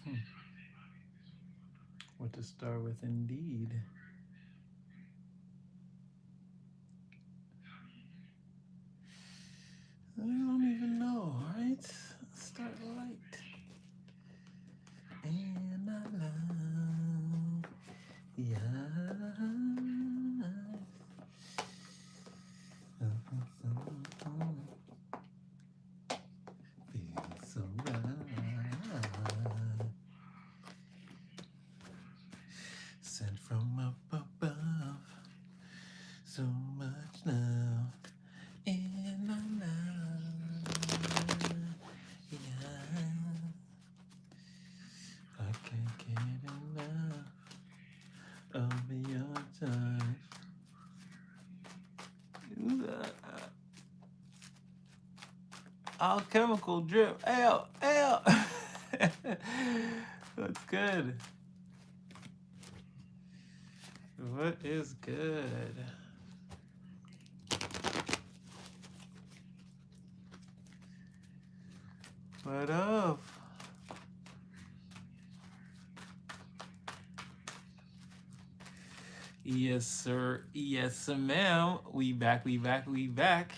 Hmm. What to start with, indeed. I don't even know, right? Let's start light. And I love your eyes. Feels so right. Sent from up above. So much love. And I love your I can't get enough of your touch. Alchemical drip. Ow, ow. What's good? What is good? What up? Yes, sir. Yes, sir, ma'am. We back, we back, we back.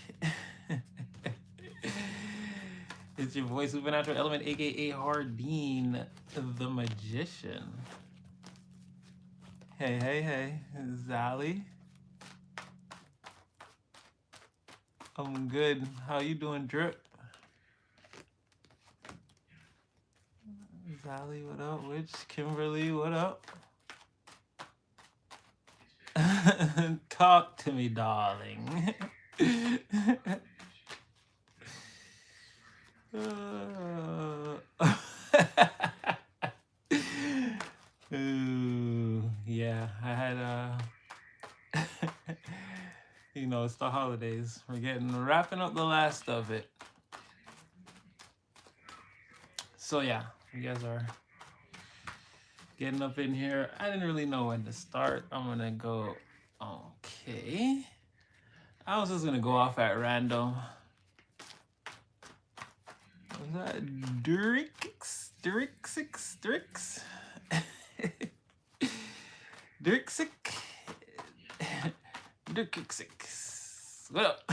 It's your voice, Supernatural Element, aka Hardeen, the Magician. Hey, hey, hey, Zali. I'm good. How you doing, Drip? Zali, what up? Witch, Kimberly, what up? Talk to me, darling. Ooh, yeah, I had you know, it's the holidays. We're getting wrapping up the last of it. So yeah, you guys are getting up in here. I didn't really know when to start. I'm gonna go. Okay. I was just gonna go off at random. Was that Durix? Durixix? Durix? Durixix? Durixix. What up?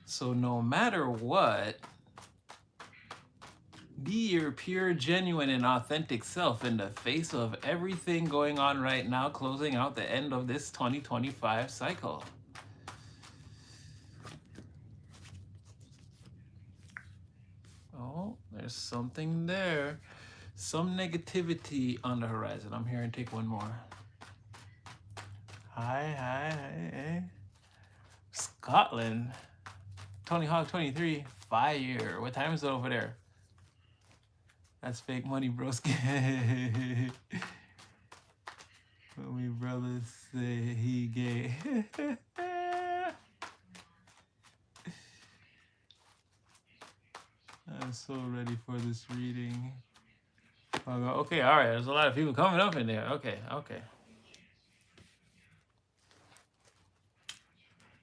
So no matter what, be your pure, genuine, and authentic self in the face of everything going on right now, closing out the end of this 2025 cycle. Oh, there's something there. Some negativity on the horizon. I'm here and take one more. Hi, hi, hi. Scotland. Tony Hawk 23. Fire. What time is it over there? That's fake money, broski. When we brothers say he gay. I'm so ready for this reading. Okay, all right. There's a lot of people coming up in there. Okay, okay.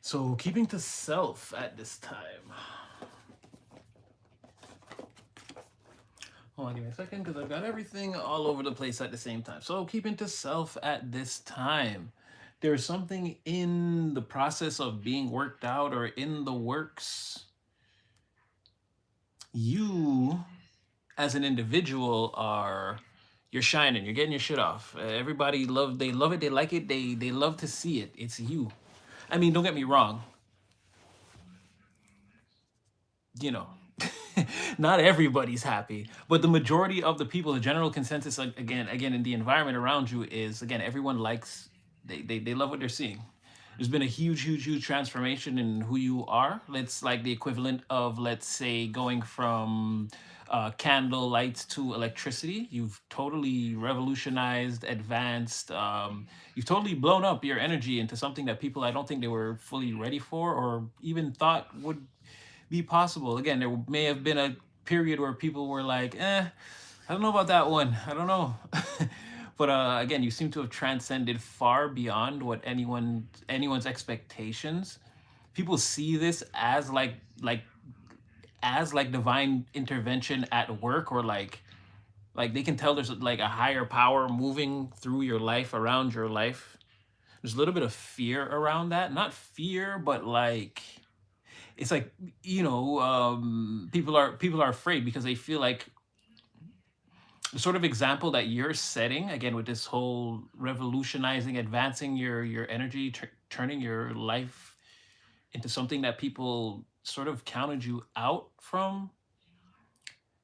So keeping to self at this time. Hold on, give me a second, because I've got everything all over the place at the same time. So keeping to self at this time. There's something in the process of being worked out or in the works. You, as an individual, you're shining. You're getting your shit off. Everybody they love it. They like it. They love to see it. It's you. I mean, don't get me wrong. You know, not everybody's happy, but the majority of the people, the general consensus, like, again, in the environment around you is, again, everyone likes, they love what they're seeing. There's been a huge transformation in who you are. It's like the equivalent of, let's say, going from candle lights to electricity. You've totally revolutionized, advanced. You've totally blown up your energy into something that people, I don't think they were fully ready for or even thought would be possible. Again, there may have been a period where people were like, I don't know about that one. I don't know. But again, you seem to have transcended far beyond what anyone's expectations. People see this as like divine intervention at work, or like they can tell there's like a higher power moving through your life, around your life. There's a little bit of fear around that. Not fear, but like it's like, people are afraid because they feel like the sort of example that you're setting, again, with this whole revolutionizing, advancing your energy, turning your life into something that people sort of counted you out from.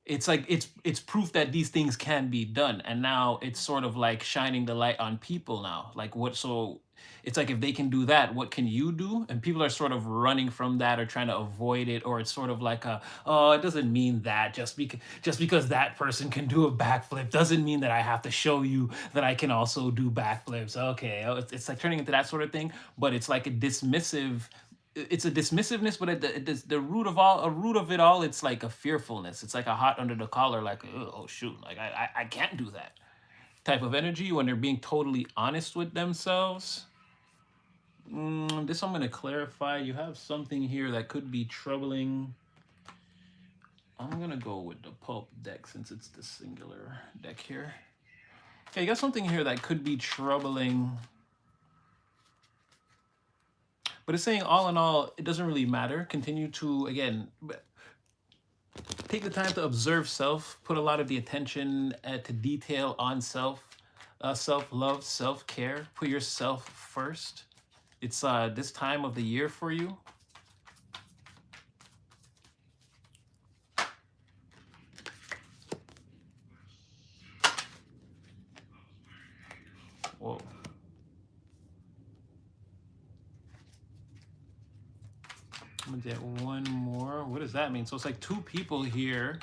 It's like it's proof that these things can be done, and now it's sort of like shining the light on people now, like what. So it's like, if they can do that, what can you do? And people are sort of running from that, or trying to avoid it, or it's sort of like a, oh, it doesn't mean that just because that person can do a backflip doesn't mean that I have to show you that I can also do backflips. Okay. Oh, it's like turning into that sort of thing. But it's like it's a dismissiveness, but at the root of it all, it's like a fearfulness. It's like a hot under the collar, like, oh shoot, like I can't do that type of energy when they're being totally honest with themselves. This I'm going to clarify. You have something here that could be troubling. I'm going to go with the pulp deck since it's the singular deck here. Okay, you got something here that could be troubling. But it's saying, all in all, it doesn't really matter. Continue to, again, take the time to observe self, put a lot of the attention to detail on self, self-love, self-care, put yourself first. It's this time of the year for you. Whoa. I'm gonna get one more. What does that mean? So it's like two people here.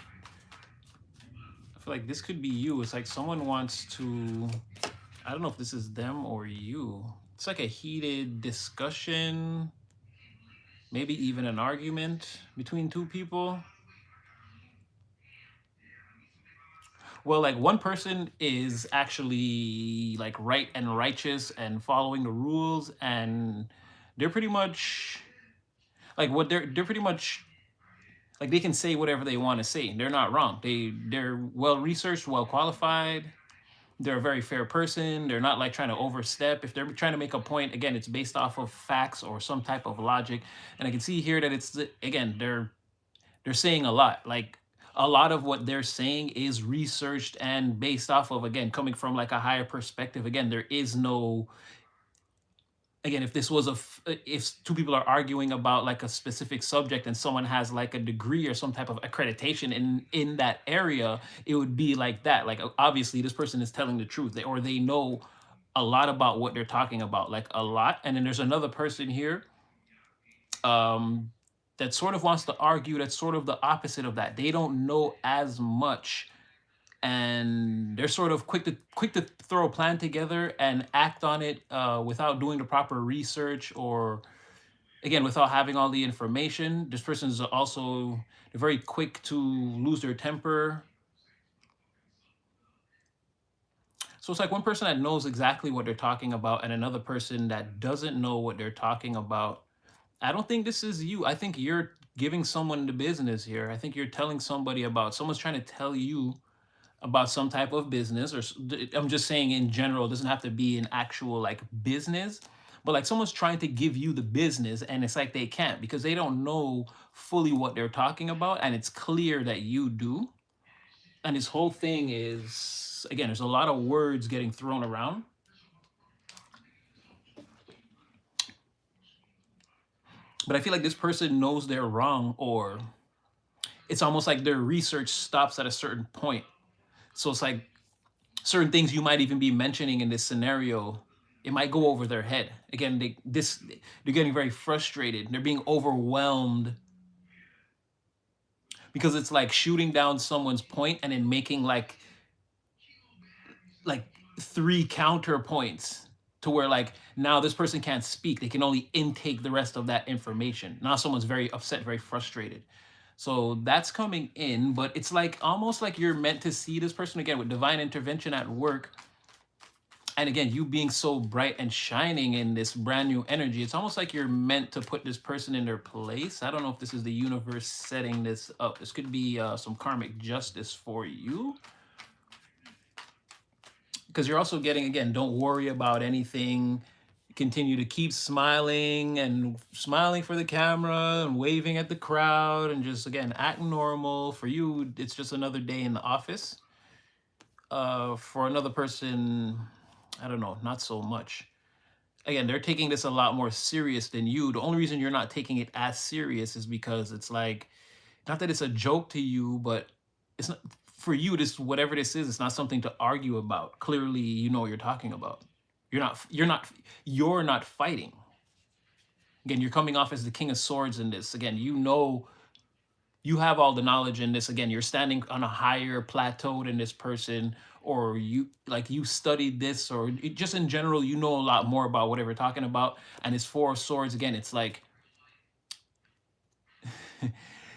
I feel like this could be you. It's like someone wants to, I don't know if this is them or you. It's like a heated discussion, maybe even an argument between two people. Well, like one person is actually like right and righteous and following the rules, and they're pretty much like what they're pretty much like, they can say whatever they want to say. They're not wrong. They're well researched, well qualified. They're a very fair person. They're not like trying to overstep. If they're trying to make a point, again, it's based off of facts or some type of logic. And I can see here that it's, again, they're saying a lot. Like a lot of what they're saying is researched and based off of, again, coming from like a higher perspective. Again, there is no, again, if this was if two people are arguing about like a specific subject and someone has like a degree or some type of accreditation in that area, it would be like that. Like obviously this person is telling the truth, or they know a lot about what they're talking about, like a lot. And then there's another person here that sort of wants to argue that's sort of the opposite of that. They don't know as much, and they're sort of quick to throw a plan together and act on it without doing the proper research, or again, without having all the information. This person is also very quick to lose their temper. So it's like one person that knows exactly what they're talking about and another person that doesn't know what they're talking about. I don't think this is you. I think you're giving someone the business here. I think you're telling somebody about, someone's trying to tell you about some type of business, or I'm just saying in general, it doesn't have to be an actual like business, but like someone's trying to give you the business, and it's like they can't because they don't know fully what they're talking about, and it's clear that you do. And this whole thing is, again, there's a lot of words getting thrown around. But I feel like this person knows they're wrong, or it's almost like their research stops at a certain point. So it's like certain things you might even be mentioning in this scenario, it might go over their head. Again, they're getting very frustrated. They're being overwhelmed because it's like shooting down someone's point and then making like three counterpoints to where like now this person can't speak. They can only intake the rest of that information. Now someone's very upset, very frustrated. So that's coming in, but it's like almost like you're meant to see this person, again, with divine intervention at work. And again, you being so bright and shining in this brand new energy, it's almost like you're meant to put this person in their place. I don't know if this is the universe setting this up. This could be some karmic justice for you, because you're also getting, again, don't worry about anything. Continue to keep smiling and smiling for the camera and waving at the crowd and just, again, act normal. For you, it's just another day in the office. For another person, I don't know, not so much. Again, they're taking this a lot more serious than you. The only reason you're not taking it as serious is because it's like, not that it's a joke to you, but it's not for you. This, whatever this is, it's not something to argue about. Clearly, you know what you're talking about. You're not fighting. Again, you're coming off as the King of Swords in this. Again, you know, you have all the knowledge in this. Again, you're standing on a higher plateau than this person, or you, like, you studied this, or just in general, you know a lot more about whatever you're talking about. And it's Four of Swords. Again, it's like,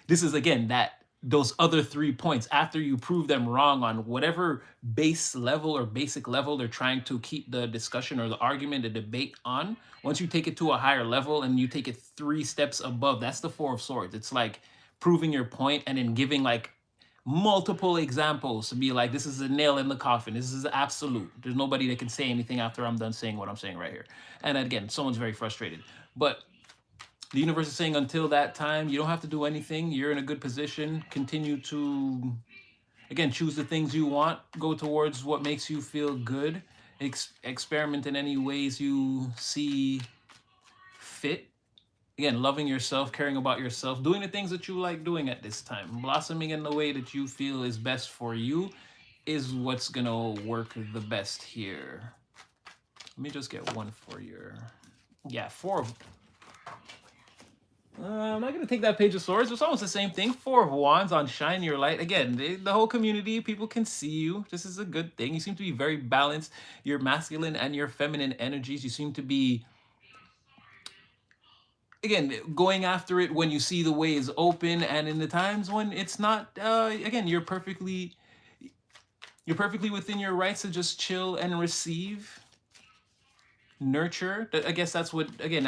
this is, again, that those other 3 points, after you prove them wrong on whatever base level or basic level they're trying to keep the discussion or the argument, the debate on. Once you take it to a higher level and you take it 3 steps above, that's the Four of Swords. It's like proving your point and then giving like multiple examples to be like, this is a nail in the coffin. This is absolute. There's nobody that can say anything after I'm done saying what I'm saying right here. And again, someone's very frustrated. But the universe is saying, until that time, you don't have to do anything. You're in a good position. Continue to, again, choose the things you want. Go towards what makes you feel good. Experiment in any ways you see fit. Again, loving yourself, caring about yourself, doing the things that you like doing at this time. Blossoming in the way that you feel is best for you is what's going to work the best here. Let me just get one for your... Yeah, I'm not going to take that Page of Swords. It's almost the same thing. Four of Wands on Shine Your Light. Again, the whole community, people can see you. This is a good thing. You seem to be very balanced. Your masculine and your feminine energies. You seem to be, again, going after it when you see the way is open, and in the times when it's not. Again, you're perfectly within your rights to just chill and receive. Nurture. I guess that's what, again,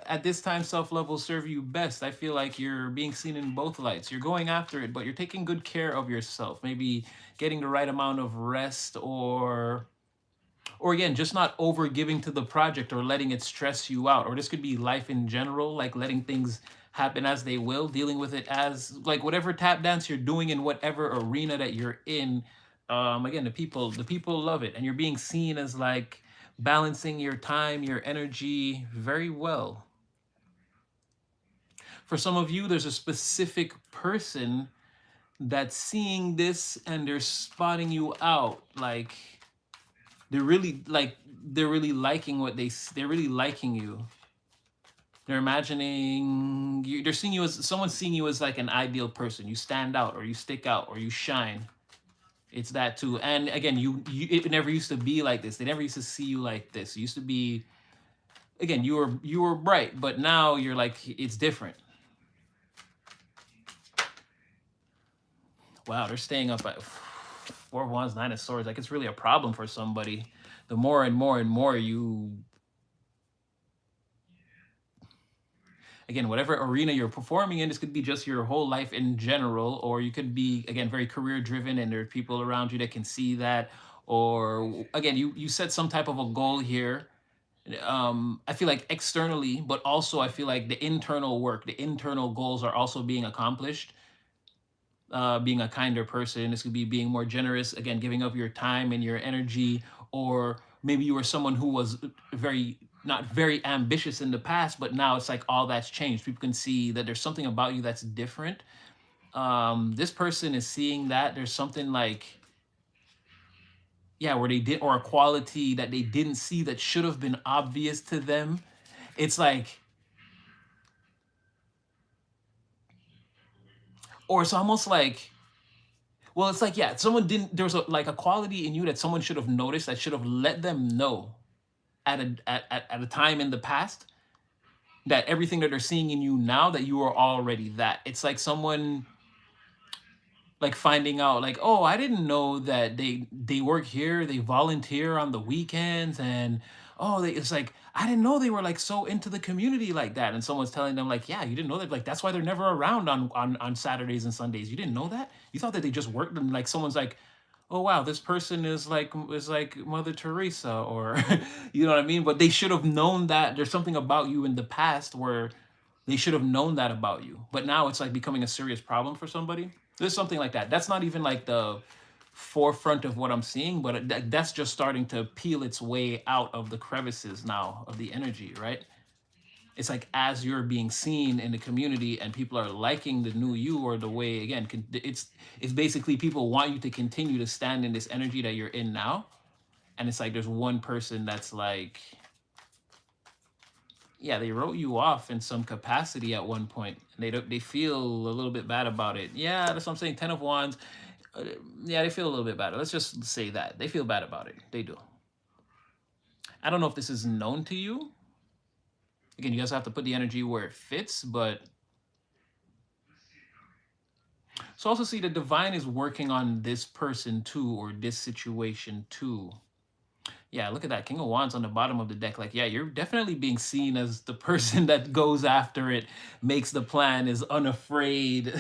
at this time, self-love will serve you best. I feel like you're being seen in both lights. You're going after it, but you're taking good care of yourself. Maybe getting the right amount of rest, or again, just not over giving to the project or letting it stress you out. Or this could be life in general, like letting things happen as they will, dealing with it as like whatever tap dance you're doing in whatever arena that you're in. Again, the people love it, and you're being seen as like balancing your time, your energy very well. For some of you, there's a specific person that's seeing this and they're spotting you out. Like they're really liking what they're really liking you. They're imagining you, they're seeing you as, someone's seeing you as like an ideal person. You stand out, or you stick out, or you shine. It's that too. And again, it never used to be like this. They never used to see you like this. It used to be, again, you were bright, but now you're like, it's different. Wow, they're staying up at Four of Wands, Nine of Swords. Like, it's really a problem for somebody. The more and more and more you, again, whatever arena you're performing in, this could be just your whole life in general, or you could be, again, very career driven and there are people around you that can see that. Or again, you set some type of a goal here. I feel like externally, but also I feel like the internal work, the internal goals are also being accomplished. Being a kinder person, this could be being more generous, again, giving up your time and your energy. Or maybe you were someone who was not very ambitious in the past, but now it's like all that's changed. People can see that there's something about you that's different. This person is seeing that there's something like, yeah, where they did, or a quality that they didn't see that should have been obvious to them. It's like, or it's almost like, well, it's like, yeah, someone didn't, there's like a quality in you that someone should have noticed, that should have let them know at a time in the past, that everything that they're seeing in you now, that you are already that. It's like someone, like finding out like, oh, I didn't know that they work here, they volunteer on the weekends, and oh, it's like I didn't know they were like so into the community like that. And someone's telling them like, yeah, you didn't know that, like that's why they're never around on Saturdays and Sundays. You didn't know that? You thought that they just worked. And like someone's like, oh wow, this person is like Mother Teresa, or you know what I mean? But they should have known that there's something about you in the past where they should have known that about you. But now it's like becoming a serious problem for somebody. There's something like that. That's not even like the forefront of what I'm seeing, but that's just starting to peel its way out of the crevices now of the energy, right? It's like as you're being seen in the community and people are liking the new you, or the way, again, it's basically people want you to continue to stand in this energy that you're in now. And it's like there's one person that's like, yeah, they wrote you off in some capacity at one point. And they feel a little bit bad about it. Yeah, that's what I'm saying. 10 of Wands. uh, yeah, they feel a little bit bad. Let's just say that they feel bad about it. They do. I don't know if this is known to you. Again, you guys have to put the energy where it fits. But so also see the divine is working on this person too, or this situation too. Yeah, look at that. King of Wands on the bottom of the deck. Like, yeah, you're definitely being seen as the person that goes after it, makes the plan, is unafraid.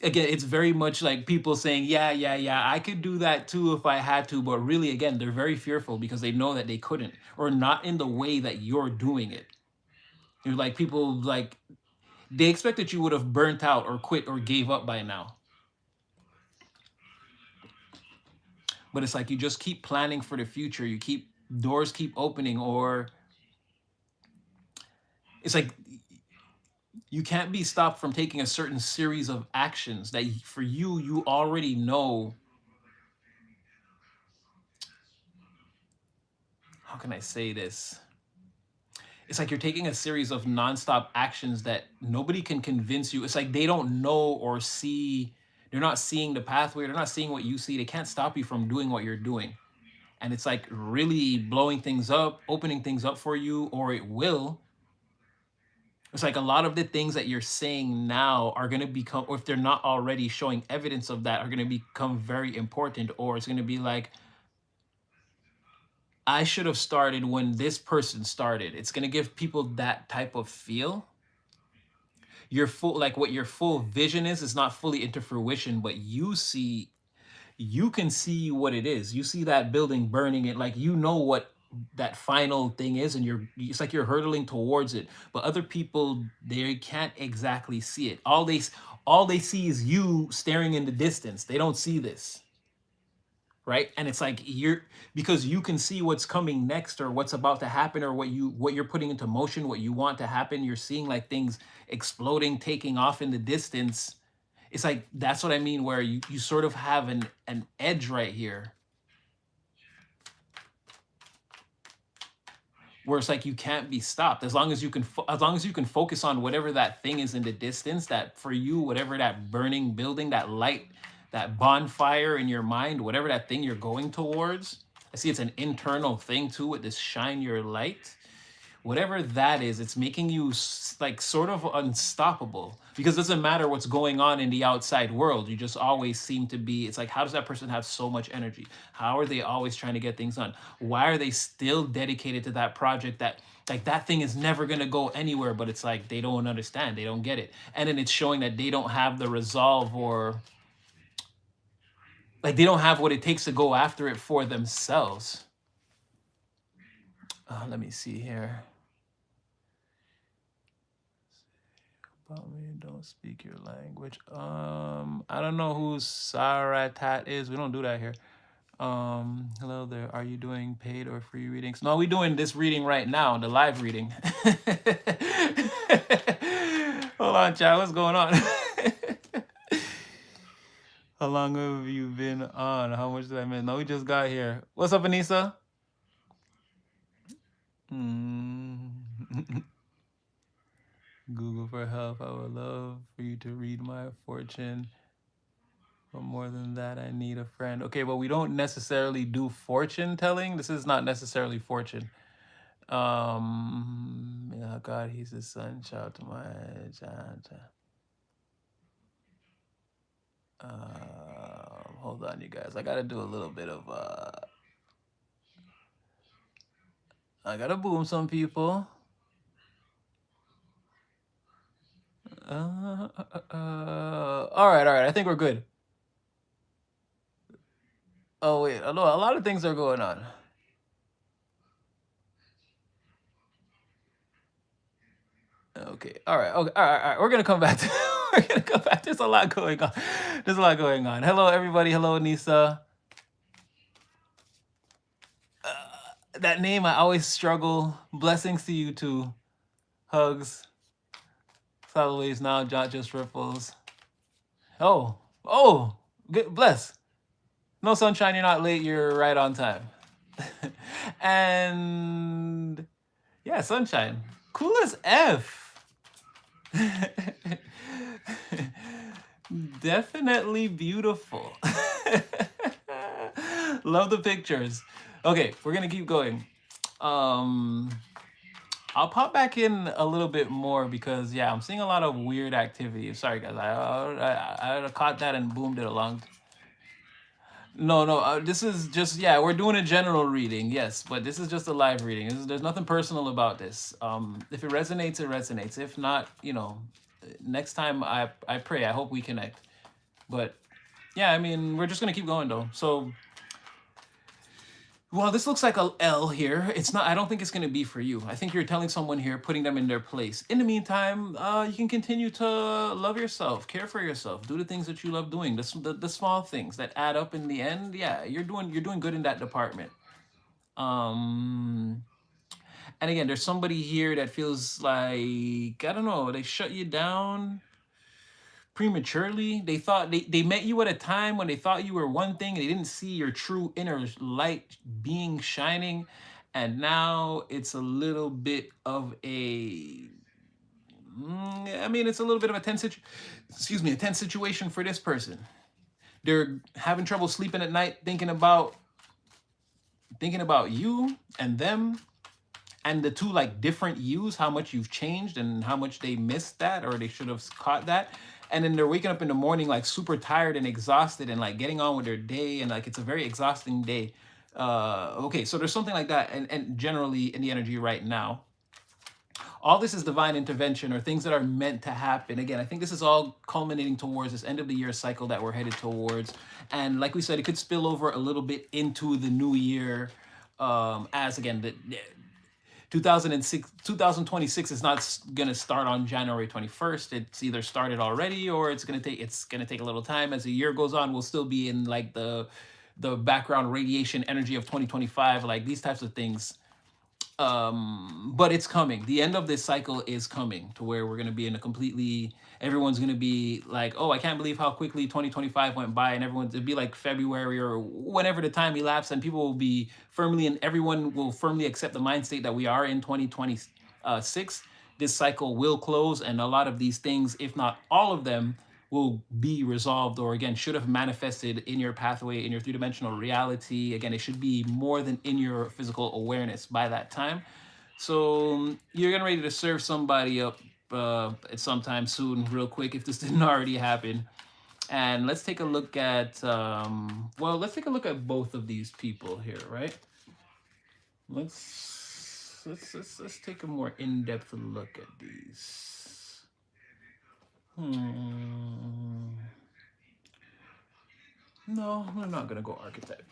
Again, it's very much like people saying, yeah, yeah, yeah, I could do that too if I had to. But really, again, they're very fearful because they know that they couldn't, or not in the way that you're doing it. You're like, people like, they expect that you would have burnt out or quit or gave up by now. But it's like you just keep planning for the future. You keep, doors keep opening, or it's like you can't be stopped from taking a certain series of actions that for you, you already know. How can I say this? It's like you're taking a series of nonstop actions that nobody can convince you. It's like they don't know or see, they're not seeing the pathway, they're not seeing what you see. They can't stop you from doing what you're doing. And it's like really blowing things up, opening things up for you, or it will. It's like a lot of the things that you're saying now are going to become, or if they're not already showing evidence of that, are going to become very important. Or it's going to be like, I should have started when this person started. It's going to give people that type of feel. Your full, like what your full vision is not fully into fruition, but you see, you can see what it is. You see that building burning, it like you know what that final thing is, and you're, it's like you're hurtling towards it. But other people, they can't exactly see it. All they see is you staring in the distance. They don't see this, right? And it's like you're, because you can see what's coming next, or what's about to happen, or what you're putting into motion, what you want to happen. You're seeing like things exploding, taking off in the distance. It's like that's what I mean, where you sort of have an edge right here, where it's like you can't be stopped as long as you can as long as you can focus on whatever that thing is in the distance, that for you, whatever that burning building, that light, that bonfire in your mind, whatever that thing you're going towards. I see it's an internal thing too, with this shine your light. Whatever that is, it's making you like sort of unstoppable, because it doesn't matter what's going on in the outside world. You just always seem to be, it's like, how does that person have so much energy? How are they always trying to get things done? Why are they still dedicated to that project that, like, that thing is never going to go anywhere? But it's like they don't understand, they don't get it. And then it's showing that they don't have the resolve, or like they don't have what it takes to go after it for themselves. Let me see here. About me, don't speak your language. I don't know who Saratat is. We don't do that here. Hello there. Are you doing paid or free readings? No, we doing this reading right now, the live reading. Hold on, chat. What's going on? How long have you been on? How much did I miss? No, we just got here. What's up, Anissa? Mm. Google for help. I would love for you to read my fortune. But more than that, I need a friend. Okay, well, we don't necessarily do fortune telling. This is not necessarily fortune. Yeah, God, he's the son, child to my child. Hold on, you guys. I gotta do a little bit of I gotta boom some people. All right. I think we're good. Oh wait, a lot of things are going on. Okay. All right. We're gonna come back. We're gonna come back. There's a lot going on. There's a lot going on. Hello, everybody. Hello, Nisa. That name I always struggle. Blessings to you too. Hugs. Solid waves now. Jot just ripples. Oh. Good. Bless. No sunshine. You're not late. You're right on time. And yeah, sunshine. Cool as F. Definitely beautiful. Love the pictures. Okay, we're gonna keep going. I'll pop back in a little bit more because yeah, I'm seeing a lot of weird activity. Sorry guys, I caught that and boomed it along. No. This is just yeah, we're doing a general reading, yes, but this is just a live reading. There's nothing personal about this. If it resonates, it resonates. If not, next time I pray. I hope we connect. But yeah, I mean, we're just gonna keep going though. So, well, this looks like a L here. It's not. I don't think it's gonna be for you. I think you're telling someone here, putting them in their place. In the meantime, you can continue to love yourself, care for yourself, do the things that you love doing, the small things that add up in the end. Yeah, you're doing good in that department. Um, and again, there's somebody here that feels like I don't know. They shut you down prematurely. They thought they met you at a time when they thought you were one thing and they didn't see your true inner light being shining. And now it's a little bit of a I mean, it's a little bit of a a tense situation for this person. They're having trouble sleeping at night, thinking about you and them and the two like different yous, how much you've changed and how much they missed that or they should have caught that. And then they're waking up in the morning like super tired and exhausted and like getting on with their day and like it's a very exhausting day. Okay, so there's something like that and generally in the energy right now. All this is divine intervention or things that are meant to happen. Again, I think this is all culminating towards this end of the year cycle that we're headed towards. And like we said, it could spill over a little bit into the new year. As again, the 2026 is not going to start on January 21st. It's either started already or it's going to take a little time. As the year goes on, we'll still be in like the background radiation energy of 2025, like these types of things. But it's coming. The end of this cycle is coming to where we're going to be in a completely, everyone's going to be like, oh, I can't believe how quickly 2025 went by. And it'd be like February or whenever the time elapsed, and people will be everyone will firmly accept the mind state that we are in 2026. This cycle will close, and a lot of these things, if not all of them, will be resolved or again should have manifested in your pathway in your three-dimensional reality. Again, it should be more than in your physical awareness by that time. So you're getting ready to serve somebody up at sometime soon, real quick, if this didn't already happen. And let's take a look at let's take a look at both of these people here, right? Let's take a more in-depth look at these. No, we're not gonna go archetype.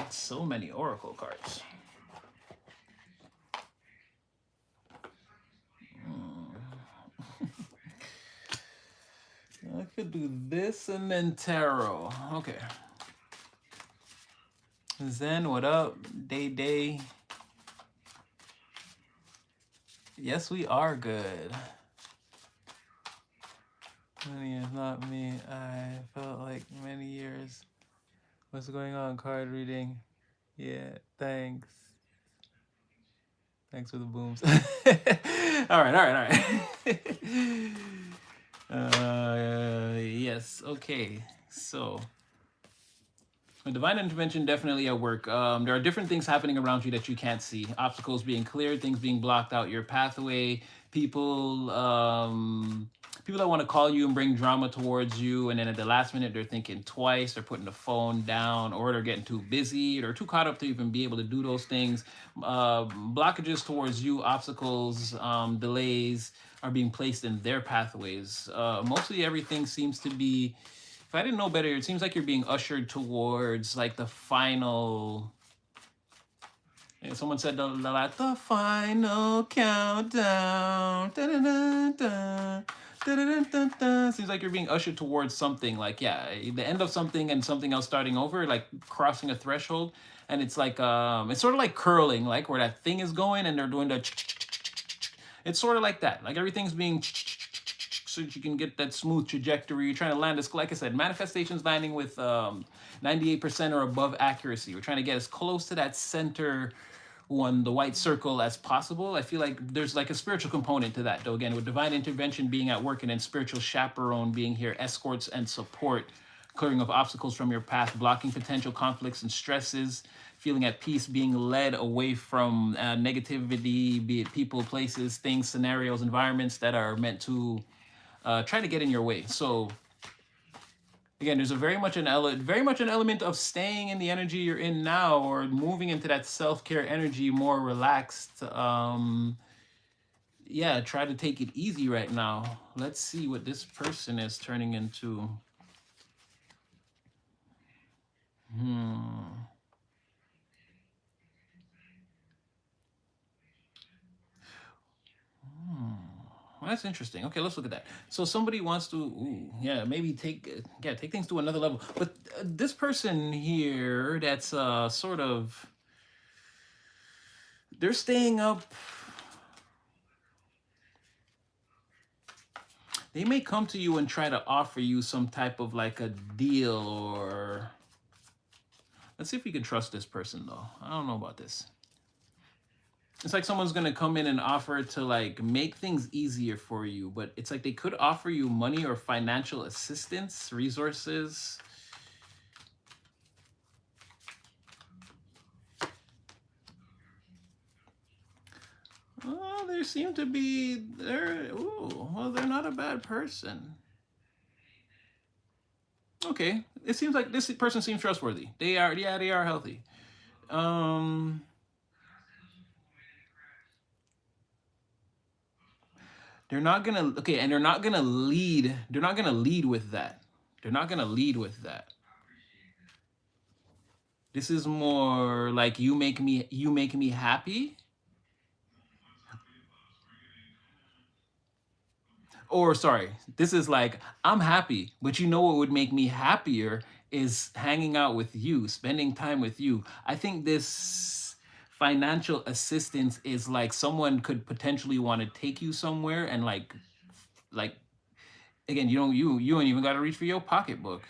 So many oracle cards. I could do this and then tarot. Okay. Zen, what up? Day. Yes, we are good. Many is not me. I felt like many years. What's going on? Card reading. Yeah, thanks. Thanks for the booms. All right. Yes. Okay. So, divine intervention definitely at work. There are different things happening around you that you can't see. Obstacles being cleared, things being blocked out your pathway. People People that want to call you and bring drama towards you, and then at the last minute they're thinking twice, they're putting the phone down, or they're getting too busy, they're too caught up to even be able to do those things. Blockages towards you, obstacles, delays are being placed in their pathways. Mostly everything seems to be, if I didn't know better, it seems like you're being ushered towards like the final. Yeah, someone said the final countdown. Da-da-da-da. Da-da-da-da-da. Seems like you're being ushered towards something, like, yeah, the end of something and something else starting over, like crossing a threshold. And it's like it's sort of like curling, like where that thing is going and they're doing the it's sort of like that. Like everything's being so that you can get that smooth trajectory. You're trying to land this, like I said, manifestations landing with 98% or above accuracy. We're trying to get as close to that center one, the white circle, as possible. I feel like there's like a spiritual component to that, though. Again, with divine intervention being at work and then spiritual chaperone being here, escorts and support, clearing of obstacles from your path, blocking potential conflicts and stresses, feeling at peace, being led away from negativity, be it people, places, things, scenarios, environments that are meant to try to get in your way. So again, there's a very much an element of staying in the energy you're in now, or moving into that self-care energy, more relaxed. Yeah, try to take it easy right now. Let's see what this person is turning into. Hmm. Well, that's interesting. Okay, let's look at that. So somebody wants to, ooh, yeah, maybe take things to another level. But this person here, that's sort of, they're staying up. They may come to you and try to offer you some type of like a deal, or let's see if we can trust this person though. I don't know about this. It's like someone's gonna come in and offer to like make things easier for you, but it's like they could offer you money or financial assistance, resources. Well, they seem to be they're not a bad person. Okay. It seems like this person seems trustworthy. They are, yeah, they are healthy. Um they're not gonna, okay, and they're not gonna lead with that. They're not gonna lead with that. This is more like you make me happy. Or sorry, this is like, I'm happy, but you know what would make me happier is hanging out with you, spending time with you. I think this financial assistance is like someone could potentially want to take you somewhere, and like again, you don't even got to reach for your pocketbook.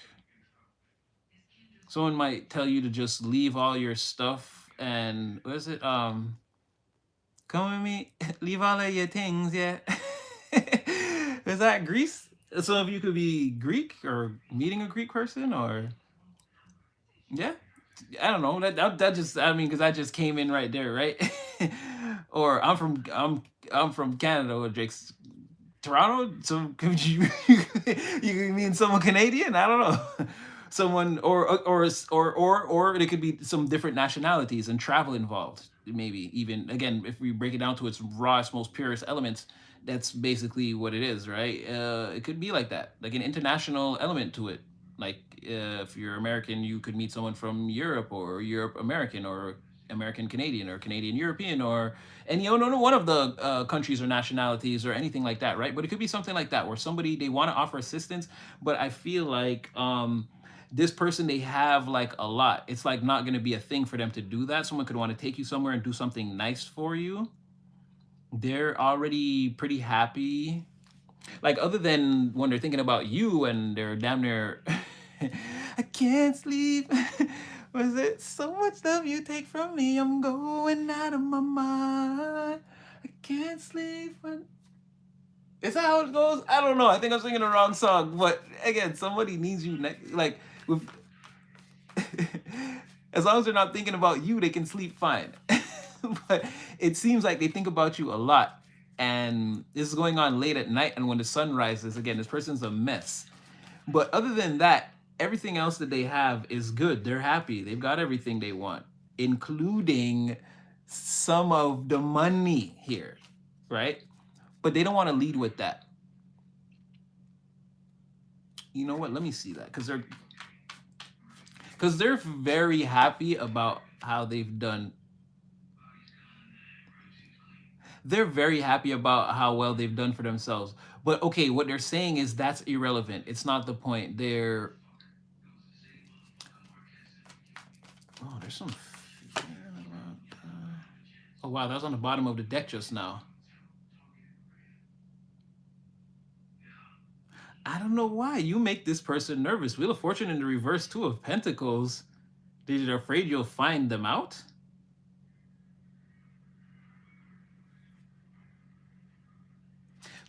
Someone might tell you to just leave all your stuff and what is it? Come with me, leave all of your things, yeah. Is that Greece? So if you could be Greek or meeting a Greek person, or yeah, I don't know. That just, I mean, because I just came in right there, right? Or I'm from Canada, or Jake's Toronto. So could you you mean someone Canadian? I don't know. Someone, or it could be some different nationalities and travel involved. Maybe even, again, if we break it down to its rawest, most purest elements, that's basically what it is, right? It could be like that, like an international element to it. Like if you're American, you could meet someone from Europe, or Europe American, or American Canadian, or Canadian European, or any no one of the countries or nationalities or anything like that, right? But it could be something like that where somebody, they want to offer assistance, but I feel like this person, they have like a lot. It's like not going to be a thing for them to do that. Someone could want to take you somewhere and do something nice for you. They're already pretty happy. Like other than when they're thinking about you and they're damn near I can't sleep. Was it so much love you take from me? I'm going out of my mind. I can't sleep. Is that how it goes? I don't know. I think I'm singing the wrong song. But again, somebody needs you. Like with, as long as they're not thinking about you, they can sleep fine. But it seems like they think about you a lot. and this is going on late at night, and when the sun rises, again, this person's a mess. But other than that, everything else that they have is good. They're happy. They've got everything they want, including some of the money here, right? But they don't want to lead with that. You know what? Let me see that, because they're very happy about how they've done. They're very happy about how well they've done for themselves. But okay, what they're saying is that's irrelevant. It's not the point. They're oh, there's some. Oh wow, that was on the bottom of the deck just now. I don't know why you make this person nervous. Wheel of Fortune in the reverse, Two of Pentacles. They're afraid you'll find them out.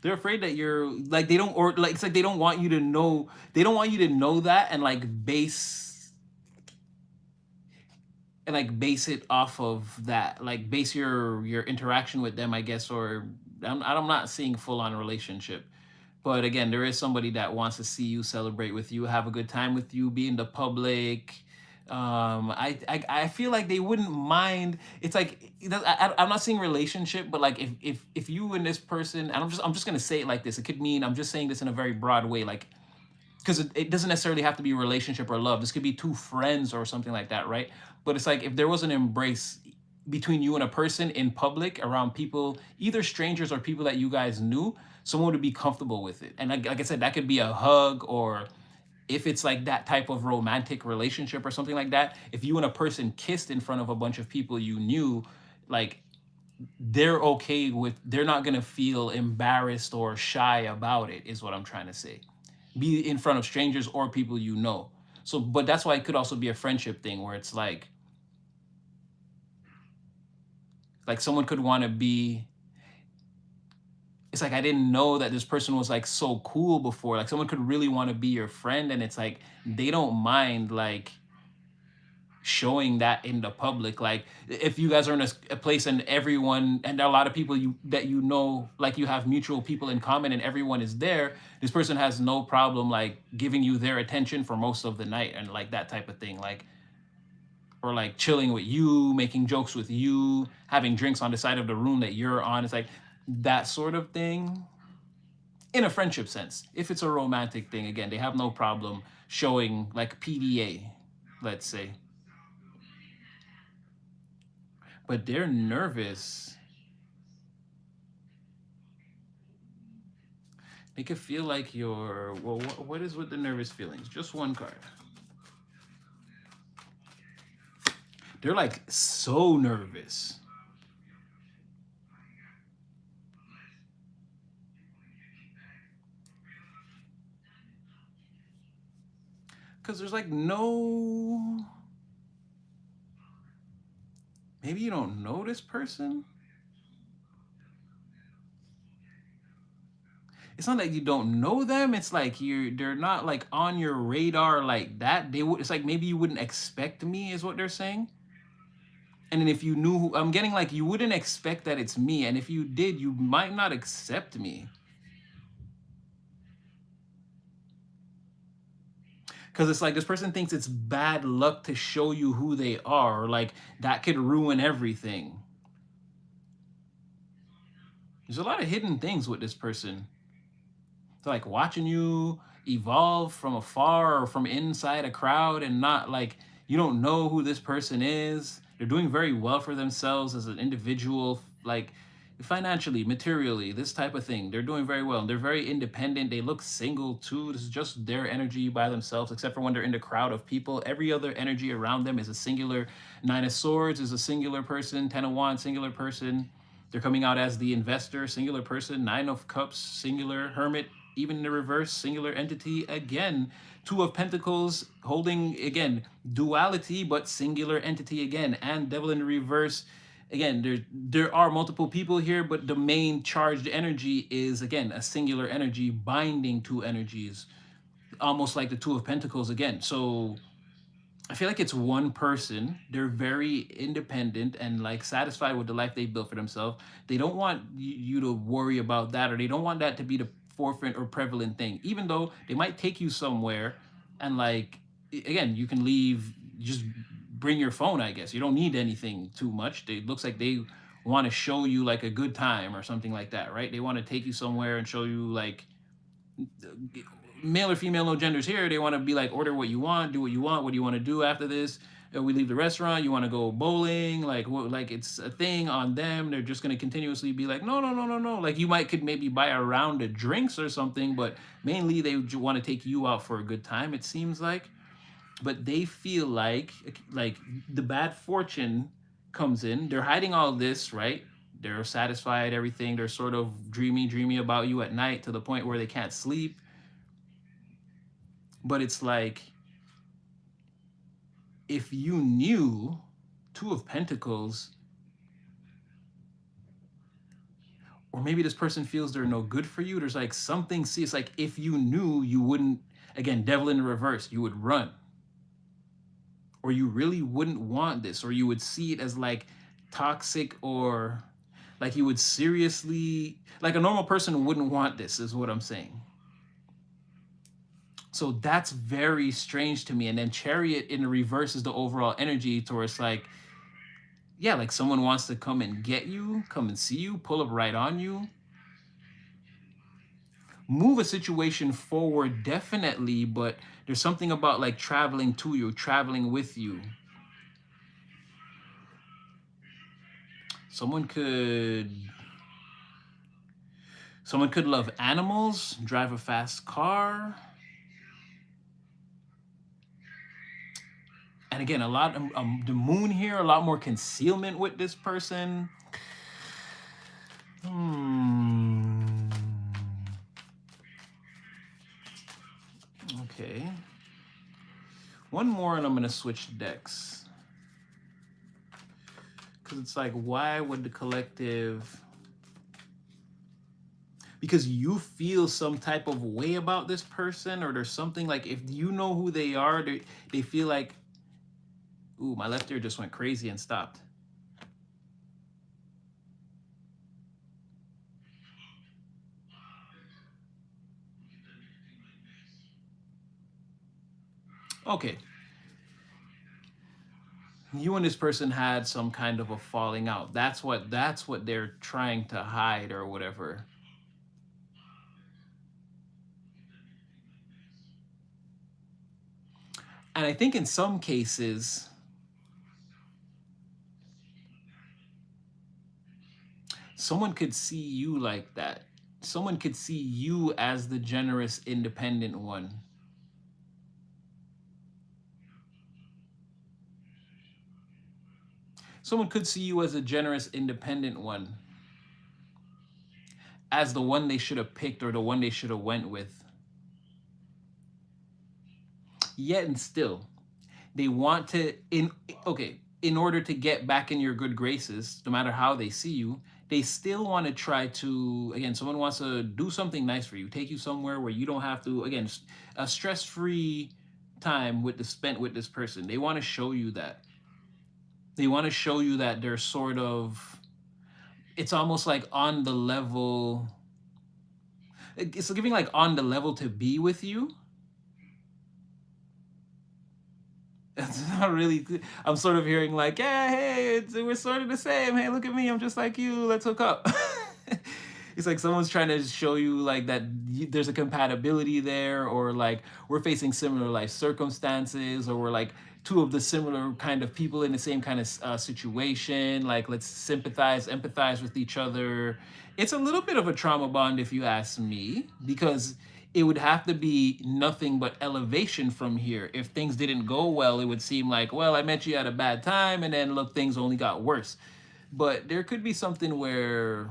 They're afraid that you're like they don't or like it's like they don't want you to know. They don't want you to know that and like base it off of that. Like base your interaction with them, I guess. Or I'm not seeing full on relationship. But again, there is somebody that wants to see you, celebrate with you, have a good time with you, be in the public. I feel like they wouldn't mind. It's like I'm not saying relationship, but like if you and this person, and I'm just gonna say it like this. It could mean I'm just saying this in a very broad way, like because it doesn't necessarily have to be a relationship or love. This could be two friends or something like that, right? But it's like if there was an embrace between you and a person in public around people, either strangers or people that you guys knew, someone would be comfortable with it. And like I said, that could be a hug, or if it's like that type of romantic relationship or something like that, if you and a person kissed in front of a bunch of people you knew, like they're not gonna feel embarrassed or shy about it, is what I'm trying to say. Be in front of strangers or people you know. So, but that's why it could also be a friendship thing where it's like someone could want to be. It's like I didn't know that this person was like so cool before. Like someone could really want to be your friend, and it's like they don't mind like showing that in the public. Like if you guys are in a place and everyone and there are a lot of people you know, like you have mutual people in common and everyone is there, this person has no problem like giving you their attention for most of the night and like that type of thing. Like or like chilling with you, making jokes with you, having drinks on the side of the room that you're on. It's like that sort of thing in a friendship sense. If it's a romantic thing, again, they have no problem showing like PDA, let's say. But they're nervous. Make it feel like you're, well, what is with the nervous feelings? Just one card. They're like so nervous. Because there's like no, maybe you don't know this person. It's not like you don't know them. It's like they're not like on your radar like that. They would. It's like maybe you wouldn't expect me, is what they're saying. And then if you knew who, I'm getting like you wouldn't expect that it's me, and if you did, you might not accept me. Because it's like this person thinks it's bad luck to show you who they are, or like that could ruin everything. There's a lot of hidden things with this person. It's like watching you evolve from afar or from inside a crowd, and not like you don't know who this person is. They're doing very well for themselves as an individual, like financially, materially, this type of thing. They're doing very well. They're very independent. They look single too. This is just their energy by themselves, except for when they're in the crowd of people. Every other energy around them is a singular. Nine of Swords is a singular person. Ten of Wands, singular person. They're coming out as the investor, singular person. Nine of Cups, singular. Hermit, even in the reverse, singular entity again. Two of Pentacles holding, again, duality, but singular entity again. And Devil in the reverse. Again, there are multiple people here, but the main charged energy is, again, a singular energy binding two energies, almost like the Two of Pentacles again. So I feel like it's one person. They're very independent and like satisfied with the life they built for themselves. They don't want you to worry about that, or they don't want that to be the forefront or prevalent thing. Even though they might take you somewhere, and like again, you can leave. Just bring your phone. I guess you don't need anything too much. It looks like they want to show you like a good time or something like that, right? They want to take you somewhere and show you like male or female, no genders here. They want to be like, order what you want, do what you want. What do you want to do after this? We leave the restaurant. You want to go bowling? Like, what? Like, it's a thing on them. They're just gonna continuously be like, no, no, no, no, no. Like, you might could maybe buy a round of drinks or something, but mainly they want to take you out for a good time. It seems like, but they feel like the bad fortune comes in. They're hiding all this, right? They're satisfied, everything. They're sort of dreamy about you at night to the point where they can't sleep. But it's like, if you knew Two of Pentacles, or maybe this person feels they're no good for you. There's like something, see, it's like if you knew, you wouldn't, again, devil in the reverse, you would run. Or you really wouldn't want this, or you would see it as like toxic, or like you would seriously, like a normal person wouldn't want this, is what I'm saying. So that's very strange to me. And then Chariot in the reverse is the overall energy towards like, yeah, like someone wants to come and get you, come and see you, pull up right on you. Move a situation forward, definitely, but there's something about like traveling to you, traveling with you. Someone could love animals, drive a fast car. And again, a lot the moon here, a lot more concealment with this person. Okay. One more and I'm going to switch decks. Because it's like, why would the collective... Because you feel some type of way about this person, or there's something like, if you know who they are, they feel like... Ooh, my left ear just went crazy and stopped. Okay. You and this person had some kind of a falling out. That's what they're trying to hide or whatever. And I think in some cases, someone could see you like that. Someone could see you as the generous, independent one. Someone could see you as a generous, independent one, as the one they should have picked or the one they should have went with. Yet and still, they want to, in order to get back in your good graces, no matter how they see you, they still want to try to, again, someone wants to do something nice for you, take you somewhere where you don't have to, again, a stress-free time spent with this person. They want to show you that. They want to show you that they're sort of, it's almost like on the level, it's giving like on the level to be with you. It's not really, I'm sort of hearing like, yeah, hey, we're sort of the same. Hey, look at me, I'm just like you, let's hook up. It's like someone's trying to show you like that there's a compatibility there, or like we're facing similar life circumstances, or we're like two of the similar kind of people in the same kind of situation. Like, let's sympathize, empathize with each other. It's a little bit of a trauma bond, if you ask me, because it would have to be nothing but elevation from here. If things didn't go well, it would seem like, well, I met you at a bad time, and then look, things only got worse. But there could be something where,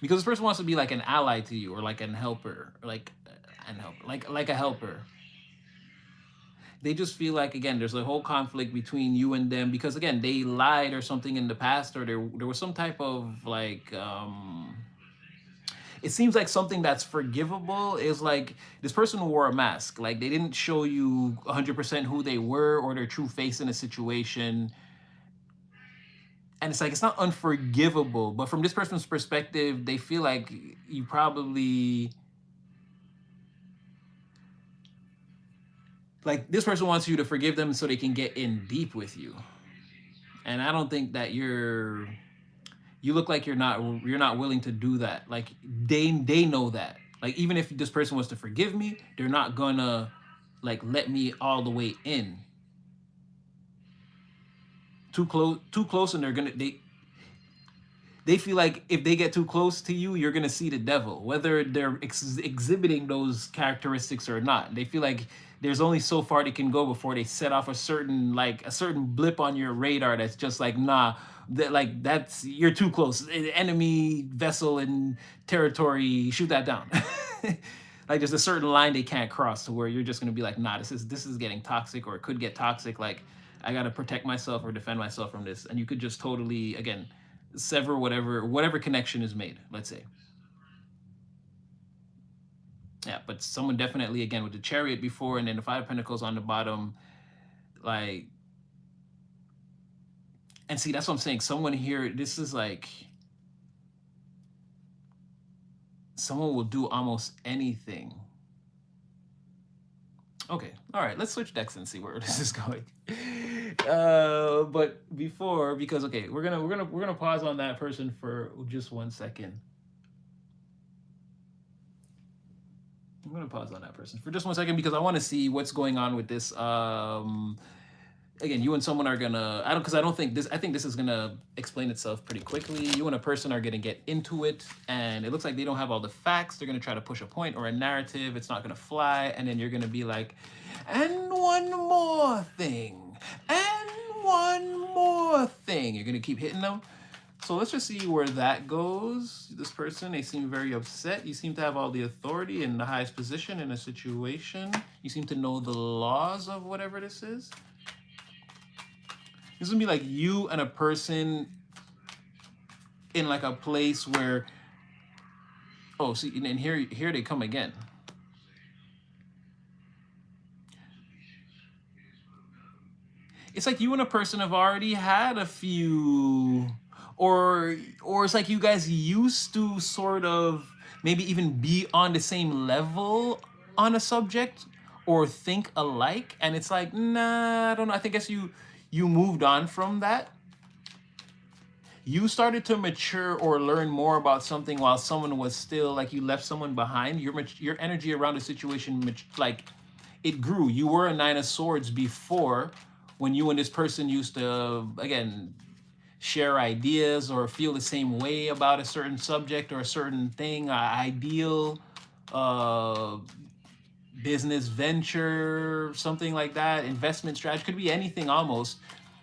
because this person wants to be like an ally to you, or like an helper, or like a helper. They just feel like, again, there's a whole conflict between you and them, because again, they lied or something in the past, or there was some type of like it seems like something that's forgivable is like this person wore a mask. Like they didn't show you 100% who they were or their true face in a situation. And it's like, it's not unforgivable, but from this person's perspective, they feel like you probably, like this person wants you to forgive them so they can get in deep with you. And I don't think that you look like you're not willing to do that. Like they know that. Like even if this person was to forgive me, they're not gonna like let me all the way in. Too close, and they feel like if they get too close to you, you're gonna see the devil, whether they're exhibiting those characteristics or not. They feel like there's only so far they can go before they set off a certain blip on your radar that's just like, nah, that like that's you're too close. Enemy vessel and territory, shoot that down. Like there's a certain line they can't cross to where you're just gonna be like, nah, this is getting toxic, or it could get toxic. Like I gotta protect myself or defend myself from this, and you could just totally again sever whatever connection is made, let's say. Yeah, but someone definitely, again, with the Chariot before and then the Five of Pentacles on the bottom, like, and see, that's what I'm saying. Someone here, this is like someone will do almost anything. Okay, all right, let's switch decks and see where this is going. But before, because okay, we're gonna pause on that person for just 1 second. I'm gonna pause on that person for just 1 second because I want to see what's going on with this. Again, you and someone are gonna, I don't think this, I think this is gonna explain itself pretty quickly. You and a person are gonna get into it, and it looks like they don't have all the facts. They're gonna try to push a point or a narrative. It's not gonna fly, and then you're gonna be like, and one more thing, and one more thing. You're gonna keep hitting them. So let's just see where that goes. This person, they seem very upset. You seem to have all the authority and the highest position in a situation. You seem to know the laws of whatever this is. This would be like you and a person in like a place where, oh, see, and here they come again. It's like you and a person have already had a few, or it's like you guys used to sort of maybe even be on the same level on a subject or think alike, and it's like, nah, I don't know. I think you moved on from that. You started to mature or learn more about something while someone was still like, you left someone behind. Your energy around the situation, like, it grew. You were a Nine of Swords before, when you and this person used to again share ideas or feel the same way about a certain subject or a certain thing, ideal, business venture, something like that, investment strategy, could be anything almost.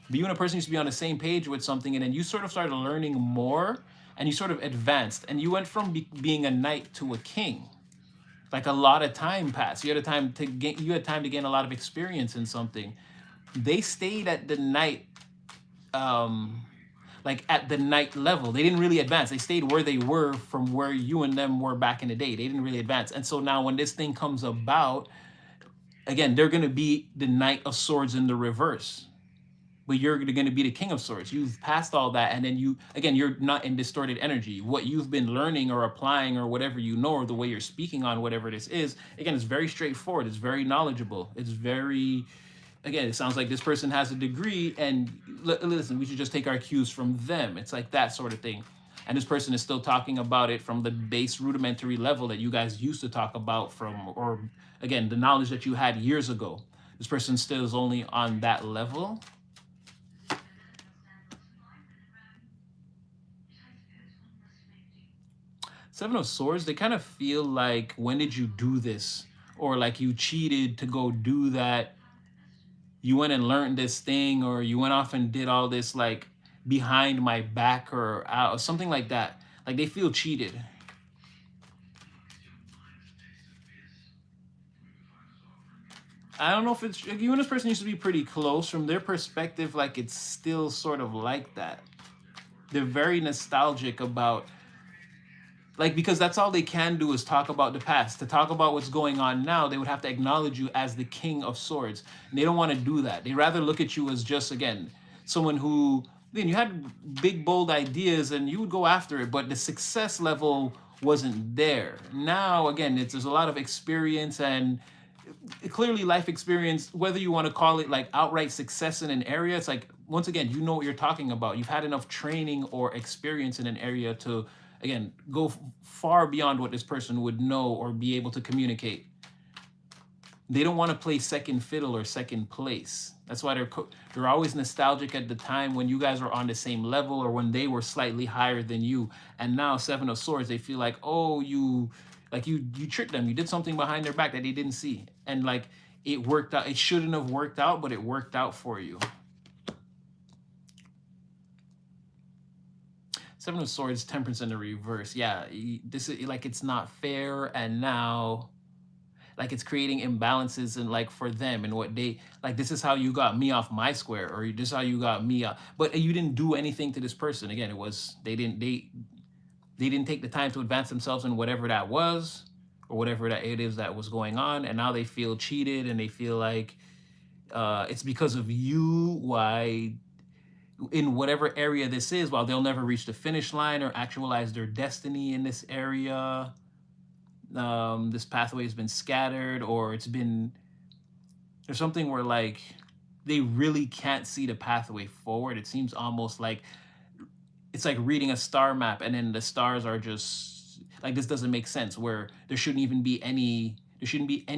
But you and a person used to be on the same page with something, and then you sort of started learning more, and you sort of advanced, and you went from being a knight to a king. Like a lot of time passed. You had time to gain a lot of experience in something. They stayed at the knight, like at the knight level. They didn't really advance. They stayed where they were from where you and them were back in the day. They didn't really advance. And so now when this thing comes about, again, they're going to be the Knight of Swords in the reverse. But you're going to be the King of Swords. You've passed all that. And then you're not in distorted energy. What you've been learning or applying or whatever you know, or the way you're speaking on whatever this is, again, it's very straightforward. It's very knowledgeable. It's very... Again, it sounds like this person has a degree, and listen, we should just take our cues from them. It's like that sort of thing. And this person is still talking about it from the base rudimentary level that you guys used to talk about from, or again, the knowledge that you had years ago. This person still is only on that level. Seven of Swords, they kind of feel like, when did you do this? Or like you cheated to go do that. You went and learned this thing, or you went off and did all this like behind my back or out, or something like that. Like they feel cheated. I don't know if it's, you and this person used to be pretty close. From their perspective, like it's still sort of like that. They're very nostalgic about Like, because that's all they can do is talk about the past. To talk about what's going on now, they would have to acknowledge you as the King of Swords. And they don't want to do that. They rather look at you as just, again, someone who, then you had big, bold ideas and you would go after it, but the success level wasn't there. Now, again, there's a lot of experience and clearly life experience, whether you want to call it like outright success in an area. It's like, once again, you know what you're talking about. You've had enough training or experience in an area to, again, go far beyond what this person would know or be able to communicate. They don't want to play second fiddle or second place. That's why they're always nostalgic at the time when you guys were on the same level or when they were slightly higher than you. And now Seven of Swords, they feel like, oh, you tricked them. You did something behind their back that they didn't see. And like, it worked out. It shouldn't have worked out, but it worked out for you. Seven of Swords, Temperance in the reverse. Yeah, this is like, it's not fair. And now, like, it's creating imbalances and like for them and what they like. This is how you got me off my square, or this is how you got me off. But you didn't do anything to this person. Again, it was they didn't take the time to advance themselves in whatever that was, or whatever that it is that was going on, and now they feel cheated and they feel like it's because of you why in whatever area this is, while they'll never reach the finish line or actualize their destiny in this area. This pathway has been scattered, or there's something where like they really can't see the pathway forward. It seems almost like it's like reading a star map and then the stars are just like, this doesn't make sense, where there shouldn't be any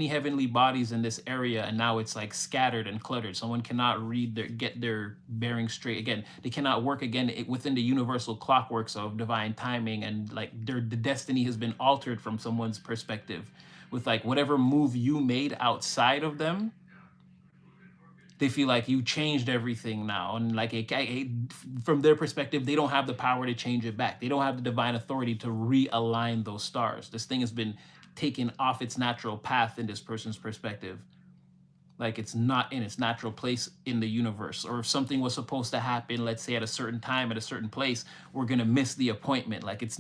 heavenly bodies in this area, and now it's like scattered and cluttered. Someone cannot get their bearings straight. Again, they cannot work again within the universal clockworks of divine timing, and like the destiny has been altered from someone's perspective with like whatever move you made outside of them. They feel like you changed everything now, and like from their perspective, they don't have the power to change it back. They don't have the divine authority to realign those stars. This thing has been taken off its natural path in this person's perspective. Like, it's not in its natural place in the universe. Or if something was supposed to happen, let's say at a certain time, at a certain place, we're gonna miss the appointment. Like, it's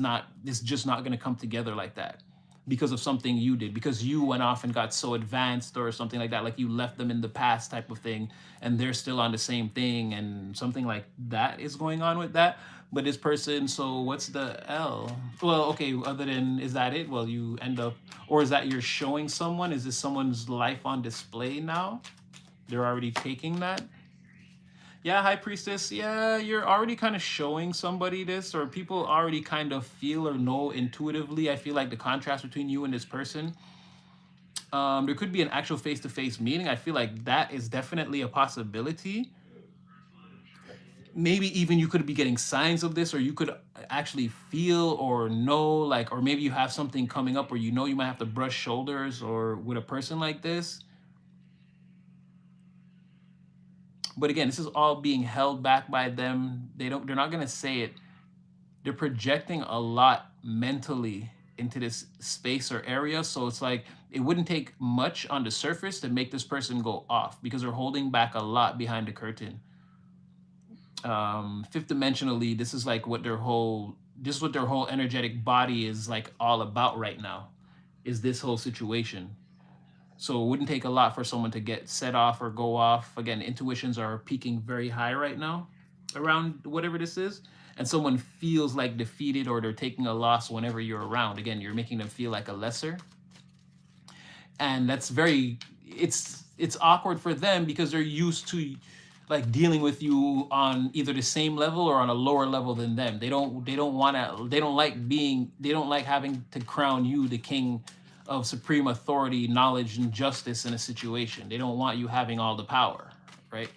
just not gonna come together like that because of something you did, because you went off and got so advanced or something like that, like you left them in the past type of thing, and they're still on the same thing, and something like that is going on with that. But this person, so what's the L? Well, okay, other than, is that it? Well, you end up, or is that you're showing someone? Is this someone's life on display now? They're already taking that? Yeah, High Priestess, yeah, you're already kind of showing somebody this, or people already kind of feel or know intuitively. I feel like the contrast between you and this person. There could be an actual face-to-face meeting. I feel like that is definitely a possibility. Maybe even you could be getting signs of this, or you could actually feel or know, like, or maybe you have something coming up where you know you might have to brush shoulders or with a person like this. But again, this is all being held back by them. They're not going to say it. They're projecting a lot mentally into this space or area. So it's like, it wouldn't take much on the surface to make this person go off, because they're holding back a lot behind the curtain. Fifth dimensionally, this is like what their whole energetic body is like all about right now, is this whole situation. So it wouldn't take a lot for someone to get set off or go off. Again, intuitions are peaking very high right now around whatever this is. And someone feels like defeated, or they're taking a loss whenever you're around. Again, you're making them feel like a lesser. And that's it's awkward for them, because they're used to like dealing with you on either the same level or on a lower level than them. They don't like having to crown you the king of supreme authority, knowledge, and justice in a situation. They don't want you having all the power, right?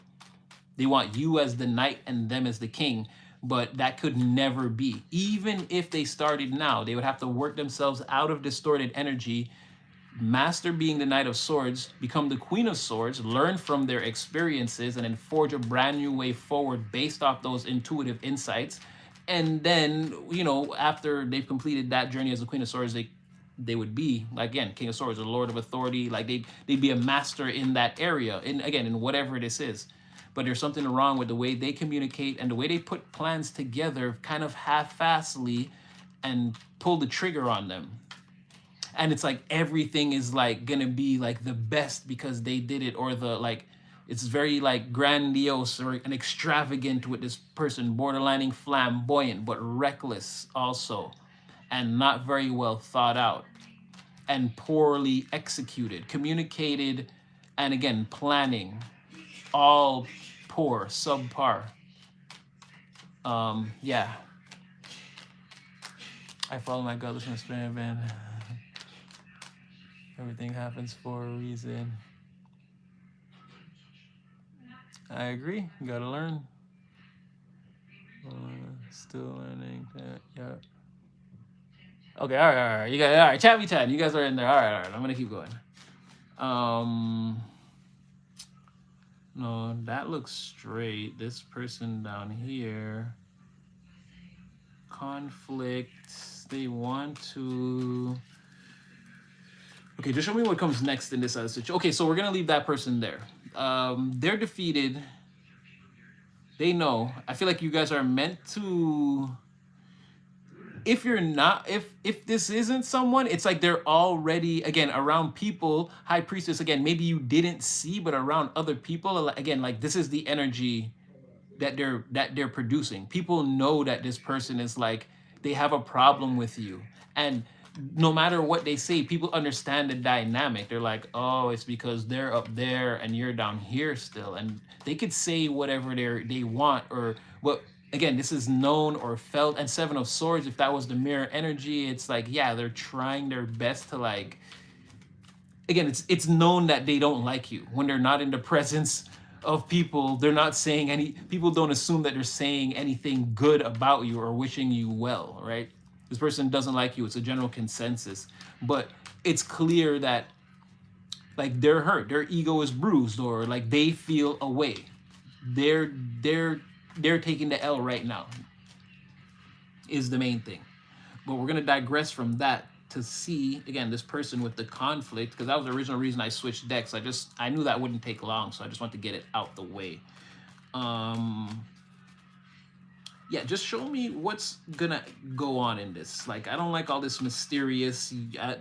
They want you as the knight and them as the king, but that could never be. Even if they started now, they would have to work themselves out of distorted energy, master being the Knight of Swords, become the Queen of Swords, learn from their experiences, and then forge a brand new way forward based off those intuitive insights. And then, you know, after they've completed that journey as the Queen of Swords, they would be, like, again, King of Swords, a Lord of Authority. Like, they'd be a master in that area, in whatever this is. But there's something wrong with the way they communicate and the way they put plans together kind of half-assly, and pull the trigger on them. And it's like everything is like gonna be like the best because they did it, or the like it's very like grandiose or an extravagant with this person, borderlining flamboyant but reckless also, and not very well thought out and poorly executed, communicated, and again planning, all poor, subpar. Yeah, I follow my gut, listen to Spirit Band. Everything happens for a reason. I agree. You gotta learn. Still learning. Yeah. Okay. All right. All right. You got. All right. Chat me chat. You guys are in there. All right. All right. I'm gonna keep going. No, that looks straight. This person down here. Conflict. They want to. Okay, just show me what comes next in this other situation. Okay, so we're gonna leave that person there. They're defeated. They know. I feel like you guys are meant to. If you're not, if this isn't someone, it's like they're already again around people. High priestess again. Maybe you didn't see, but around other people again. Like this is the energy that they're producing. People know that this person is like they have a problem with you, and no matter what they say, people understand the dynamic. They're like, oh, it's because they're up there and you're down here still, and they could say whatever they want or what. Again, this is known or felt. And Seven of Swords, if that was the mirror energy, it's like, yeah, they're trying their best to like. Again, it's known that they don't like you when they're not in the presence of people. They're not saying any. People don't assume that they're saying anything good about you or wishing you well, right? This person doesn't like you. It's a general consensus, but it's clear that like they're hurt, their ego is bruised, or like they feel away. They're they're taking the L right now. Is the main thing, but we're gonna digress from that to see again this person with the conflict, because that was the original reason I switched decks. I knew that wouldn't take long, so I just want to get it out the way. Yeah, just show me what's gonna go on in this. Like, I don't like all this mysterious.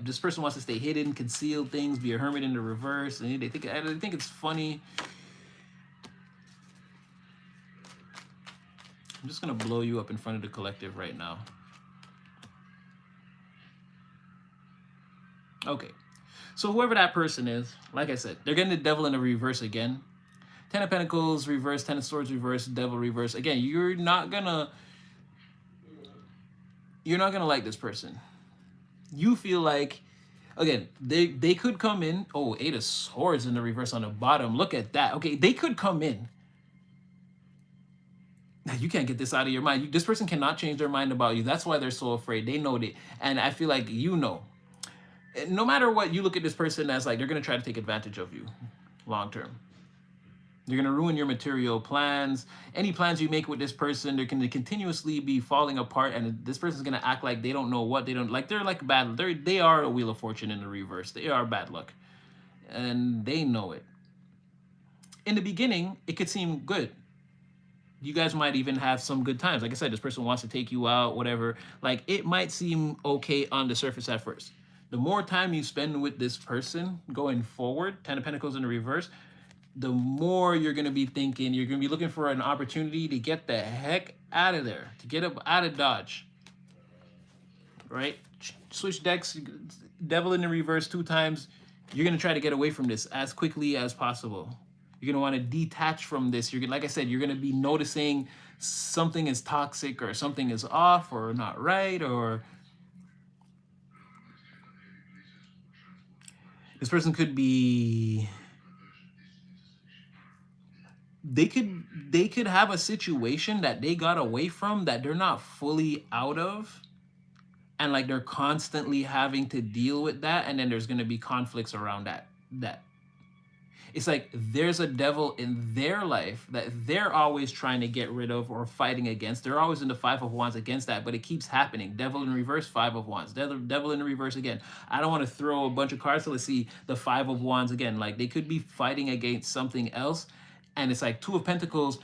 This person wants to stay hidden, conceal things, be a hermit in the reverse, and they think it's funny. I'm just gonna blow you up in front of the collective right now. Okay, so whoever that person is, like I said, they're getting the devil in the reverse again. Ten of Pentacles reverse, Ten of Swords reverse, Devil reverse. Again, you're not gonna like this person. You feel like, again, they could come in. Oh, Eight of Swords in the reverse on the bottom. Look at that. Okay, they could come in. You can't get this out of your mind. This person cannot change their mind about you. That's why they're so afraid. They know it. And I feel like you know. No matter what, you look at this person as like they're going to try to take advantage of you long term. You're going to ruin your material plans. Any plans you make with this person, they're going to continuously be falling apart, and this person's going to act like they don't know what they don't like. They're like bad. They are a Wheel of Fortune in the reverse. They are bad luck, and they know it. In the beginning, it could seem good. You guys might even have some good times. Like I said, this person wants to take you out, whatever. Like, it might seem okay on the surface at first. The more time you spend with this person going forward, Ten of Pentacles in the reverse, the more you're going to be thinking, you're going to be looking for an opportunity to get the heck out of there, to get up out of Dodge, right? Switch decks, Devil in the reverse 2 times. You're going to try to get away from this as quickly as possible. You're going to want to detach from this. You're, like I said, you're going to be noticing something is toxic or something is off or not right, or this person could be, they could have a situation that they got away from that they're not fully out of, and like they're constantly having to deal with that, and then there's going to be conflicts around that. It's like there's a devil in their life that they're always trying to get rid of or fighting against. They're always in the Five of Wands against that, but it keeps happening. Devil in reverse, Five of Wands. Devil in the reverse again. I don't want to throw a bunch of cards, so let's see the Five of Wands again. Like they could be fighting against something else, and it's like Two of Pentacles.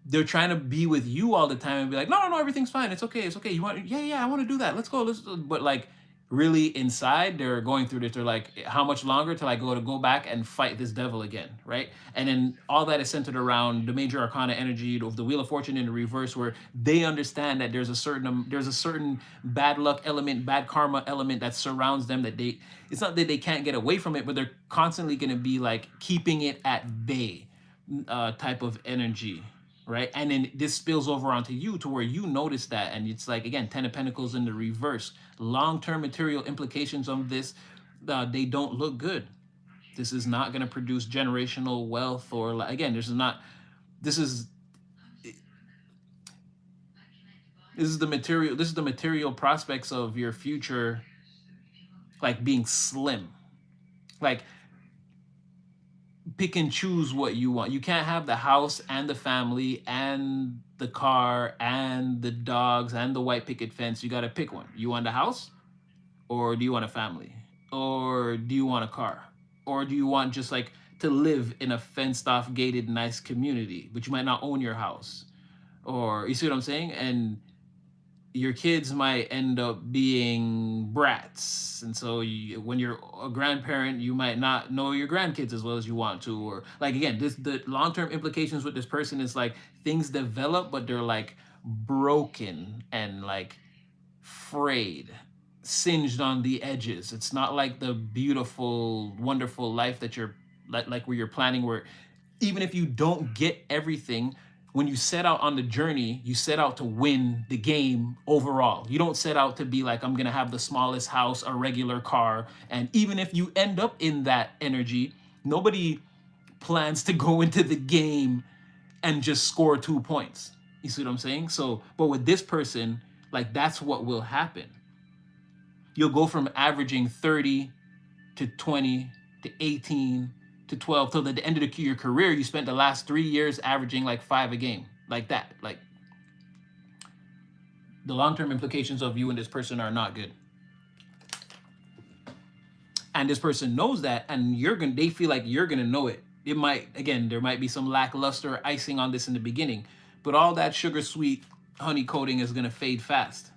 they're trying to be with you all the time and be like, no, no, no, everything's fine. It's okay. You want, yeah, yeah, I want to do that. Let's go. But like really inside, they're going through this. They're like, how much longer till I go back and fight this devil again, right? And then all that is centered around the major arcana energy of the Wheel of Fortune in the reverse, where they understand that there's a certain bad luck element, bad karma element that surrounds them. That it's not that they can't get away from it, but they're constantly going to be like keeping it at bay, type of energy, right? And then this spills over onto you to where you notice that, and it's like again, Ten of Pentacles in the reverse. Long-term material implications of this, they don't look good. This is not going to produce generational wealth, or again, this is not. This is the material. This is the material prospects of your future, like being slim, like pick and choose what you want. You can't have the house and the family and the car and the dogs and the white picket fence. You got to pick one. You want the house, or do you want a family, or do you want a car, or do you want just like to live in a fenced off, gated, nice community, but you might not own your house, or you see what I'm saying? And your kids might end up being brats, and so when you're a grandparent, you might not know your grandkids as well as you want to, or like again, the long-term implications with this person is like things develop, but they're like broken and like frayed, singed on the edges. It's not like the beautiful, wonderful life that you're like where you're planning, where even if you don't get everything, when you set out on the journey, you set out to win the game overall. You don't set out to be like, I'm going to have the smallest house, a regular car. And even if you end up in that energy, nobody plans to go into the game and just score 2 points. You see what I'm saying? So, but with this person, like that's what will happen. You'll go from averaging 30 to 20 to 18 to 12 till the end of your career. You spent the last 3 years averaging like 5 a game, like that. Like the long-term implications of you and this person are not good. And this person knows that, and they feel like you're gonna know it. It might, again, there might be some lackluster icing on this in the beginning, but all that sugar sweet honey coating is gonna fade fast.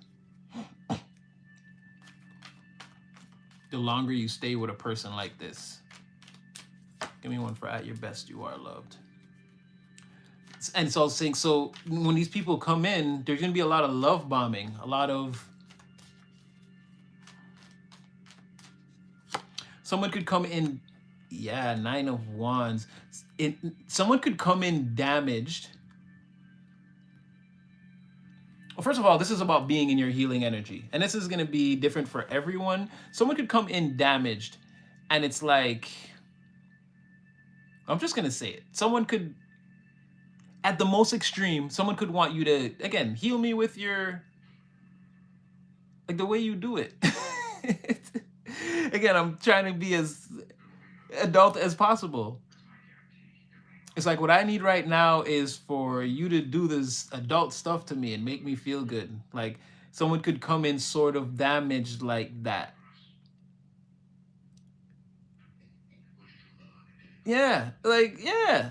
The longer you stay with a person like this. Give me one for at your best, you are loved. And it's all saying, so when these people come in, there's going to be a lot of love bombing, a lot of... Someone could come in, yeah, 9 of Wands. Someone could come in damaged. Well, first of all, this is about being in your healing energy. And this is going to be different for everyone. Someone could come in damaged, and it's like... I'm just going to say it. Someone could, at the most extreme, someone could want you to, again, heal me with your, like the way you do it. Again, I'm trying to be as adult as possible. It's like what I need right now is for you to do this adult stuff to me and make me feel good. Like someone could come in sort of damaged like that. Yeah, like, yeah.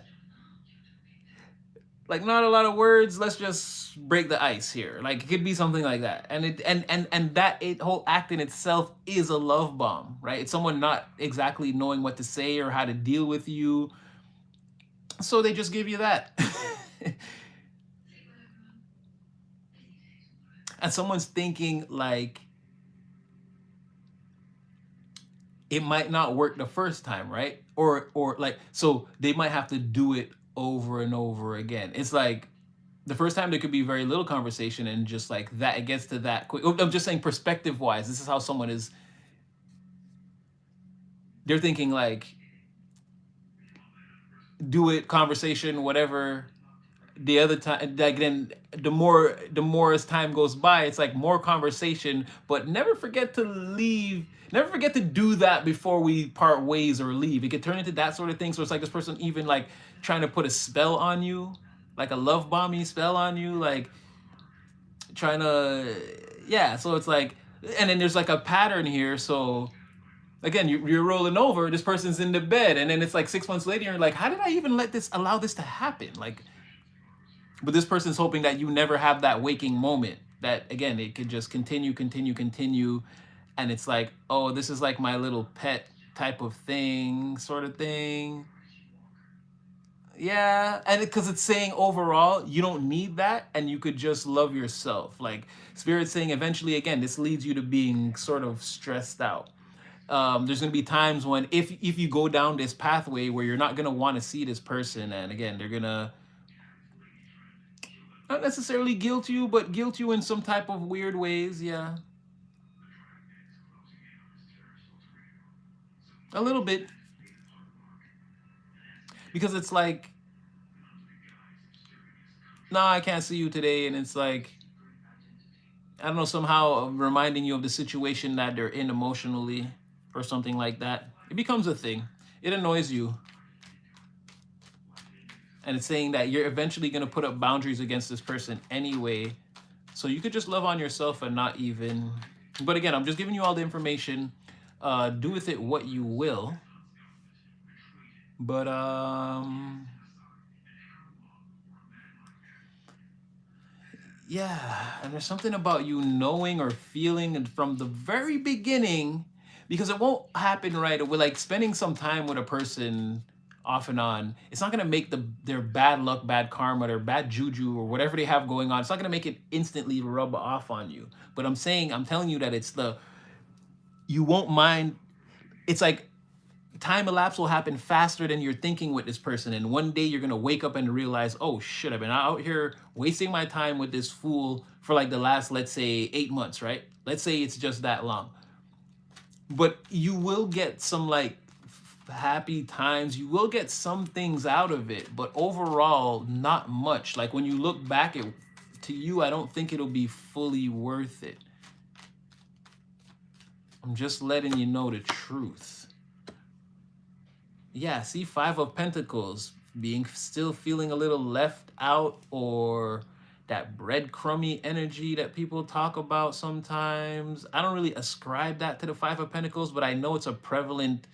Like not a lot of words, let's just break the ice here. Like it could be something like that. And that whole act in itself is a love bomb, right? It's someone not exactly knowing what to say or how to deal with you. So they just give you that. And someone's thinking like, it might not work the first time, right? Or like, so they might have to do it over and over again. It's like the first time there could be very little conversation and just like that, it gets to that quick. I'm just saying perspective wise, this is how someone is. They're thinking like, do it, conversation, whatever. The other time, like then the more as time goes by, it's like more conversation, but never forget to leave. Never forget to do that before we part ways or leave. It could turn into that sort of thing. So it's like this person even like trying to put a spell on you, like a love bombing spell on you, like trying to, yeah. So it's like, and then there's like a pattern here. So again, you're rolling over, this person's in the bed, and then it's like 6 months later, you're like, how did I even allow this to happen? Like, But this person's hoping that you never have that waking moment. That again, it could just continue, continue, continue, and it's like, oh, this is like my little pet type of thing, sort of thing. Yeah, and because it's saying overall, you don't need that, and you could just love yourself. Like Spirit's saying, eventually, again, this leads you to being sort of stressed out. There's gonna be times when if you go down this pathway where you're not gonna want to see this person, and again, they're gonna not necessarily guilt you, but guilt you in some type of weird ways. Yeah, a little bit, because it's like, no, I can't see you today, and it's like, I don't know, somehow reminding you of the situation that they're in emotionally or something like that. It becomes a thing. It annoys you. And it's saying that you're eventually going to put up boundaries against this person anyway. So you could just love on yourself and not even. But again, I'm just giving you all the information. Do with it what you will. But yeah, and there's something about you knowing or feeling and from the very beginning, because it won't happen right away. Like spending some time with a person off and on, it's not gonna make their bad luck, bad karma, their bad juju, or whatever they have going on. It's not gonna make it instantly rub off on you. But I'm telling you that it's the you won't mind. It's like time elapse will happen faster than you're thinking with this person, and one day you're gonna wake up and realize, oh shit, I've been out here wasting my time with this fool for like the last, let's say, 8 months, right? Let's say it's just that long. But you will get some like happy times, you will get some things out of it, but overall not much. Like when you look back at to you, I don't think it'll be fully worth it. I'm just letting you know the truth. Yeah, see, Five of Pentacles, being still feeling a little left out, or that breadcrumby energy that people talk about sometimes. I don't really ascribe that to the Five of Pentacles, but I know it's a prevalent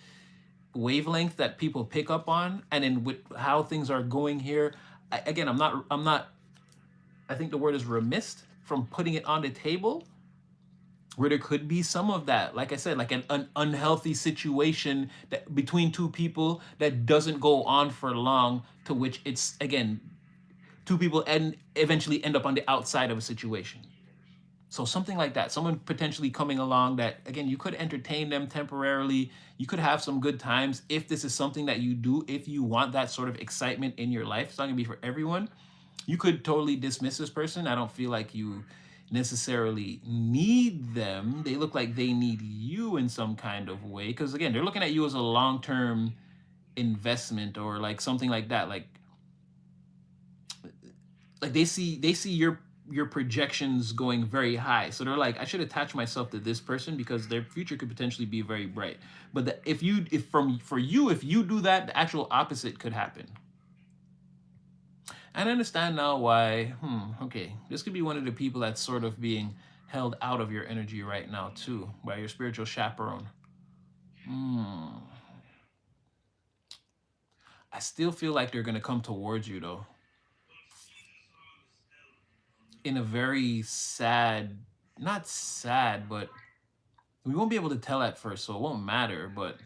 wavelength that people pick up on. And then with how things are going here, again, I'm not, I think the word is remiss from putting it on the table, where there could be some of that, like I said, like an unhealthy situation that between two people that doesn't go on for long, to which it's again two people and eventually end up on the outside of a situation. So something like that, someone potentially coming along that again you could entertain them temporarily, you could have some good times if this is something that you do, if you want that sort of excitement in your life. It's not gonna be for everyone. You could totally dismiss this person. I don't feel like you necessarily need them. They look like they need you in some kind of way, because again, they're looking at you as a long-term investment or like something like that. Like they see your projections going very high. So they're like, I should attach myself to this person because their future could potentially be very bright. But for you, if you do that, the actual opposite could happen. And I understand now why, okay, this could be one of the people that's sort of being held out of your energy right now too, by your spiritual chaperone. I still feel like they're gonna come towards you though, in a very sad, not sad, but we won't be able to tell at first, so it won't matter. But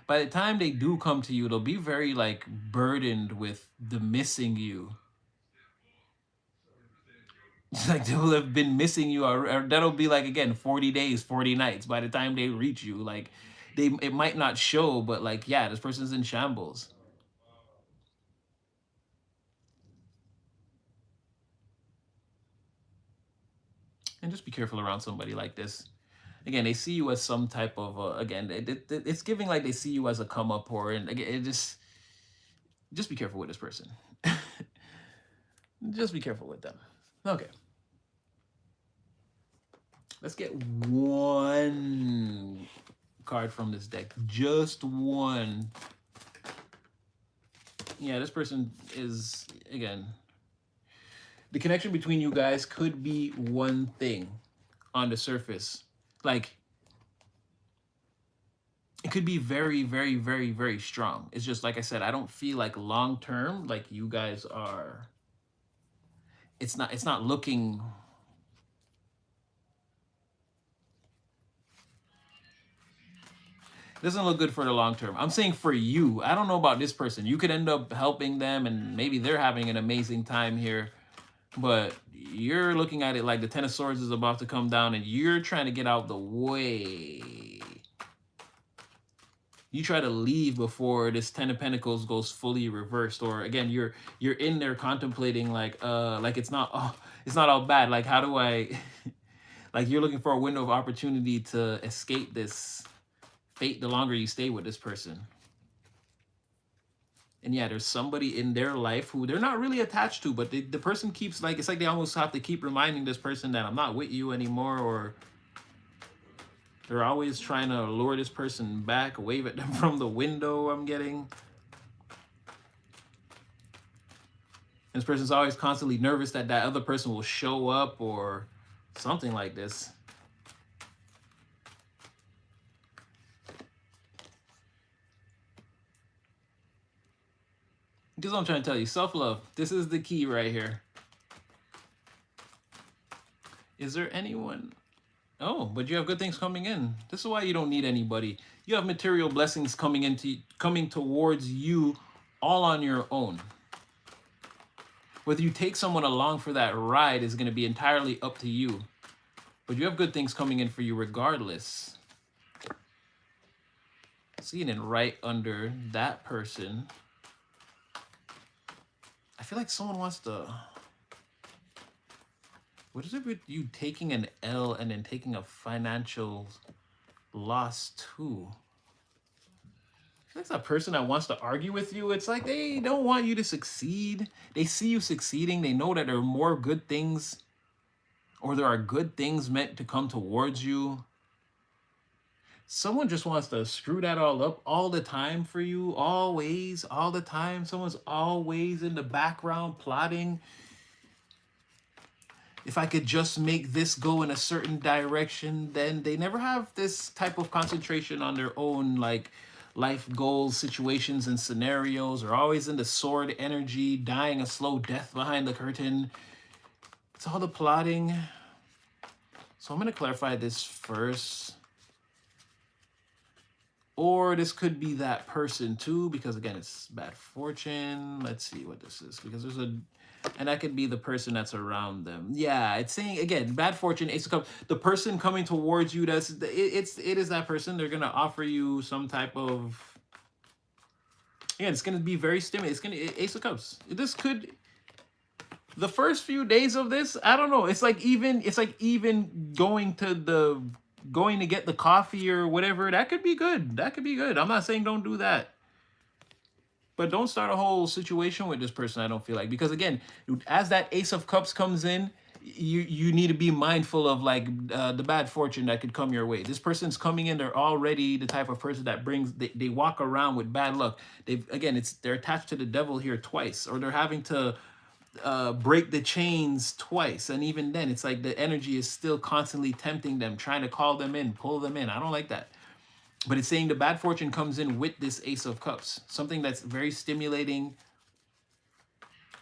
by the time they do come to you, they'll be very like burdened with the missing you. Like they will have been missing you, or that'll be like again 40 days, 40 nights by the time they reach you. Like it might not show, but like yeah, this person's in shambles. And just be careful around somebody like this. Again, they see you as some type of again, it's giving like they see you as a come up, or and again, it just be careful with this person. Just be careful with them. Okay, let's get one card from this deck. Just one. Yeah, this person is, again, the connection between you guys could be one thing on the surface. Like, it could be very, very, very, very strong. It's just like I said, I don't feel like long term, like you guys are. It's not looking. It doesn't look good for the long term. I'm saying for you. I don't know about this person. You could end up helping them, and maybe they're having an amazing time here. But you're looking at it like the Ten of Swords is about to come down, and you're trying to get out the way. You try to leave before this Ten of Pentacles goes fully reversed, or again, you're in there contemplating like it's not all bad. Like how do I like you're looking for a window of opportunity to escape this fate the longer you stay with this person. And yeah, there's somebody in their life who they're not really attached to, but the person keeps like, it's like they almost have to keep reminding this person that I'm not with you anymore, or they're always trying to lure this person back, wave at them from the window. I'm getting. This person's always constantly nervous that that other person will show up or something like this. This is what I'm trying to tell you. Self-love. This is the key right here. Is there anyone? Oh, but you have good things coming in. This is why you don't need anybody. You have material blessings coming towards you all on your own. Whether you take someone along for that ride is going to be entirely up to you. But you have good things coming in for you regardless. Seeing it right under that person. I feel like someone wants to... What is it with you taking an L and then taking a financial loss too? I feel like that person that wants to argue with you, it's like they don't want you to succeed. They see you succeeding. They know that there are more good things, or there are good things meant to come towards you. Someone just wants to screw that all up all the time for you, always, all the time. Someone's always in the background plotting. If I could just make this go in a certain direction, then they never have this type of concentration on their own, like life goals, situations, and scenarios. Are always in the sword energy, dying a slow death behind the curtain. It's all the plotting. So I'm going to clarify this first. Or this could be that person too, because again, it's bad fortune. Let's see what this is, because there's a... And that could be the person that's around them. Yeah, it's saying, again, bad fortune, Ace of Cups. The person coming towards you, it is that person. They're going to offer you some type of... Again, it's going to be very stimulating. It's going to... Ace of Cups. This could... The first few days of this, I don't know. It's like even going to get the coffee or whatever. That could be good. That could be good. I'm not saying don't do that. But don't start a whole situation with this person, I don't feel like. Because again, as that Ace of Cups comes in, you need to be mindful of like the bad fortune that could come your way. This person's coming in, they're already the type of person that brings, they walk around with bad luck. They're attached to the devil here twice, or they're having to break the chains twice. And even then, it's like the energy is still constantly tempting them, trying to call them in, pull them in. I don't like that. But it's saying the bad fortune comes in with this Ace of Cups. Something that's very stimulating.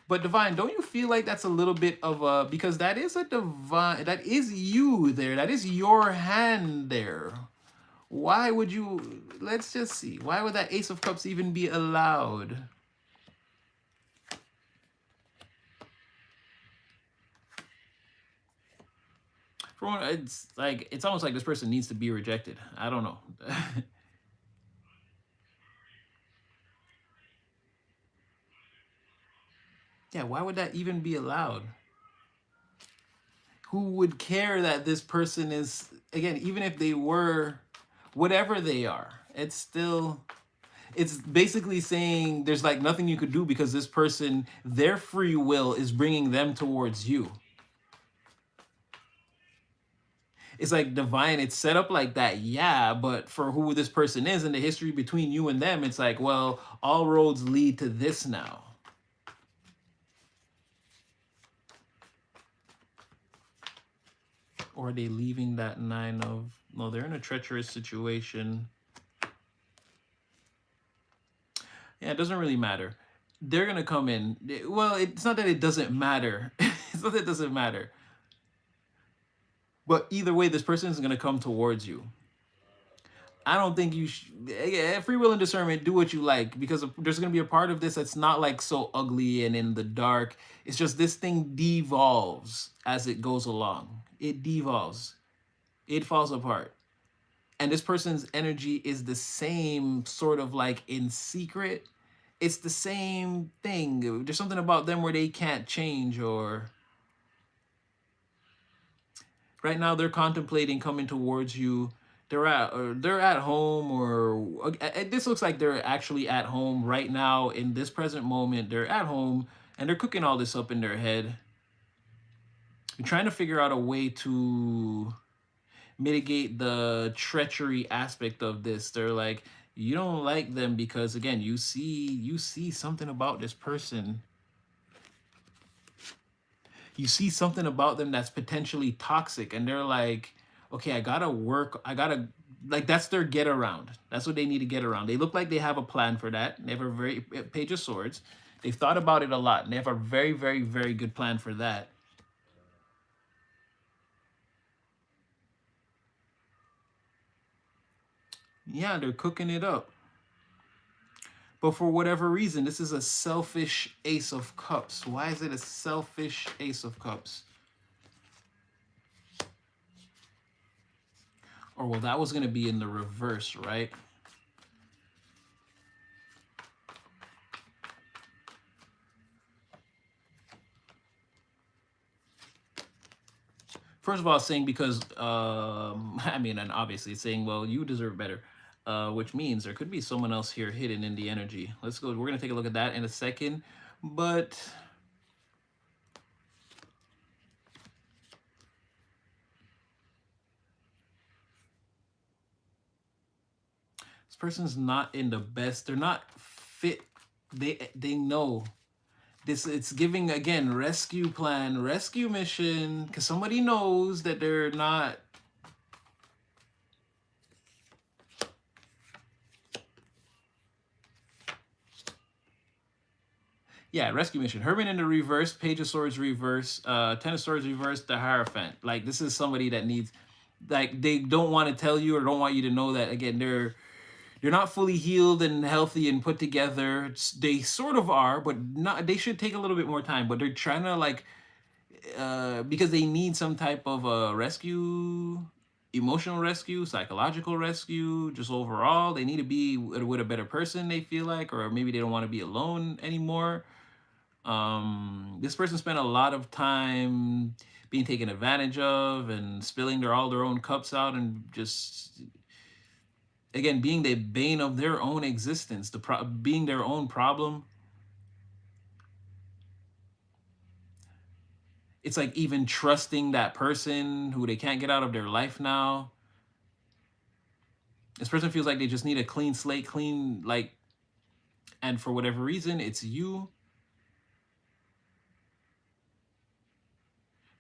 But Divine, don't you feel like that's a little bit of a... Because that is a divine... That is you there. That is your hand there. Why would you... Let's just see. Why would that Ace of Cups even be allowed? For one, it's almost like this person needs to be rejected. I don't know. Yeah, why would that even be allowed? Who would care that this person is, again, even if they were whatever they are, it's basically saying there's like nothing you could do because this person, their free will is bringing them towards you. It's like divine, it's set up like that, yeah, but for who this person is and the history between you and them, it's like, well, all roads lead to this now. Or are they leaving that 9 of... No, they're in a treacherous situation. Yeah, it doesn't really matter. They're gonna come in. Well, it's not that it doesn't matter. It's not that it doesn't matter. But either way, this person is gonna come towards you. I don't think you yeah, free will and discernment, do what you like, because there's going to be a part of this that's not like so ugly and in the dark. It's just this thing devolves as it goes along. It devolves. It falls apart. And this person's energy is the same, sort of like in secret. It's the same thing. There's something about them where they can't change, or right now they're contemplating coming towards you. They're at home, or this looks like they're actually at home right now in this present moment. They're at home and they're cooking all this up in their head. They're trying to figure out a way to mitigate the treachery aspect of this. They're like, you don't like them because again, you see something about this person. You see something about them that's potentially toxic, and they're like, okay, I gotta work, I gotta, like, that's their get around. That's what they need to get around. They look like they have a plan for that. They have a very Page of Swords. They've thought about it a lot, and they have a very, very, very good plan for that. Yeah, they're cooking it up. But for whatever reason, this is a selfish Ace of Cups. Why is it a selfish Ace of Cups? Or well, that was gonna be in the reverse, right? First of all, saying because I mean, and obviously it's saying, well, you deserve better, which means there could be someone else here hidden in the energy. Let's go. We're gonna take a look at that in a second, but this person's not in the best. They're not fit. They know this. It's giving again rescue plan, rescue mission, because somebody knows that they're not. Yeah, rescue mission. Herman in the reverse, Page of Swords reverse, Ten of Swords reverse, the Hierophant. Like, this is somebody that needs, like, they don't want to tell you or don't want you to know that again they're not fully healed and healthy and put together. They sort of are, but not. They should take a little bit more time. But they're trying to like, because they need some type of rescue, emotional rescue, psychological rescue, just overall. They need to be with a better person. They feel like, or maybe they don't want to be alone anymore. This person spent a lot of time being taken advantage of and spilling all their own cups out, and just again being the bane of their own existence, being their own problem. It's like even trusting that person who they can't get out of their life now. This person feels like they just need a clean slate, clean, like, and for whatever reason it's you.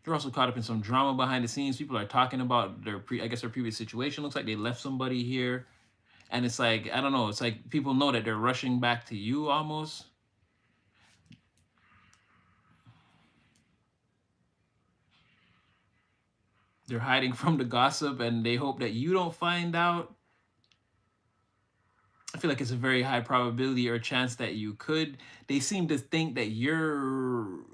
They're also caught up in some drama behind the scenes. People are talking about I guess their previous situation. Looks like they left somebody here, and it's like, I don't know. It's like people know that they're rushing back to you almost. They're hiding from the gossip, and they hope that you don't find out. I feel like it's a very high probability or chance that you could. They seem to think that you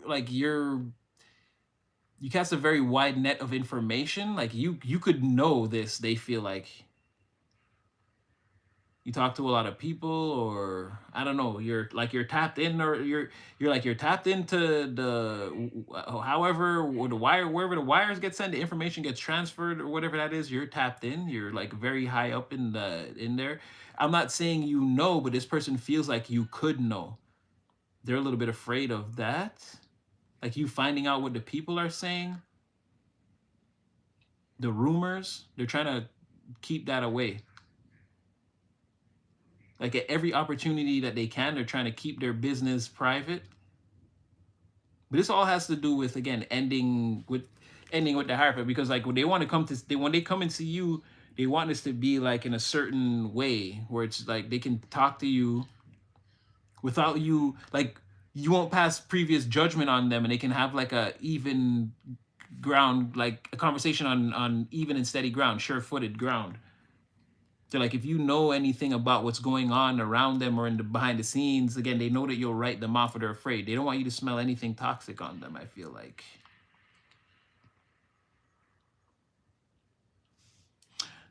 cast a very wide net of information. Like, you could know this. They feel like you talk to a lot of people, or I don't know, you're tapped in, or you're tapped into the however, or the wire, wherever the wires get sent, the information gets transferred, or whatever that is. You're tapped in. You're like very high up in there. I'm not saying you know, but this person feels like you could know. They're a little bit afraid of that, like you finding out what the people are saying, the rumors. They're trying to keep that away. Like, at every opportunity that they can, they're trying to keep their business private. But this all has to do with, again, ending with the Hierophant, because like when they want to when they come and see you, they want this to be like in a certain way where it's like they can talk to you without you, like, you won't pass previous judgment on them, and they can have like a even ground, like a conversation on even and steady ground, sure-footed ground. So like if you know anything about what's going on around them or in the behind the scenes, again, they know that you'll write them off or they're afraid. They don't want you to smell anything toxic on them, I feel like.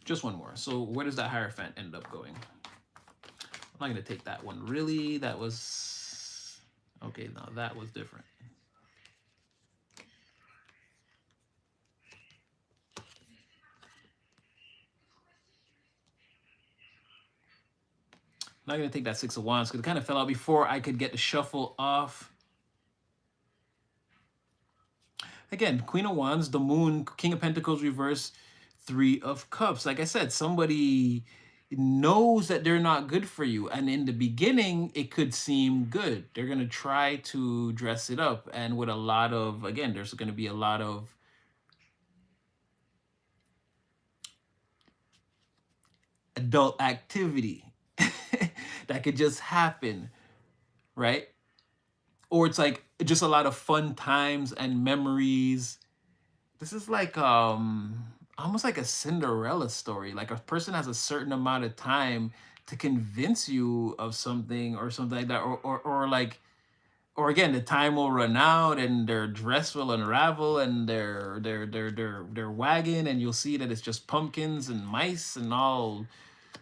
Just one more. So where does that Hierophant end up going? I'm not gonna take that one. Really? That was okay, no, that was different. I'm not gonna take that Six of Wands because it kind of fell out before I could get the shuffle off. Again, Queen of Wands, the Moon, King of Pentacles reverse, Three of Cups. Like I said, somebody knows that they're not good for you. And in the beginning, it could seem good. They're going to try to dress it up. And with a lot of, again, there's going to be a lot of adult activity that could just happen, right? Or it's like just a lot of fun times and memories. This is like almost like a Cinderella story. Like a person has a certain amount of time to convince you of something or something like that, or like, or again, the time will run out and their dress will unravel and their wagon, and you'll see that it's just pumpkins and mice and all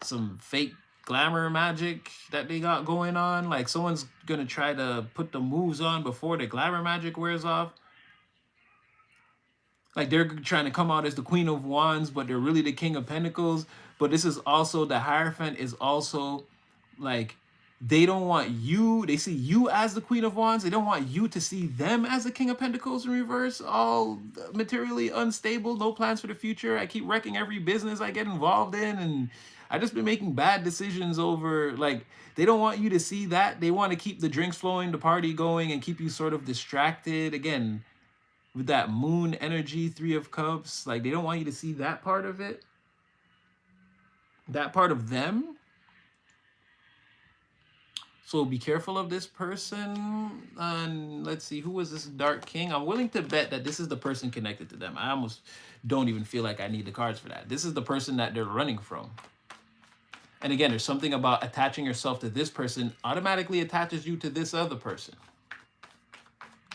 some fake glamour magic that they got going on. Like someone's gonna try to put the moves on before the glamour magic wears off. Like they're trying to come out as the Queen of Wands, but they're really the King of Pentacles. But this is also, the Hierophant is also like, they don't want you, they see you as the Queen of Wands. They don't want you to see them as the King of Pentacles in reverse, all materially unstable, no plans for the future. I keep wrecking every business I get involved in, and I just been making bad decisions over, like, they don't want you to see that. They want to keep the drinks flowing, the party going, and keep you sort of distracted. Again, with that Moon energy, Three of Cups, like they don't want you to see that part of it, that part of them. So be careful of this person. And let's see, who was this Dark King? I'm willing to bet that this is the person connected to them. I almost don't even feel like I need the cards for that. This is the person that they're running from. And again, there's something about attaching yourself to this person automatically attaches you to this other person.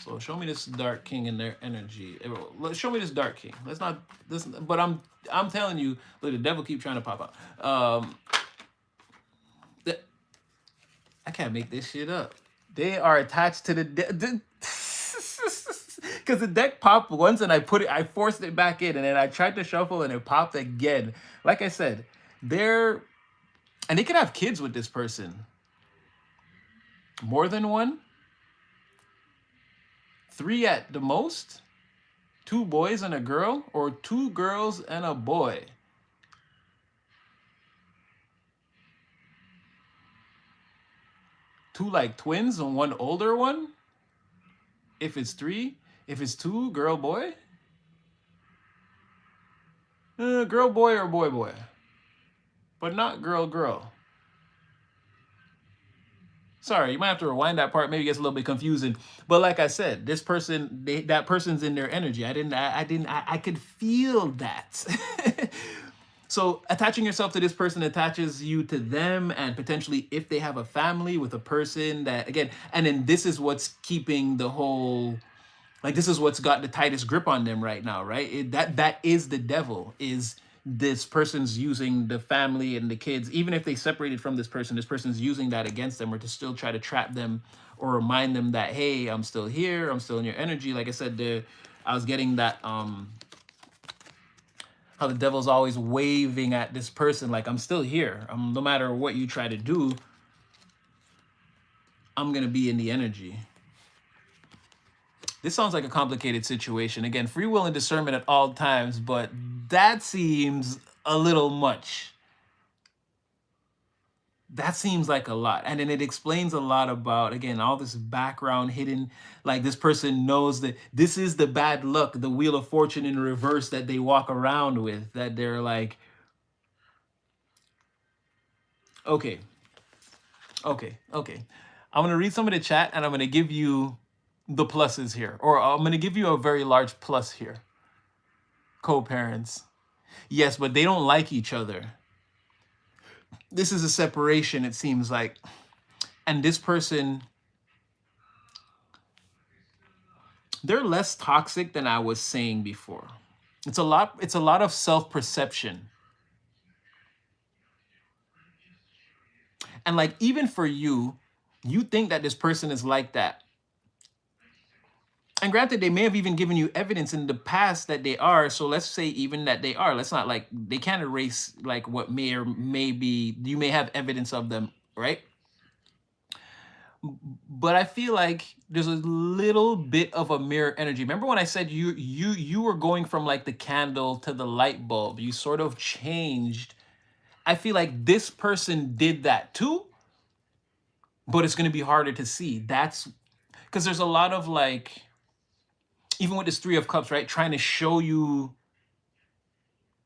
So show me this Dark King in their energy. Show me this Dark King. Let's not this, but I'm telling you, look, the devil keep trying to pop out. I can't make this shit up. They are attached to the because the deck popped once and I forced it back in, and then I tried to shuffle and it popped again. Like I said, and they could have kids with this person. More than one. 3 at the most. 2 boys and a girl, or 2 girls and a boy. Two like twins and one older one. If it's 3, if it's 2, girl, boy. Girl, boy, or boy, boy. But not girl, girl. Sorry, you might have to rewind that part. Maybe it gets a little bit confusing. But like I said, this person, that person's in their energy. I could feel that. So attaching yourself to this person attaches you to them, and potentially if they have a family with a person that, again, and then this is what's keeping the whole, like this is what's got the tightest grip on them right now, right? That is the devil, is this person's using the family and the kids. Even if they separated from this person's using that against them, or to still try to trap them or remind them that, hey, I'm still here, I'm still in your energy. Like I said, I was getting that how the devil's always waving at this person like, I'm still here. No matter what you try to do, I'm gonna be in the energy. This sounds like a complicated situation. Again, free will and discernment at all times, but that seems a little much. That seems like a lot. And then it explains a lot about, again, all this background hidden. Like this person knows that this is the bad luck, the wheel of fortune in reverse that they walk around with, that they're like, okay. I'm gonna read some of the chat and I'm gonna give you the pluses here, or I'm gonna give you a very large plus here. Co-parents. Yes, but they don't like each other. This is a separation, it seems like. And this person, they're less toxic than I was saying before. It's a lot of self-perception. And like even for you, you think that this person is like that. And granted, they may have even given you evidence in the past that they are. So let's say even that they are. Let's not like they can't erase like what may or may be. You may have evidence of them, right? But I feel like there's a little bit of a mirror energy. Remember when I said you were going from like the candle to the light bulb. You sort of changed. I feel like this person did that too, but it's going to be harder to see. That's because there's a lot of like, even with this Three of Cups, right? Trying to show you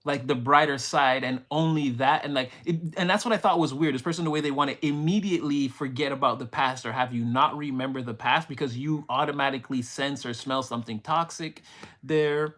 like the brighter side and only that. And like, and that's what I thought was weird. This person, the way they want to immediately forget about the past or have you not remember the past because you automatically sense or smell something toxic there.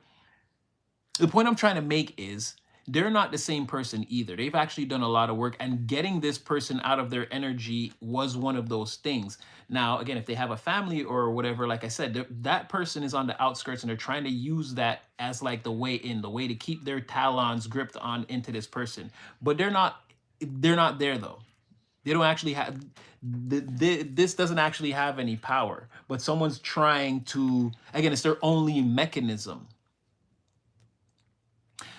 The point I'm trying to make is they're not the same person either. They've actually done a lot of work, and getting this person out of their energy was one of those things. Now, again, if they have a family or whatever, like I said, that person is on the outskirts and they're trying to use that as like the way in, the way to keep their talons gripped on into this person. But they're not there though. They don't actually have this doesn't actually have any power, but someone's trying to, again, it's their only mechanism.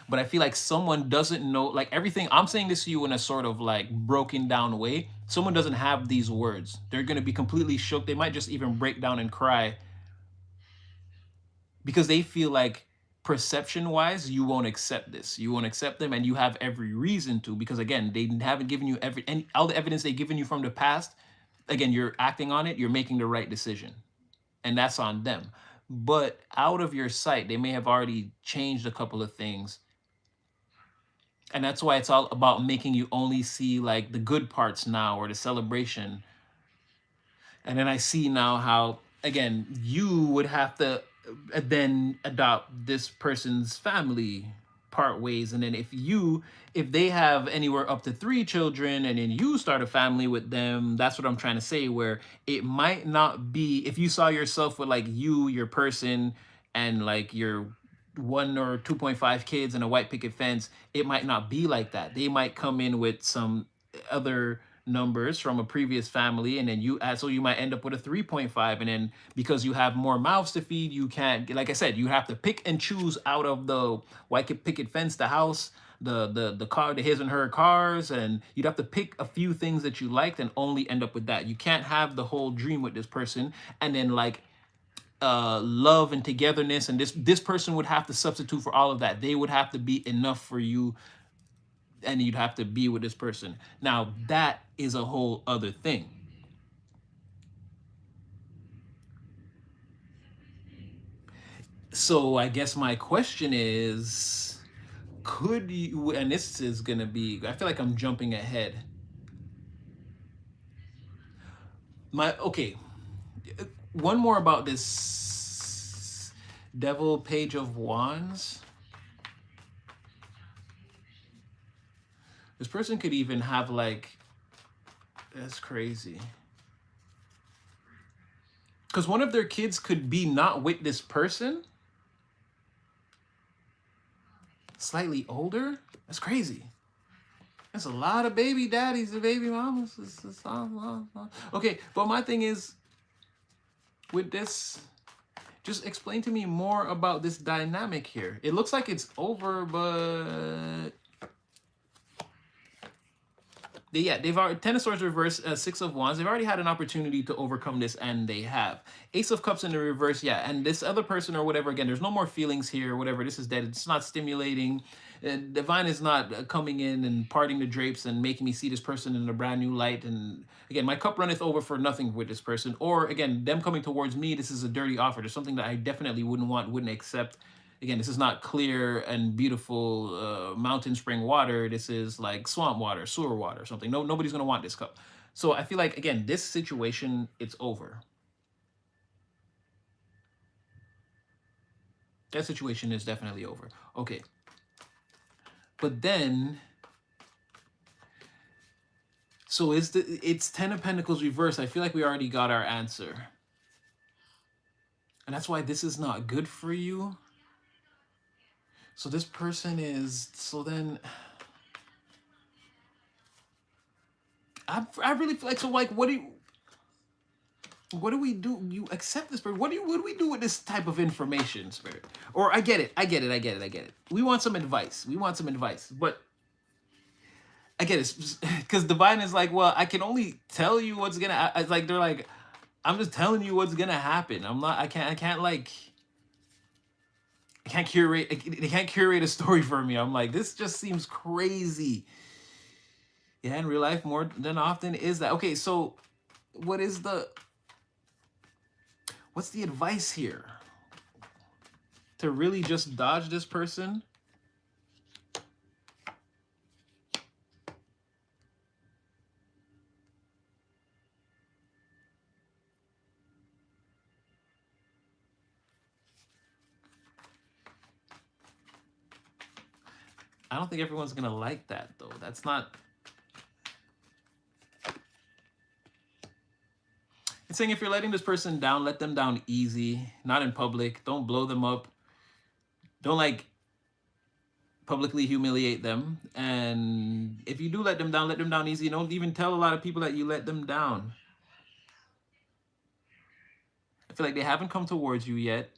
But I feel like someone doesn't know, like everything I'm saying this to you in a sort of like broken down way. Someone doesn't have these words. They're going to be completely shook. They might just even break down and cry because they feel like perception wise, you won't accept this. You won't accept them, and you have every reason to, because again, they haven't given you all the evidence they've given you from the past. Again, you're acting on it, you're making the right decision, and that's on them. But out of your sight, they may have already changed a couple of things, and that's why it's all about making you only see like the good parts now or the celebration. And then I see now how, again, you would have to then adopt this person's family part ways. And then if they have anywhere up to 3 children and then you start a family with them, that's what I'm trying to say, where it might not be, if you saw yourself with like your person and like your 1 or 2.5 kids and a white picket fence, it might not be like that. They might come in with some other numbers from a previous family, and then you add, so you might end up with a 3.5, and then because you have more mouths to feed, you can't, like I said, you have to pick and choose out of the white picket fence, the house, the car, the his and her cars, and you'd have to pick a few things that you liked and only end up with that. You can't have the whole dream with this person and then like love and togetherness, and this person would have to substitute for all of that. They would have to be enough for you, and you'd have to be with this person. Now that is a whole other thing. So I guess my question is, could you, and this is gonna be, I feel like I'm jumping ahead. Okay, one more about this Devil Page of Wands. This person could even have like, that's crazy. Because one of their kids could be not with this person. Slightly older? That's crazy. There's a lot of baby daddies and baby mamas. Okay, but my thing is, with this, just explain to me more about this dynamic here. It looks like it's over, but they've already, Ten of Swords reverse, Six of Wands. They've already had an opportunity to overcome this, and they have. Ace of Cups in the reverse, yeah. And this other person or whatever, again, there's no more feelings here, whatever. This is dead. It's not stimulating. Divine is not coming in and parting the drapes and making me see this person in a brand new light. And again, my cup runneth over for nothing with this person. Or again, them coming towards me, this is a dirty offer. There's something that I definitely wouldn't want, wouldn't accept. Again, this is not clear and beautiful mountain spring water. This is like swamp water, sewer water, something. Nobody's gonna want this cup. So I feel like, again, this situation, it's over. That situation is definitely over. Okay. But then, so it's 10 of Pentacles reversed. I feel like we already got our answer. And that's why this is not good for you. So this person is, so then I really feel like, so like, what do we do? You accept this person. What do we do with this type of information, Spirit? Or I get it. We want some advice. But I get it. Because Divine is like, well, I can only tell you what's gonna, it's like, they're like, I'm just telling you what's gonna happen. I can't like, they can't curate a story for me. I'm like, this just seems crazy. Yeah, in real life, more than often is that. Okay, so what is what's the advice here? To really just dodge this person? I don't think everyone's gonna like that though. That's not. It's saying if you're letting this person down, let them down easy, not in public. Don't blow them up. Don't like publicly humiliate them. And if you do let them down easy. Don't even tell a lot of people that you let them down. I feel like they haven't come towards you yet.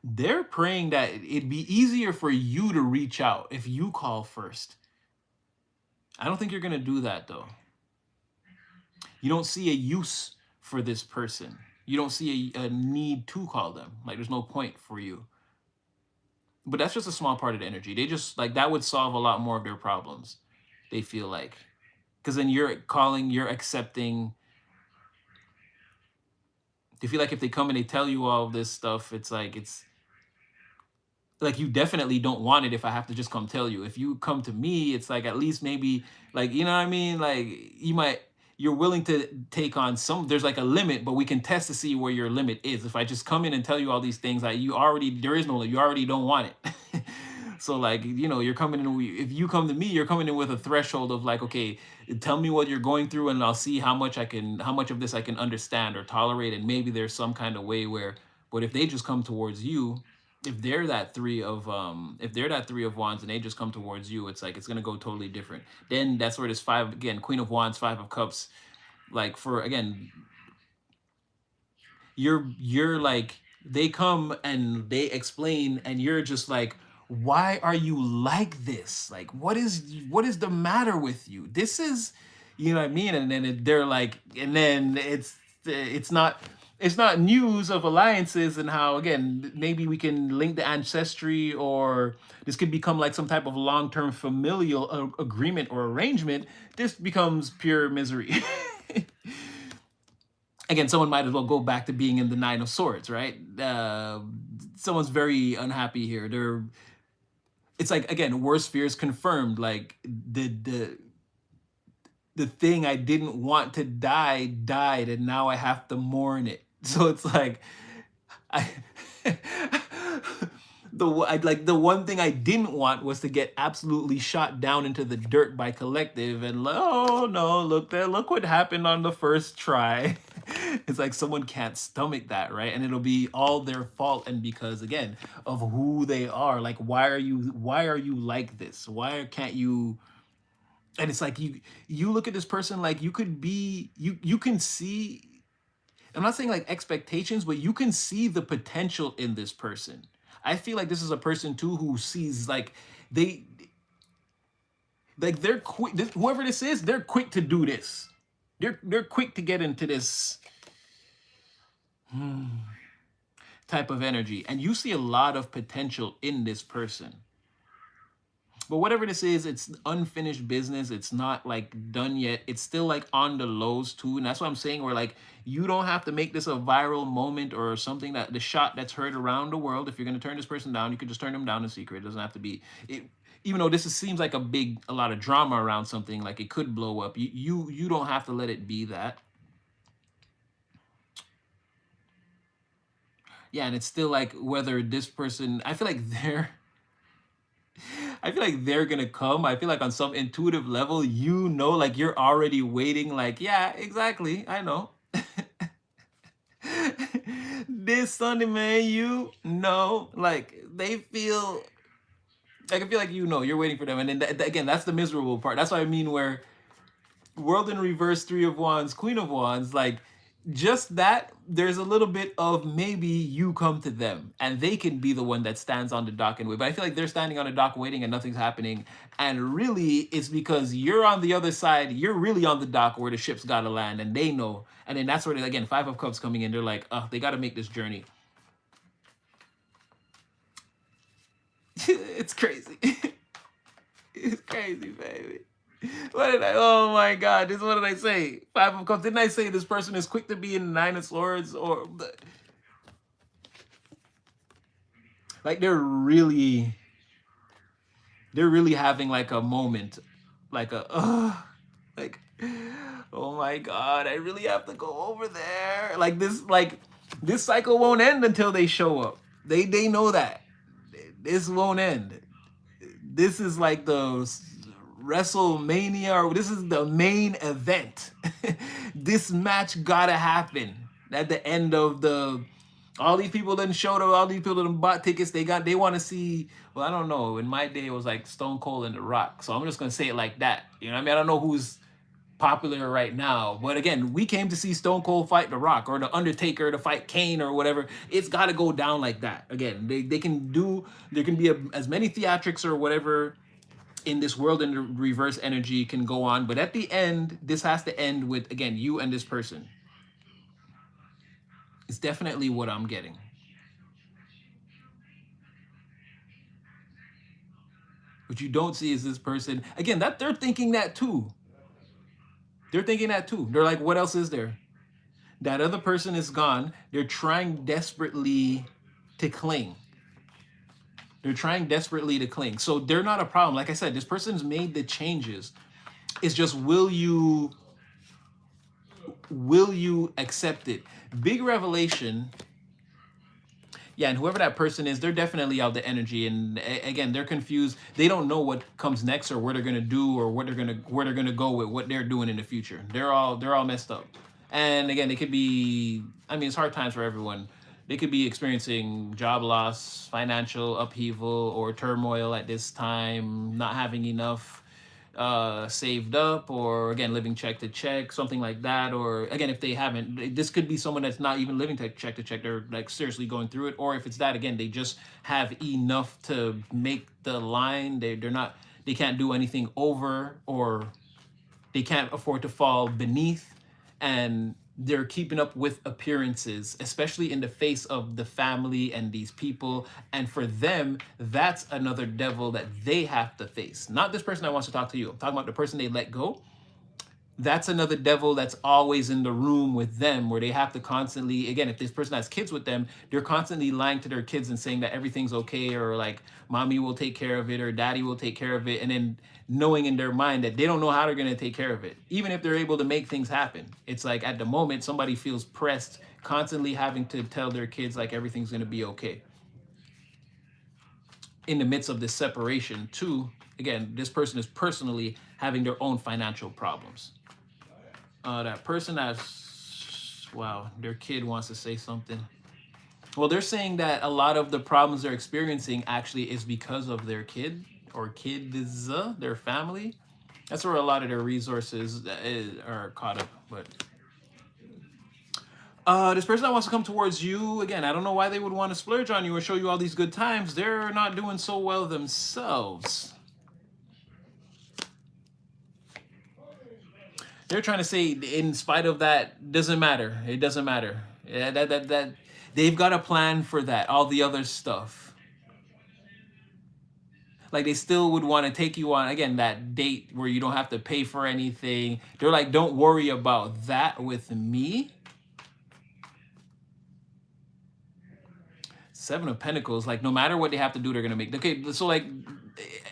They're praying that it'd be easier for you to reach out if you call first. I don't think you're going to do that though. You don't see a use for this person. You don't see a need to call them. Like there's no point for you. But that's just a small part of the energy. They just like that would solve a lot more of their problems. They feel like, because then you're calling, you're accepting. They feel like if they come and they tell you all of this stuff, it's like you definitely don't want it if I have to just come tell you. If you come to me, it's like at least maybe like, you know what I mean? Like you're willing to take on some, there's like a limit, but we can test to see where your limit is. If I just come in and tell you all these things, like there is no limit, you already don't want it. So like, you're coming in, if you come to me, you're coming in with a threshold of like, okay, tell me what you're going through and I'll see how much of this I can understand or tolerate. And maybe there's some kind of way where, but if they just come towards you, if they're that three of wands and they just come towards you, it's like it's gonna go totally different. Then that's where this five, again, Queen of Wands, Five of Cups, like for, again, you're like, they come and they explain and you're just like, why are you like this? Like what is the matter with you? This is, you know what I mean? And then they're like, and then it's not news of alliances and how, again, maybe we can link the ancestry, or this could become like some type of long-term familial agreement or arrangement. This becomes pure misery. Again, someone might as well go back to being in the Nine of Swords, right? Someone's very unhappy here. It's like, again, worst fears confirmed. Like the thing I didn't want to die died, and now I have to mourn it. So it's like, I the one thing I didn't want was to get absolutely shot down into the dirt by Collective, and oh no, look what happened on the first try. It's like someone can't stomach that, right? And it'll be all their fault, and because, again, of who they are. Like, why are you like this? Why can't you? And it's like you look at this person like you could be, you can see, I'm not saying like expectations, but you can see the potential in this person. I feel like this is a person too who sees like they're quick. Whoever this is, they're quick to do this. They're quick to get into this type of energy, and you see a lot of potential in this person. But whatever this is, it's unfinished business. It's not like done yet. It's still like on the lows too. And that's what I'm saying, where like you don't have to make this a viral moment or something, that the shot that's heard around the world. If you're going to turn this person down, you could just turn them down in secret. It doesn't have to be. even though seems like a lot of drama around something, like it could blow up, you don't have to let it be that. Yeah, and it's still like whether this person, I feel like they're gonna come. I feel like on some intuitive level, like you're already waiting, like, yeah, exactly. I know. This Sunday, man, like they feel like I feel like you're waiting for them. And then again, that's the miserable part. That's what I mean where World in Reverse, Three of Wands, Queen of Wands, like just that, there's a little bit of maybe you come to them and they can be the one that stands on the dock and wait. But I feel like they're standing on the dock waiting and nothing's happening. And really, it's because you're on the other side. You're really on the dock where the ship's got to land and they know. And then that's where, again, Five of Cups coming in. They're like, oh, they got to make this journey. It's crazy. It's crazy, baby. Oh my God, what did I say? Five of Cups. Didn't I say this person is quick to be in the Nine of Swords? Or like they're really having like a moment, like like, oh my God, I really have to go over there. Like this cycle won't end until they show up. They know that. This won't end. This is like the WrestleMania, or this is the main event. This match gotta happen at the end of all these people didn't show up, all these people didn't bought tickets, they want to see, well, I don't know, in my day it was like Stone Cold and The Rock, so I'm just gonna say it like that, you know what I mean? I don't know who's popular right now, but again, we came to see Stone Cold fight The Rock, or The Undertaker to fight Kane, or whatever. It's got to go down like that. Again, there can be as many theatrics or whatever in this World in Reverse energy can go on, but at the end, this has to end with, again, you and this person. It's definitely what I'm getting. What you don't see is this person, again, that they're thinking that too. They're thinking that too. They're like, what else is there? That other person is gone. They're trying desperately to cling. They're trying desperately to cling. So they're not a problem. Like I said, this person's made the changes. It's just, will you accept it? Big revelation. Yeah, and whoever that person is, they're definitely out the energy. And again, they're confused. They don't know what comes next, or what they're gonna do, or where they're gonna go with what they're doing in the future. They're all messed up. And again, it could be, I mean, it's hard times for everyone. They could be experiencing job loss, financial upheaval, or turmoil at this time, not having enough saved up, or again, living check to check, something like that. Or again, if they haven't, this could be someone that's not even living check to check. They're like seriously going through it. Or if it's that, again, they just have enough to make the line. They can't do anything over, or they can't afford to fall beneath, and they're keeping up with appearances, especially in the face of the family and these people. And for them, that's another devil that they have to face. Not this person that wants to talk to you. I'm talking about the person they let go. That's another devil that's always in the room with them, where they have to constantly, again, if this person has kids with them, they're constantly lying to their kids and saying that everything's okay, or like mommy will take care of it, or daddy will take care of it. And then knowing in their mind that they don't know how they're going to take care of it, even if they're able to make things happen. It's like at the moment, somebody feels pressed, constantly having to tell their kids like everything's going to be okay. In the midst of this separation too, again, this person is personally having their own financial problems. That person that's, wow, their kid wants to say something. Well, they're saying that a lot of the problems they're experiencing actually is because of their kid, or kids, their family. That's where a lot of their resources are caught up. But this person that wants to come towards you, again, I don't know why they would want to splurge on you or show you all these good times. They're not doing so well themselves. They're trying to say, in spite of that, doesn't matter. It doesn't matter. Yeah, that they've got a plan for that. All the other stuff. Like, they still would want to take you on, again, that date where you don't have to pay for anything. They're like, don't worry about that with me. Seven of Pentacles, like, no matter what they have to do, they're going to make. Okay, so like,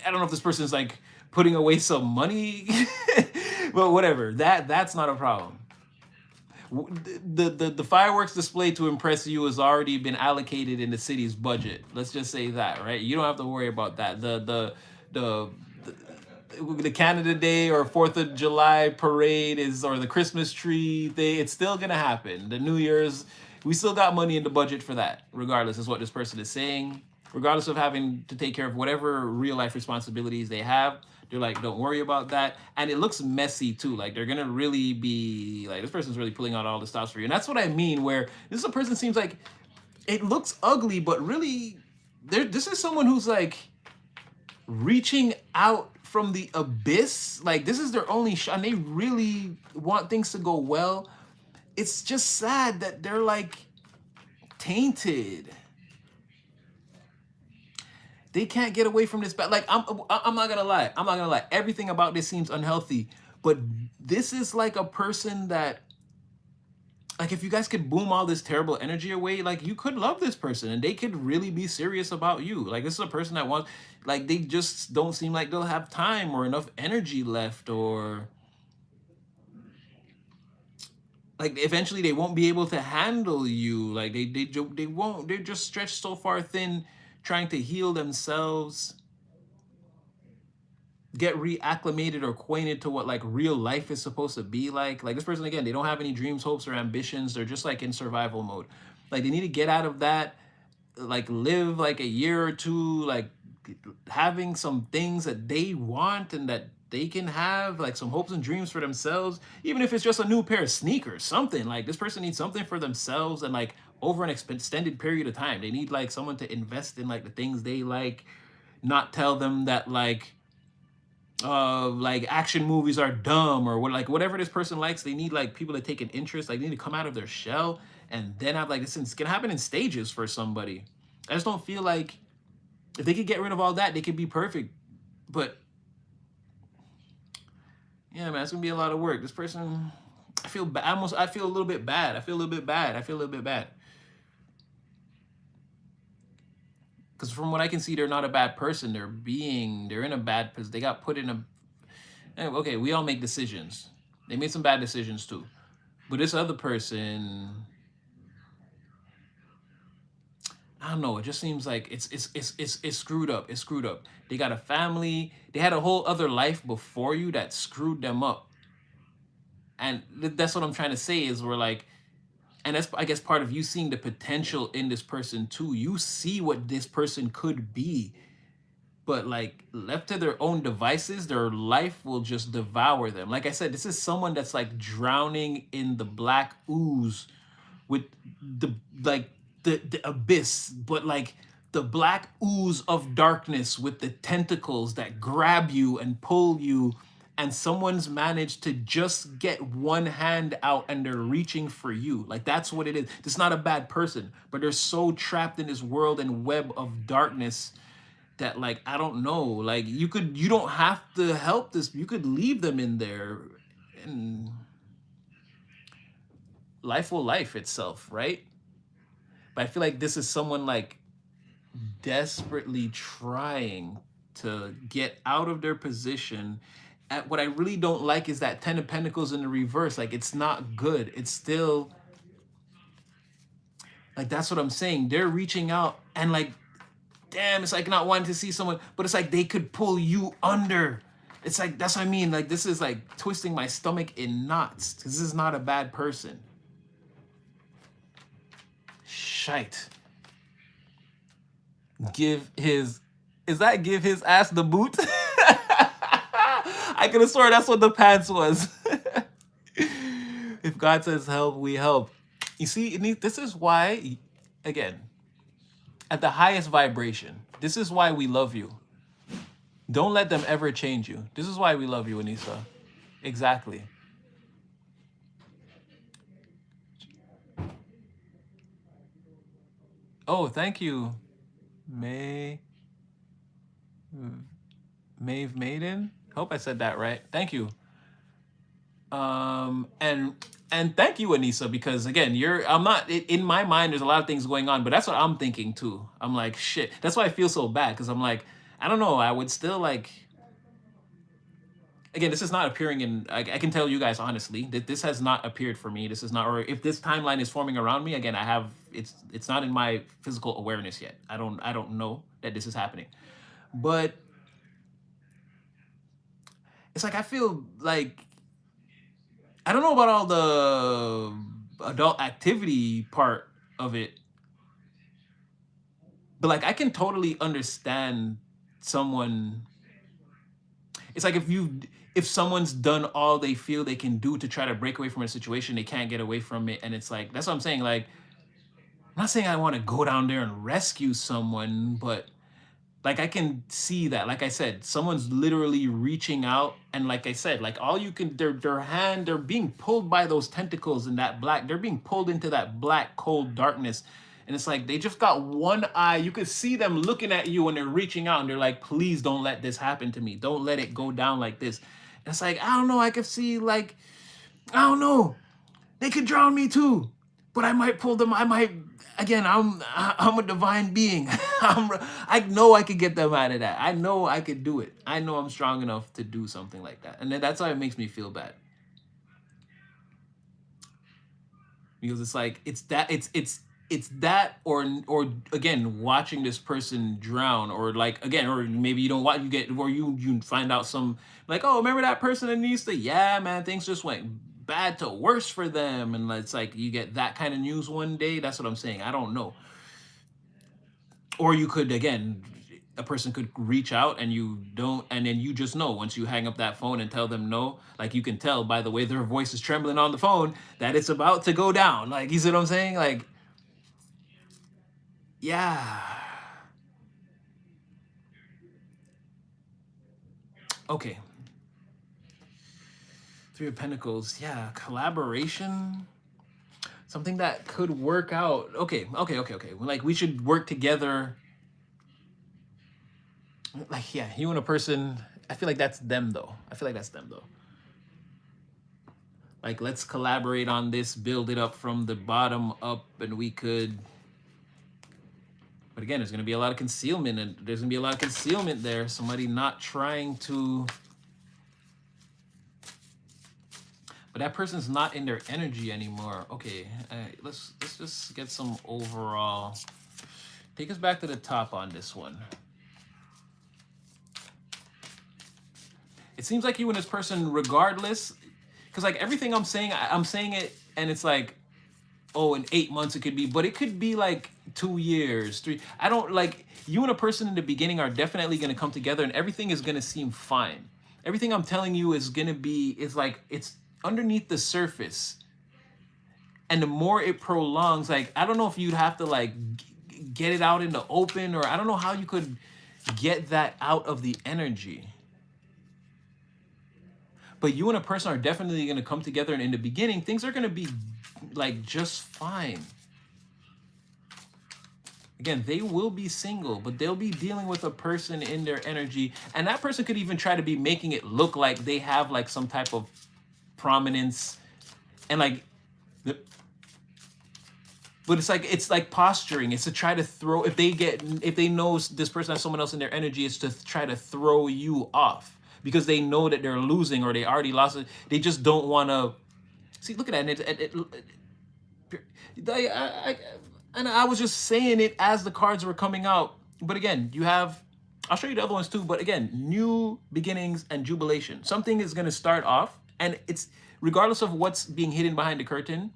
I don't know if this person's like putting away some money, but whatever. That's not a problem. The fireworks display to impress you has already been allocated in the city's budget. Let's just say that, right? You don't have to worry about that. The the Canada Day or 4th of July parade is, or the Christmas tree day, it's still gonna happen. The New Year's, we still got money in the budget for that, regardless is what this person is saying. Regardless of having to take care of whatever real life responsibilities they have, they're like, don't worry about that. And it looks messy too. Like they're gonna really be like, this person's really pulling out all the stops for you. And that's what I mean, where this is a person seems like it looks ugly, but really, this is someone who's like reaching out from the abyss. Like this is their only shot, and they really want things to go well. It's just sad that they're like tainted. They can't get away from this bad. Like I'm not gonna lie. I'm not gonna lie. Everything about this seems unhealthy, but this is like a person that, like, if you guys could boom all this terrible energy away, like you could love this person and they could really be serious about you. Like this is a person that wants, like they just don't seem like they'll have time or enough energy left, or like eventually they won't be able to handle you. Like they won't. They're just stretched so far thin, trying to heal themselves, get reacclimated or acquainted to what like real life is supposed to be like. Like this person, again, they don't have any dreams, hopes, or ambitions. They're just like in survival mode. Like they need to get out of that, like live like a year or two, like having some things that they want and that they can have, like some hopes and dreams for themselves, even if it's just a new pair of sneakers, something. Like this person needs something for themselves, and like over an extended period of time, they need like someone to invest in like the things they like, not tell them that like action movies are dumb or what, like whatever this person likes. They need like people to take an interest. Like they need to come out of their shell, and then have like this. It's gonna happen in stages for somebody. I just don't feel like if they could get rid of all that, they could be perfect. But yeah, man, it's gonna be a lot of work. This person, I feel bad. I feel a little bit bad. I feel a little bit bad. I feel a little bit bad. Because from what I can see, they're not a bad person. They're in a bad position. They got put in a, okay, we all make decisions. They made some bad decisions too. But this other person, I don't know. It just seems like it's screwed up. It's screwed up. They got a family. They had a whole other life before you that screwed them up. And that's what I'm trying to say is we're like, and that's, I guess, part of you seeing the potential in this person too. You see what this person could be, but like left to their own devices, their life will just devour them. Like I said, this is someone that's like drowning in the black ooze with the abyss, but like the black ooze of darkness with the tentacles that grab you and pull you, and someone's managed to just get one hand out and they're reaching for you. Like that's what it is. It's not a bad person, but they're so trapped in this world and web of darkness that like, I don't know, like you don't have to help this. You could leave them in there and life will life itself, right? But I feel like this is someone like desperately trying to get out of their position. And what I really don't like is that 10 of Pentacles in the reverse. Like it's not good. It's still like, that's what I'm saying. They're reaching out and like, damn, it's like not wanting to see someone, but it's like they could pull you under. It's like, that's what I mean. Like this is like twisting my stomach in knots. This is not a bad person. Shite. Give his ass the boot? I could have sworn that's what the pants was. If God says help, we help. You see, this is why, again, at the highest vibration, this is why we love you. Don't let them ever change you. This is why we love you, Anissa. Exactly. Oh, thank you, Maeve Maiden. Hope I said that right. Thank you. And thank you, Anissa, because again, I'm not, in my mind, there's a lot of things going on, but that's what I'm thinking too. I'm like, shit. That's why I feel so bad, because I'm like, I don't know. I would still like, again, this is not appearing in, I can tell you guys honestly that this has not appeared for me. This is not, or if this timeline is forming around me, again, I have, it's not in my physical awareness yet. I don't know that this is happening. But it's like, I feel like, I don't know about all the adult activity part of it, but like I can totally understand someone. It's like if someone's done all they feel they can do to try to break away from a situation, they can't get away from it, and it's like, that's what I'm saying. Like, I'm not saying I want to go down there and rescue someone, but like I can see that, like I said, someone's literally reaching out, and like I said, like all you can, their hand, they're being pulled by those tentacles in that black, they're being pulled into that black cold darkness, and it's like they just got one eye. You could see them looking at you when they're reaching out, and they're like, please don't let this happen to me, don't let it go down like this. And it's like, I don't know, I could see, like, I don't know, they could drown me too, but I might pull them. I might, again, I'm a divine being. I know I could get them out of that. I know I could do it. I know I'm strong enough to do something like that. And then that's why it makes me feel bad. Because it's like, it's that, or again, watching this person drown, or like, again, or maybe you don't watch, you get, or you find out some, like, oh, remember that person that needs to, yeah, man, things just went bad to worse for them, and it's like you get that kind of news one day. That's what I'm saying. I don't know. Or you could, again, a person could reach out and you don't, and then you just know once you hang up that phone and tell them no, like you can tell by the way their voice is trembling on the phone that it's about to go down. Like, you see what I'm saying? Like, yeah. Okay. Three of Pentacles. Yeah. Collaboration. Something that could work out. Okay. Like, we should work together. Like, yeah, you and a person. I feel like that's them though. Like, let's collaborate on this, build it up from the bottom up, and we could. But again, there's going to be a lot of concealment, and there's going to be a lot of concealment there. Somebody not trying to. But that person's not in their energy anymore. Okay, let's just get some overall. Take us back to the top on this one. It seems like you and this person, regardless, because like everything I'm saying, I'm saying it, and it's like, oh, in 8 months it could be, but it could be like 2 years, 3. I don't, like, you and a person in the beginning are definitely going to come together, and everything is going to seem fine. Everything I'm telling you is going to be, it's like, it's underneath the surface. And the more it prolongs, like, I don't know if you'd have to like get it out in the open, or I don't know how you could get that out of the energy. But you and a person are definitely going to come together, and in the beginning, things are going to be like just fine. Again, they will be single, but they'll be dealing with a person in their energy, and that person could even try to be making it look like they have like some type of prominence, and like, but it's like posturing. It's to try to throw, if they know this person has someone else in their energy, it's to try to throw you off because they know that they're losing, or they already lost it. They just don't want to see. Look at that. And I was just saying it as the cards were coming out. But again, you have, I'll show you the other ones too. But again, new beginnings and jubilation. Something is going to start off, and it's regardless of what's being hidden behind the curtain.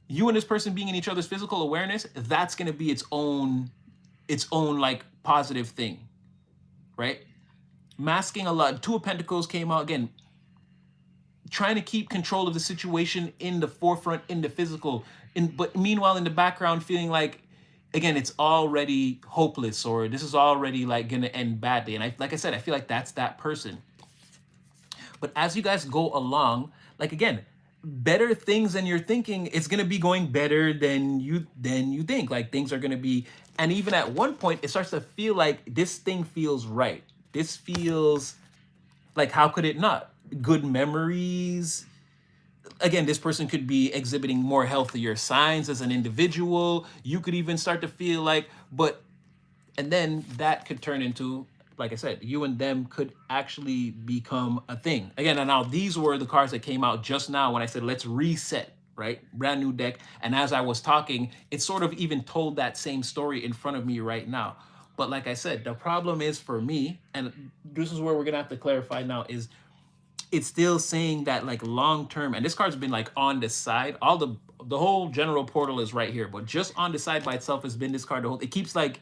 You and this person being in each other's physical awareness, that's going to be its own like positive thing, right? Masking a lot. Two of Pentacles came out again, trying to keep control of the situation in the forefront, in the physical, but meanwhile in the background feeling like, again, it's already hopeless, or this is already like going to end badly. And like I said, I feel like that's that person. But as you guys go along, like, again, better things than you're thinking, it's going to be going better than you think. Like, things are going to be, and even at one point it starts to feel like this thing feels right. This feels like, how could it not? Good memories. Again, this person could be exhibiting more healthier signs as an individual. You could even start to feel like, but And then that could turn into, like I said, you and them could actually become a thing. Again, and now these were the cards that came out just now when I said, let's reset, right? Brand new deck. And as I was talking, it sort of even told that same story in front of me right now. But like I said, the problem is for me, and this is where we're going to have to clarify now, is it's still saying that like long term, and this card's been like on the side, all the whole general portal is right here, but just on the side by itself has been this card the whole, it keeps like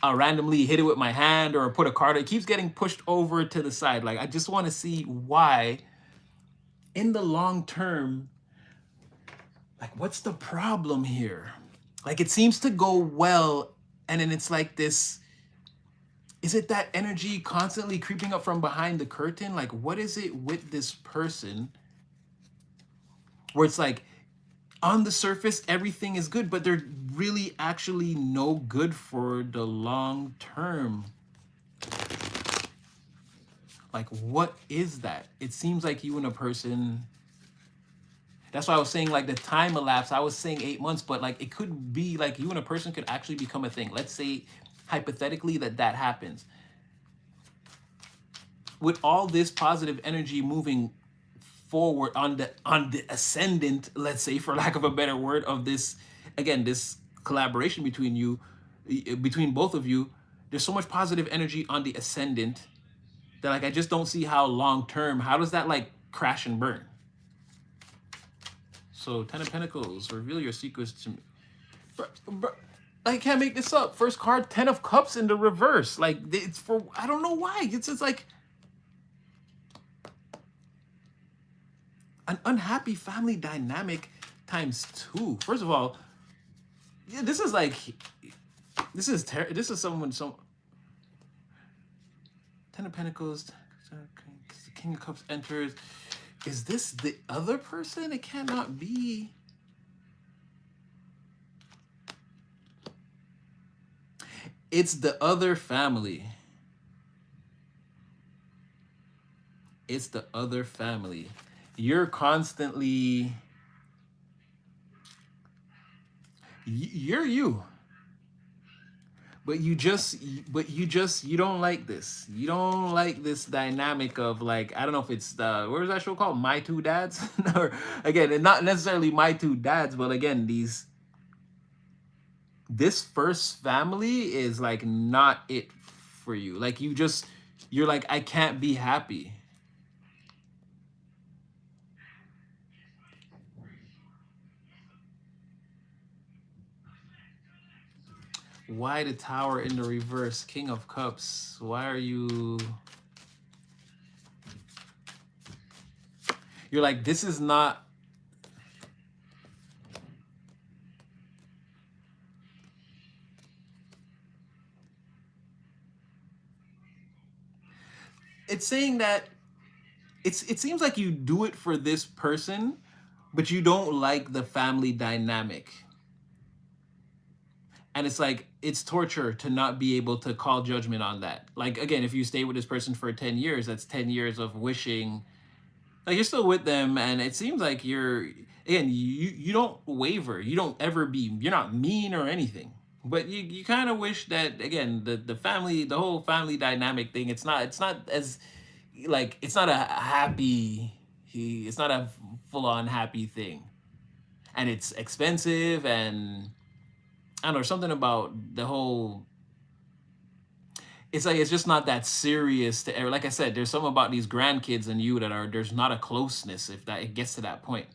randomly hit it with my hand or put a card, it keeps getting pushed over to the side. Like I just want to see why in the long term, like what's the problem here? Like it seems to go well, and then it's like this, is it that energy constantly creeping up from behind the curtain? Like, what is it with this person where it's like on the surface, everything is good, but they're really actually no good for the long term? Like, what is that? It seems like you and a person, that's why I was saying like the time elapse, I was saying 8 months, but like it could be like you and a person could actually become a thing. Let's say hypothetically that happens. With all this positive energy moving forward on the ascendant, let's say for lack of a better word, of this, again, this collaboration between you, between both of you, there's so much positive energy on the ascendant that like I just don't see how long term, how does that like crash and burn? So 10 of Pentacles, reveal your secrets to me. Bro, I can't make this up. First card, 10 of Cups in the reverse. Like it's for, I don't know why. It's just like an unhappy family dynamic times 2. First of all, yeah, this is like, this is someone, 10 of Pentacles, the King of Cups enters. Is this the other person? It cannot be. It's the other family. It's the other family. You're constantly, you're you. But you don't like this. You don't like this dynamic of like, I don't know if it's the, what is that show called? My Two Dads? Or again, not necessarily My Two Dads, but again, this first family is like not it for you. Like you're like, I can't be happy. Why the Tower in the reverse? King of Cups. Why are you... You're like, this is not... It's saying that it seems like you do it for this person, but you don't like the family dynamic. And it's like, it's torture to not be able to call judgment on that. Like, again, if you stay with this person for 10 years, that's 10 years of wishing, like you're still with them. And it seems like you're, again, you don't waver. You don't ever be, you're not mean or anything. But you kind of wish that, again, the family, the whole family dynamic thing, it's not as, like, it's not a happy, it's not a full-on happy thing. And it's expensive, and I don't know, something about the whole, it's like, it's just not that serious to ever, like I said, there's something about these grandkids and you that are, there's not a closeness if that, it gets to that point.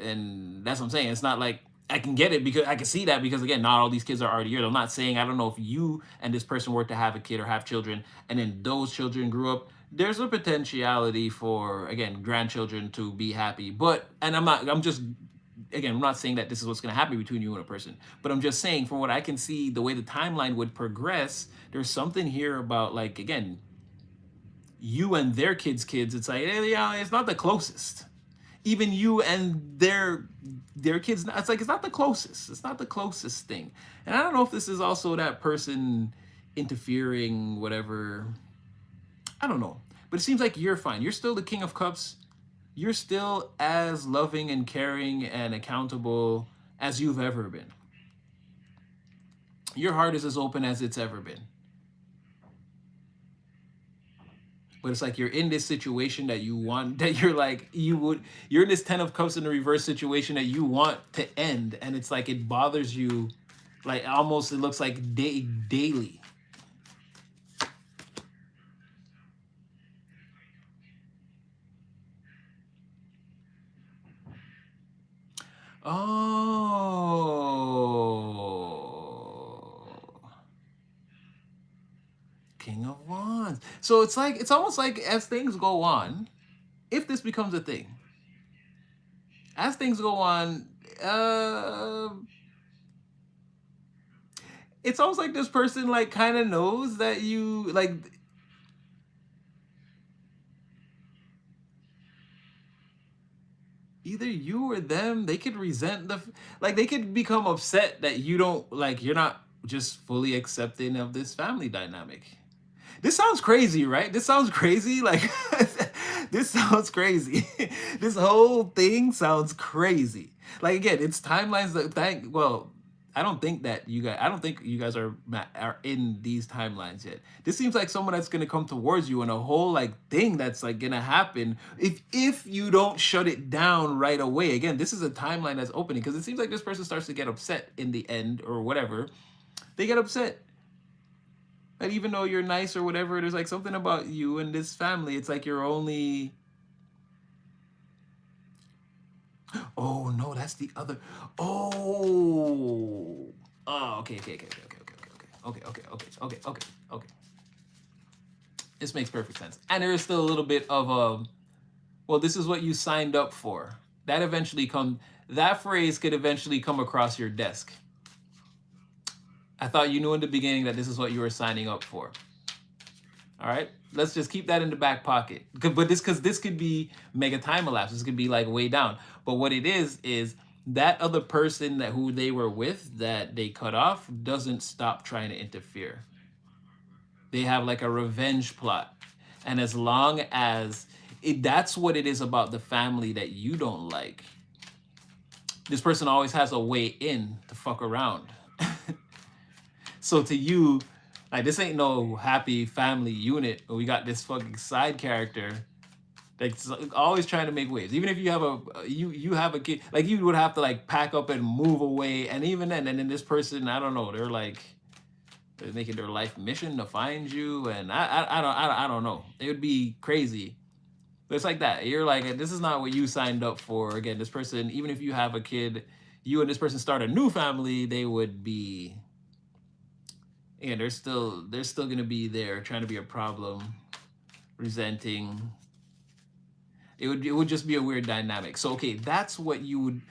And that's what I'm saying. It's not like, I can get it because I can see that because, again, not all these kids are already here. I'm not saying, I don't know if you and this person were to have a kid or have children and then those children grew up, there's a potentiality for, again, grandchildren to be happy. But, and I'm just, again, I'm not saying that this is what's going to happen between you and a person, but I'm just saying from what I can see, the way the timeline would progress, there's something here about, like, again, you and their kids, it's like, yeah, it's not the closest. Even you and their kids, it's like, it's not the closest. It's not the closest thing. And I don't know if this is also that person interfering, whatever. I don't know. But it seems like you're fine. You're still the King of Cups. You're still as loving and caring and accountable as you've ever been. Your heart is as open as it's ever been. But it's like you're in this situation that you want, that you're like, you're in this 10 of cups in the reverse situation that you want to end. And it's like, it bothers you, like almost, it looks like daily. Oh, King of Wands. So it's like, it's almost like as things go on, if this becomes a thing, as things go on, uh, it's almost like this person like kind of knows that you like either you or them. They could resent like they could become upset that you don't like you're not just fully accepting of this family dynamic. This sounds crazy, right? This sounds crazy. Like this sounds crazy. This whole thing sounds crazy. Like again, it's timelines that thank well, I don't think you guys are in these timelines yet. This seems like someone that's gonna come towards you and a whole like thing that's like gonna happen if you don't shut it down right away. Again, this is a timeline that's opening because it seems like this person starts to get upset in the end or whatever. They get upset that even though you're nice or whatever, there's like something about you and this family. It's like you're only. Oh no, that's the other. Oh. Oh. Okay. Okay. Okay. Okay. Okay. Okay. Okay. Okay. Okay. Okay. Okay. Okay. This makes perfect sense. And there is still a little bit of a. Well, this is what you signed up for. That eventually come. That phrase could eventually come across your desk. I thought you knew in the beginning that this is what you were signing up for. All right, let's just keep that in the back pocket. But because this could be mega time elapse. This could be like way down. But what it is that other person that who they were with that they cut off doesn't stop trying to interfere. They have like a revenge plot, and as long as that's what it is about the family that you don't like. This person always has a way in to fuck around. So to you, like this ain't no happy family unit. We got this fucking side character that's always trying to make waves. Even if you have you have a kid, like you would have to like pack up and move away. And even then, and then this person, I don't know, they're making their life mission to find you. And I don't know. It would be crazy. But it's like that. You're like, this is not what you signed up for. Again, this person, even if you have a kid, you and this person start a new family, they would be. Yeah, they're still gonna be there, trying to be a problem, resenting. It would just be a weird dynamic. So okay, that's what you would,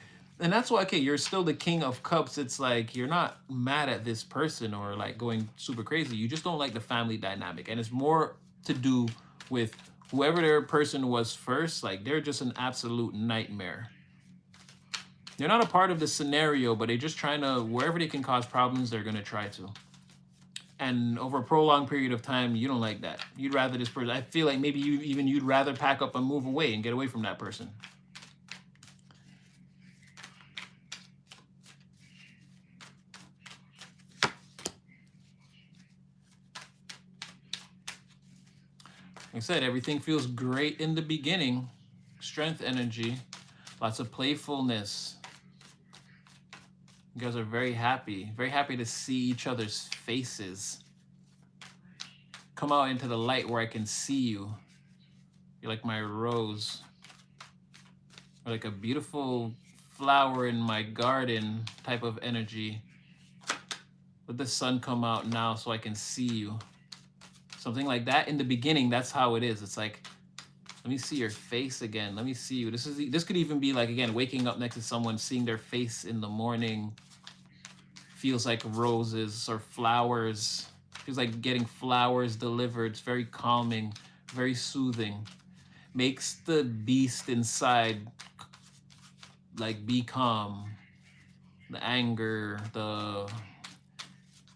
and that's why okay, you're still the King of Cups. It's like you're not mad at this person or like going super crazy. You just don't like the family dynamic, and it's more to do with whoever their person was first. Like they're just an absolute nightmare. They're not a part of the scenario, but they're just trying to wherever they can cause problems, they're gonna try to. And over a prolonged period of time, you don't like that. You'd rather this person. I feel like maybe you'd rather pack up and move away and get away from that person. Like I said, everything feels great in the beginning. Strength energy, lots of playfulness. You guys are very happy to see each other's faces. Come out into the light where I can see you. You're like my rose. Or like a beautiful flower in my garden type of energy. Let the sun come out now so I can see you. Something like that in the beginning, that's how it is. It's like, let me see your face again. Let me see you. This could even be like, again, waking up next to someone, seeing their face in the morning. Feels like roses or flowers. Feels like getting flowers delivered. It's very calming, very soothing. Makes the beast inside like be calm. The anger,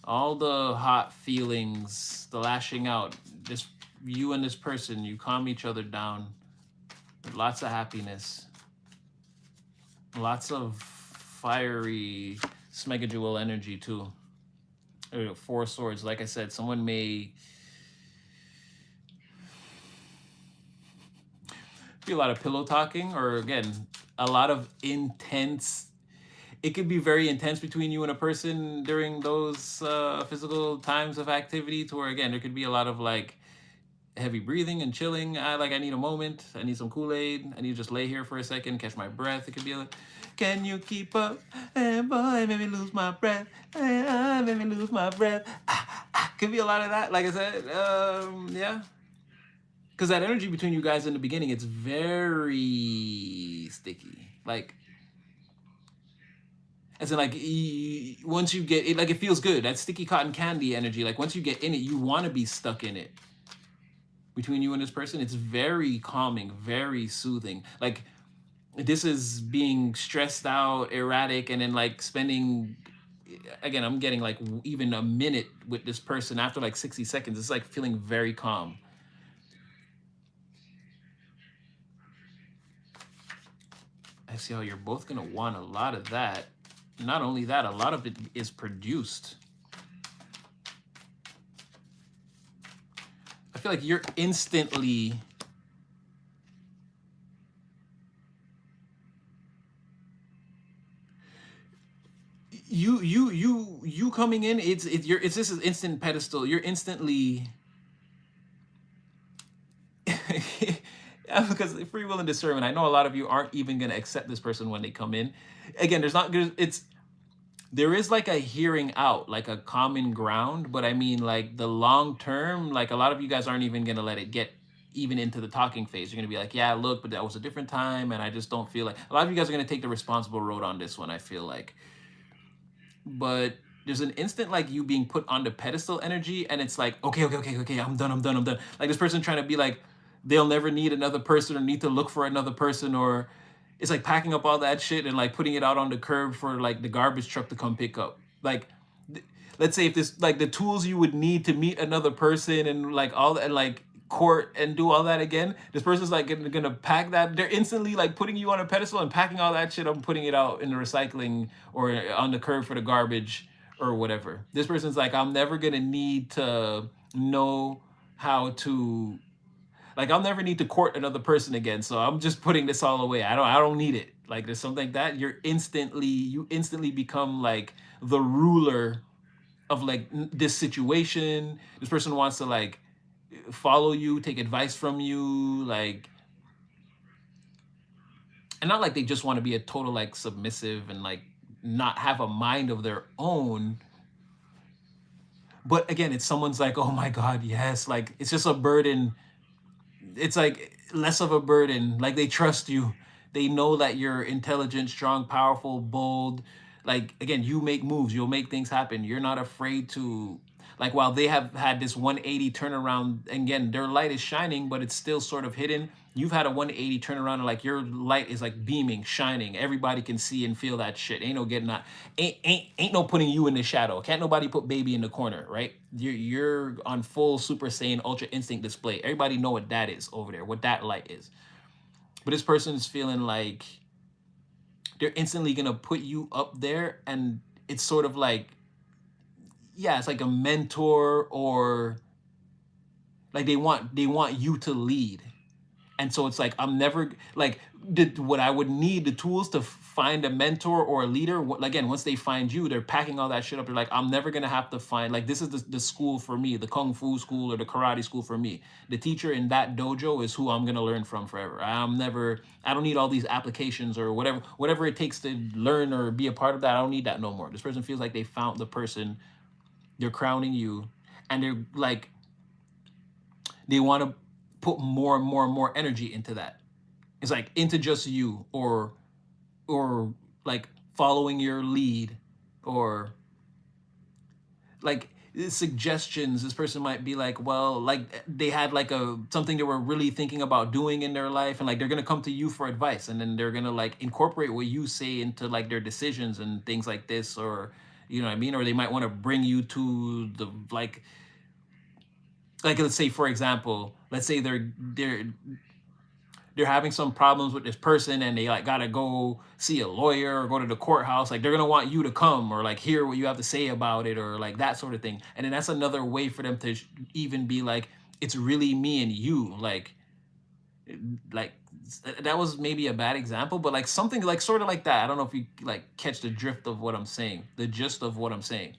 all the hot feelings, the lashing out. Just you and this person, you calm each other down. Lots of happiness. Lots of fiery Smegajewel energy too. Four Swords. Like I said, someone may be a lot of pillow talking, or again, a lot of intense. It could be very intense between you and a person during those physical times of activity, to where again there could be a lot of like heavy breathing and chilling. I need a moment. I need some Kool-Aid. I need to just lay here for a second, catch my breath. It could be like, can you keep up? Hey boy, made me lose my breath. Hey, made me lose my breath. Could be a lot of that. Like I said, yeah. Because that energy between you guys in the beginning, it's very sticky. Like, as in, like, once you get it, like, it feels good. That sticky cotton candy energy. Like, once you get in it, you want to be stuck in it. Between you and this person, it's very calming, very soothing. Like, this is being stressed out, erratic, and then like spending. Again, I'm getting like even a minute with this person after like 60 seconds. It's like feeling very calm. I see how you're both gonna want a lot of that. Not only that, a lot of it is produced. I feel like you're instantly you coming in, it's this is instant pedestal. You're instantly because free will and discernment. I know a lot of you aren't even gonna accept this person when they come in. Again, there is like a hearing out, like a common ground, but I mean like the long term, like a lot of you guys aren't even gonna let it get even into the talking phase. You're gonna be like, yeah, look, but that was a different time, and I just don't feel like a lot of you guys are gonna take the responsible road on this one, I feel like. But there's an instant like you being put on the pedestal energy, and it's like, okay, I'm done, I'm done. Like this person trying to be like, they'll never need another person or need to look for another person, or it's like packing up all that shit and like putting it out on the curb for like the garbage truck to come pick up. Like, let's say if this like the tools you would need to meet another person and like all that, and like court and do all that again, this person's like gonna pack that. They're instantly like putting you on a pedestal and packing all that shit up and putting it out in the recycling or on the curb for the garbage or whatever. This person's like, I'm never gonna need to know how to, like, I'll never need to court another person again, so I'm just putting this all away. I don't need it. Like there's something like that. You instantly become like the ruler of like this situation. This person wants to like follow you, take advice from you, like, and not like they just want to be a total like submissive and like not have a mind of their own. But again, it's someone's like, oh my God, yes, like it's just a burden. It's like less of a burden. Like they trust you. They know that you're intelligent, strong, powerful, bold. Like again, you make moves. You'll make things happen. You're not afraid to, like, while they have had this 180 turnaround, again, their light is shining, but it's still sort of hidden. You've had a 180 turnaround, and like your light is like beaming, shining. Everybody can see and feel that shit. Ain't no getting out. Ain't no putting you in the shadow. Can't nobody put baby in the corner, right? You're on full Super Saiyan Ultra Instinct display. Everybody know what that is over there, what that light is. But this person is feeling like they're instantly gonna put you up there, and it's sort of like, yeah, it's like a mentor, or like they want you to lead. And so it's like, I'm never like, what I would need the tools to find a mentor or a leader. Again, once they find you, they're packing all that shit up. They're like, I'm never gonna have to find, like, this is the school for me, the kung fu school or the karate school for me. The teacher in that dojo is who I'm gonna learn from forever. I don't need all these applications or whatever it takes to learn or be a part of that. I don't need that no more. This person feels like they found the person. They're crowning you, and they're like, they want to put more and more and more energy into that. It's like into just you, or like following your lead, or like suggestions. This person might be like, well, like they had like a something they were really thinking about doing in their life, and like they're gonna come to you for advice, and then they're gonna like incorporate what you say into like their decisions and things like this, or you know what I mean? Or they might want to bring you to the like let's say, for example, let's say they're they're having some problems with this person and they like gotta go see a lawyer or go to the courthouse, like they're gonna want you to come or like hear what you have to say about it or like that sort of thing. And then that's another way for them to even be like, it's really me and you. Like that was maybe a bad example, but like something like sort of like that. I don't know if you like catch the drift of what I'm saying, the gist of what I'm saying.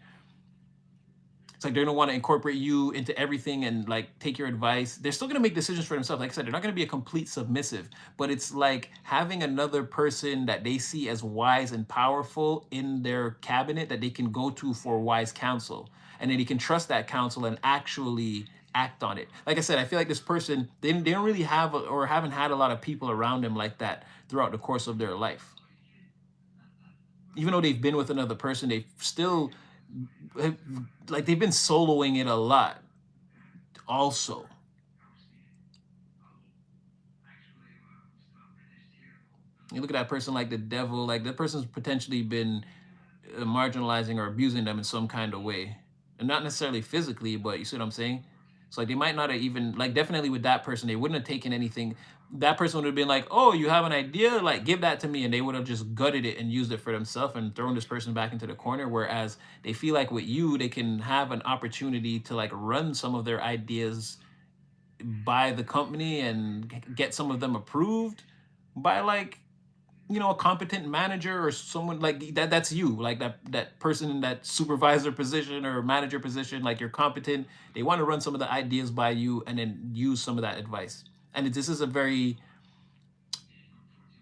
It's like they're gonna want to incorporate you into everything and like take your advice. They're still gonna make decisions for themselves. Like I said, they're not gonna be a complete submissive, but it's like having another person that they see as wise and powerful in their cabinet that they can go to for wise counsel. And then you can trust that counsel and actually act on it. Like I said, I feel like this person, they don't really have or haven't had a lot of people around them like that throughout the course of their life. Even though they've been with another person, they've still like they've been soloing it a lot also. You look at that person like the devil, like that person's potentially been marginalizing or abusing them in some kind of way, and not necessarily physically, but you see what I'm saying. So like they might not have even like definitely with that person they wouldn't have taken anything. That person would have been like, oh, you have an idea, like give that to me, and they would have just gutted it and used it for themselves and thrown this person back into the corner. Whereas they feel like with you they can have an opportunity to like run some of their ideas by the company and get some of them approved by like a competent manager or someone like that. That's you, like that person in that supervisor position or manager position, like you're competent. They want to run some of the ideas by you and then use some of that advice. And this is a very,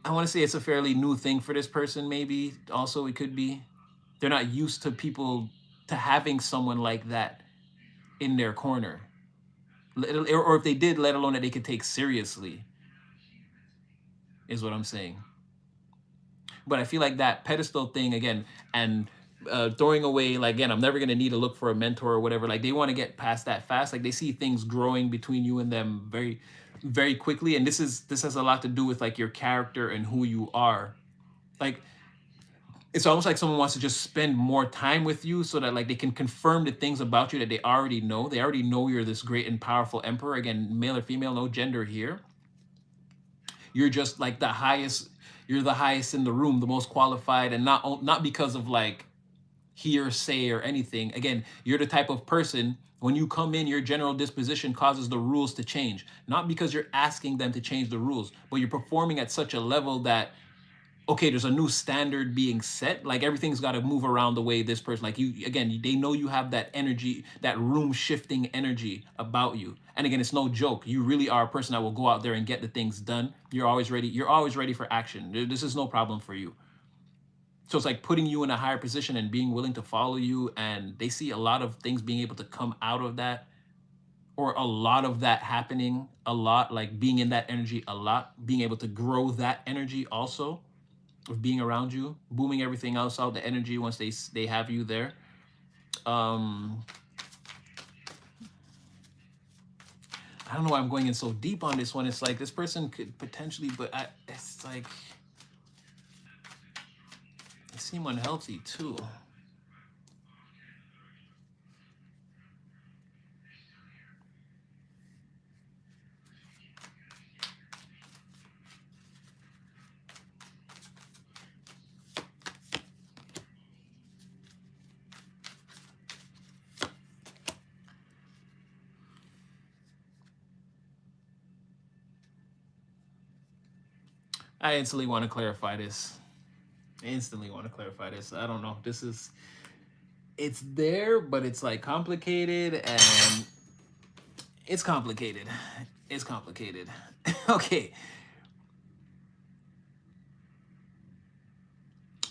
I want to say it's a fairly new thing for this person. Maybe also it could be they're not used to people to having someone like that in their corner, or if they did, let alone that they could take seriously, is what I'm saying. But I feel like that pedestal thing again, and throwing away, like again, I'm never gonna need to look for a mentor or whatever. Like they want to get past that fast. Like they see things growing between you and them very, very quickly. And this has a lot to do with like your character and who you are. Like it's almost like someone wants to just spend more time with you so that like they can confirm the things about you that they already know. They already know you're this great and powerful emperor. Again, male or female, no gender here. You're just like the highest. You're the highest in the room, the most qualified, and not because of like hearsay or anything. Again, you're the type of person when you come in, your general disposition causes the rules to change, not because you're asking them to change the rules, but you're performing at such a level that okay, there's a new standard being set. Like everything's got to move around the way this person, like you, again, they know you have that energy, that room shifting energy about you. And again, it's no joke. You really are a person that will go out there and get the things done. You're always ready. You're always ready for action. This is no problem for you. So it's like putting you in a higher position and being willing to follow you. And they see a lot of things being able to come out of that, or a lot of that happening a lot, like being in that energy a lot, being able to grow that energy also of being around you, booming everything else out, the energy once they have you there. I don't know why I'm going in so deep on this one. It's like this person could potentially, but it's like they seem unhealthy too. I instantly want to clarify this. Instantly want to clarify this. I don't know. This is, it's there, but it's like complicated and it's complicated. It's complicated. Okay.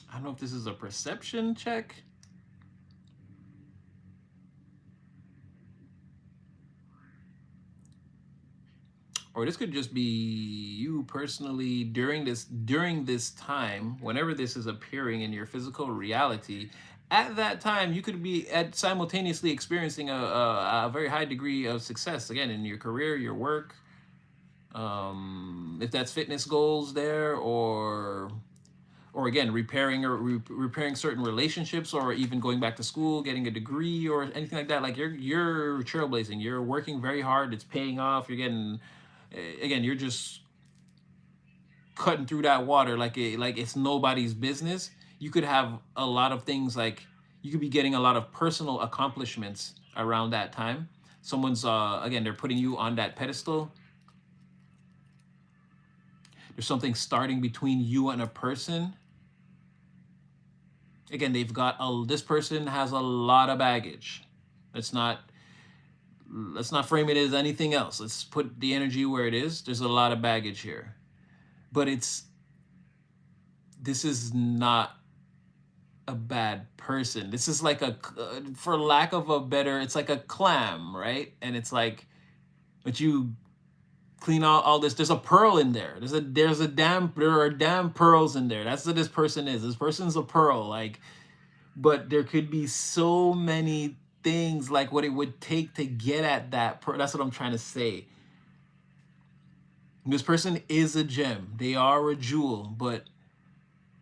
I don't know if this is a perception check. Or this could just be you personally during this time, whenever this is appearing in your physical reality. At that time, you could be at simultaneously experiencing a very high degree of success again in your career, your work. If that's fitness goals there, or again repairing repairing certain relationships, or even going back to school, getting a degree or anything like that. Like you're trailblazing. You're working very hard. It's paying off. You're getting again. You're just cutting through that water like it's nobody's business. You could have a lot of things like you could be getting a lot of personal accomplishments around that time. Someone's again, they're putting you on that pedestal. There's something starting between you and a person. Again, they've got a this person has a lot of baggage. Let's not let's not frame it as anything else. Let's put the energy where it is. There's a lot of baggage here. But it's this is not a bad person. This is like a, for lack of a better, it's like a clam, right? And it's like, but you clean out all this. There's a pearl in there. There are damn pearls in there. That's what this person is. This person's a pearl. Like, but there could be so many things like what it would take to get at that pearl. That's what I'm trying to say. This person is a gem. They are a jewel, but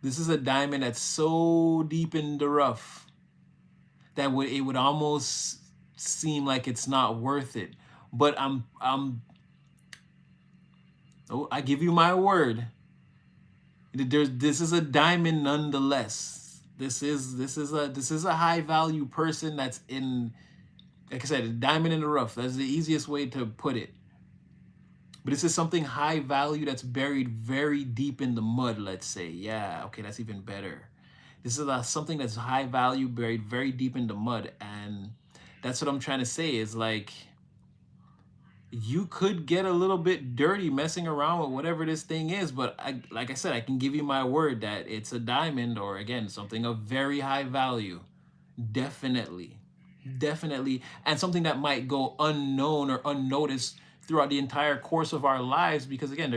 this is a diamond that's so deep in the rough that it would almost seem like it's not worth it. But oh, I give you my word. This is a diamond nonetheless. This is a high value person that's in, like I said, a diamond in the rough. That's the easiest way to put it. But this is something high value that's buried very deep in the mud, let's say. Yeah, okay, that's even better. This is something that's high value buried very deep in the mud. And that's what I'm trying to say is like, you could get a little bit dirty messing around with whatever this thing is. But like I said, I can give you my word that it's a diamond or, again, something of very high value. Definitely. Definitely. And something that might go unknown or unnoticed throughout the entire course of our lives, because again,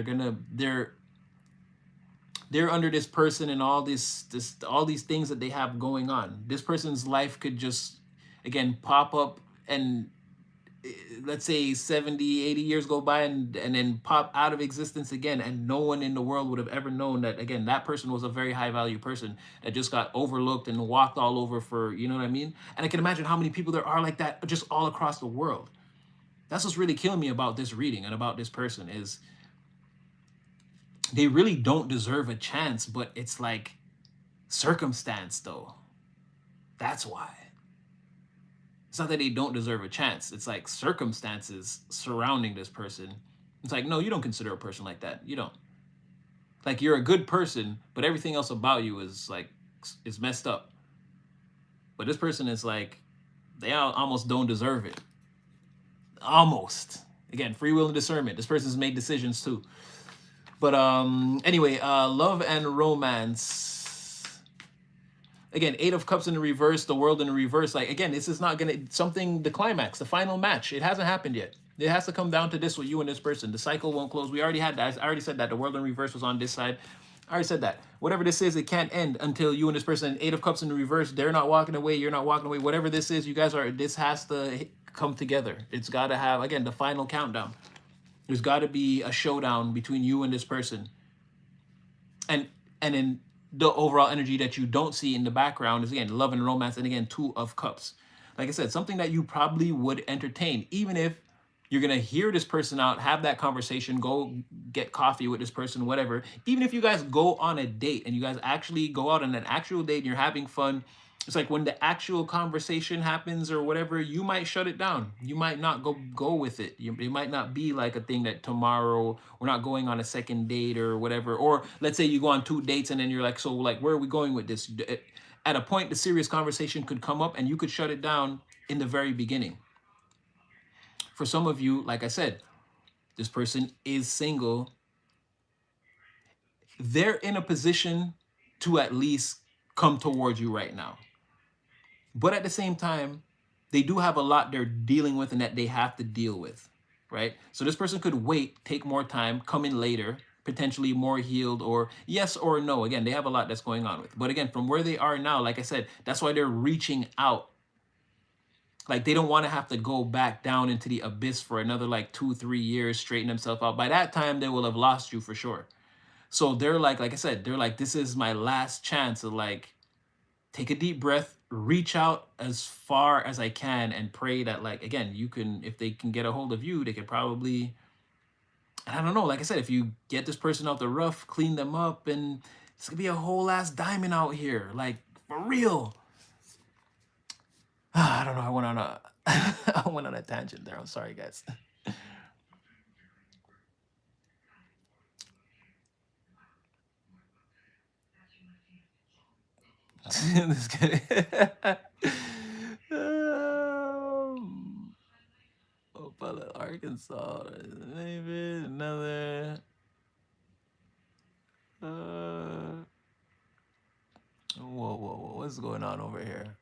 they're under this person and all all these things that they have going on. This person's life could just, again, pop up and let's say 70, 80 years go by and then pop out of existence again, and no one in the world would have ever known that, again, that person was a very high value person that just got overlooked and walked all over for, you know what I mean? And I can imagine how many people there are like that just all across the world. That's what's really killing me about this reading and about this person is they really don't deserve a chance, but it's like circumstance though. That's why. It's not that they don't deserve a chance. It's like circumstances surrounding this person. It's like, no, you don't consider a person like that. You don't. Like, you're a good person, but everything else about you is like, is messed up. But this person is like, they almost don't deserve it. Almost. Again, free will and discernment. This person's made decisions too. But anyway, love and romance. Again, 8 of Cups in the reverse, the World in the reverse. Like, again, this is not gonna something. The climax, the final match. It hasn't happened yet. It has to come down to this with you and this person. The cycle won't close. We already had that. I already said that. The World in reverse was on this side. I already said that. Whatever this is, it can't end until you and this person. 8 of Cups in the reverse. They're not walking away. You're not walking away. Whatever this is, you guys are. This has to come together. It's got to have, again, the final countdown. There's got to be a showdown between you and this person. And in the overall energy that you don't see in the background is, again, love and romance, and again, 2 of Cups. Like I said, something that you probably would entertain, even if you're gonna hear this person out, have that conversation, go get coffee with this person, whatever. Even if you guys go on a date and you guys actually go out on an actual date and you're having fun, it's like when the actual conversation happens or whatever, you might shut it down. You might not go with it. It might not be like a thing that tomorrow we're not going on a second date or whatever. Or let's say you go on 2 dates and then you're like, so like, where are we going with this? At a point, the serious conversation could come up and you could shut it down in the very beginning. For some of you, like I said, this person is single. They're in a position to at least come towards you right now. But at the same time, they do have a lot they're dealing with and that they have to deal with, right? So this person could wait, take more time, come in later, potentially more healed, or yes or no. Again, they have a lot that's going on with. But again, from where they are now, like I said, that's why they're reaching out. Like, they don't want to have to go back down into the abyss for another like 2-3 years, straighten themselves out. By that time, they will have lost you for sure. So they're like I said, they're like, this is my last chance to like take a deep breath, reach out as far as I can and pray that, like, again, you can, if they can get a hold of you, they could probably And I don't know, like I said, if you get this person out the rough, clean them up, and it's gonna be a whole ass diamond out here, like for real. I don't know. I went on a I went on a tangent there. I'm sorry, guys. This guy. Opala, Arkansas. Maybe another. Whoa, whoa, whoa! What's going on over here?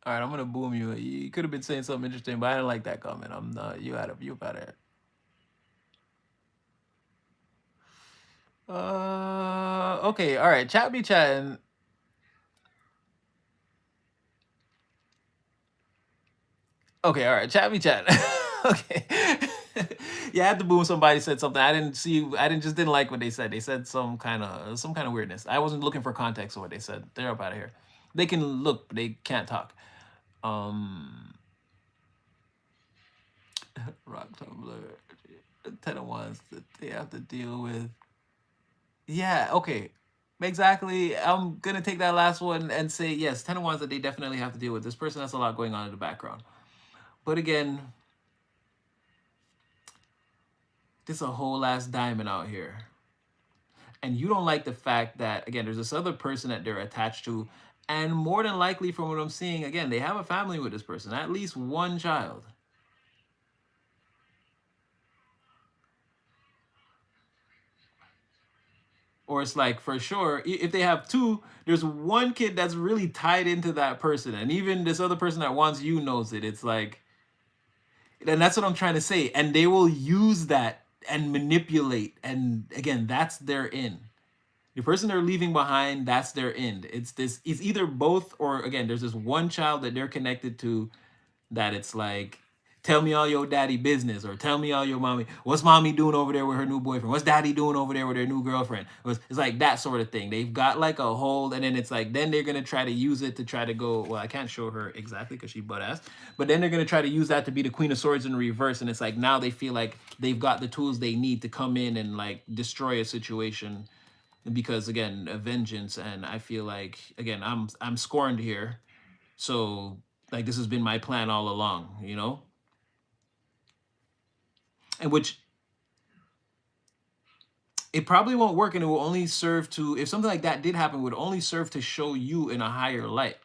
All right, I'm gonna boom you. You could have been saying something interesting, but I didn't like that comment. I'm not. You had a. You better. Okay. All right. Chat be chatting. Okay. All right. Chat be chatting. Okay. Yeah, I had to boom. Somebody said something. I didn't see. I didn't just didn't like what they said. They said some kind of weirdness. I wasn't looking for context of what they said. They're up out of here. They can look, but they can't talk. Um, Rock Tumblr. 10 of ones that they have to deal with. Yeah, okay. Exactly. I'm gonna take that last one and say yes, 10 of ones that they definitely have to deal with. This person has a lot going on in the background. But again, there's a whole ass diamond out here. And you don't like the fact that, again, there's this other person that they're attached to. And more than likely, from what I'm seeing, again, they have a family with this person, at least one child. Or it's like, for sure, if they have two, there's one kid that's really tied into that person. And even this other person that wants you knows it. It's like, and that's what I'm trying to say. And they will use that and manipulate. And again, that's their end. The person they're leaving behind, that's their end. It's either both, or again, there's this one child that they're connected to, that it's like, tell me all your daddy business, or tell me all your mommy. What's mommy doing over there with her new boyfriend? What's daddy doing over there with their new girlfriend? It's like that sort of thing. They've got like a hold, and then it's like, then they're gonna try to use it to try to go. Well, I can't show her exactly because she butt ass, but then they're gonna try to use that to be the Queen of Swords in reverse, and it's like now they feel like they've got the tools they need to come in and like destroy a situation, because again, a vengeance. And I feel like, again, I'm scorned here, so like this has been my plan all along, you know. And which, it probably won't work, and it will only serve to, if something like that did happen, would only serve to show you in a higher light.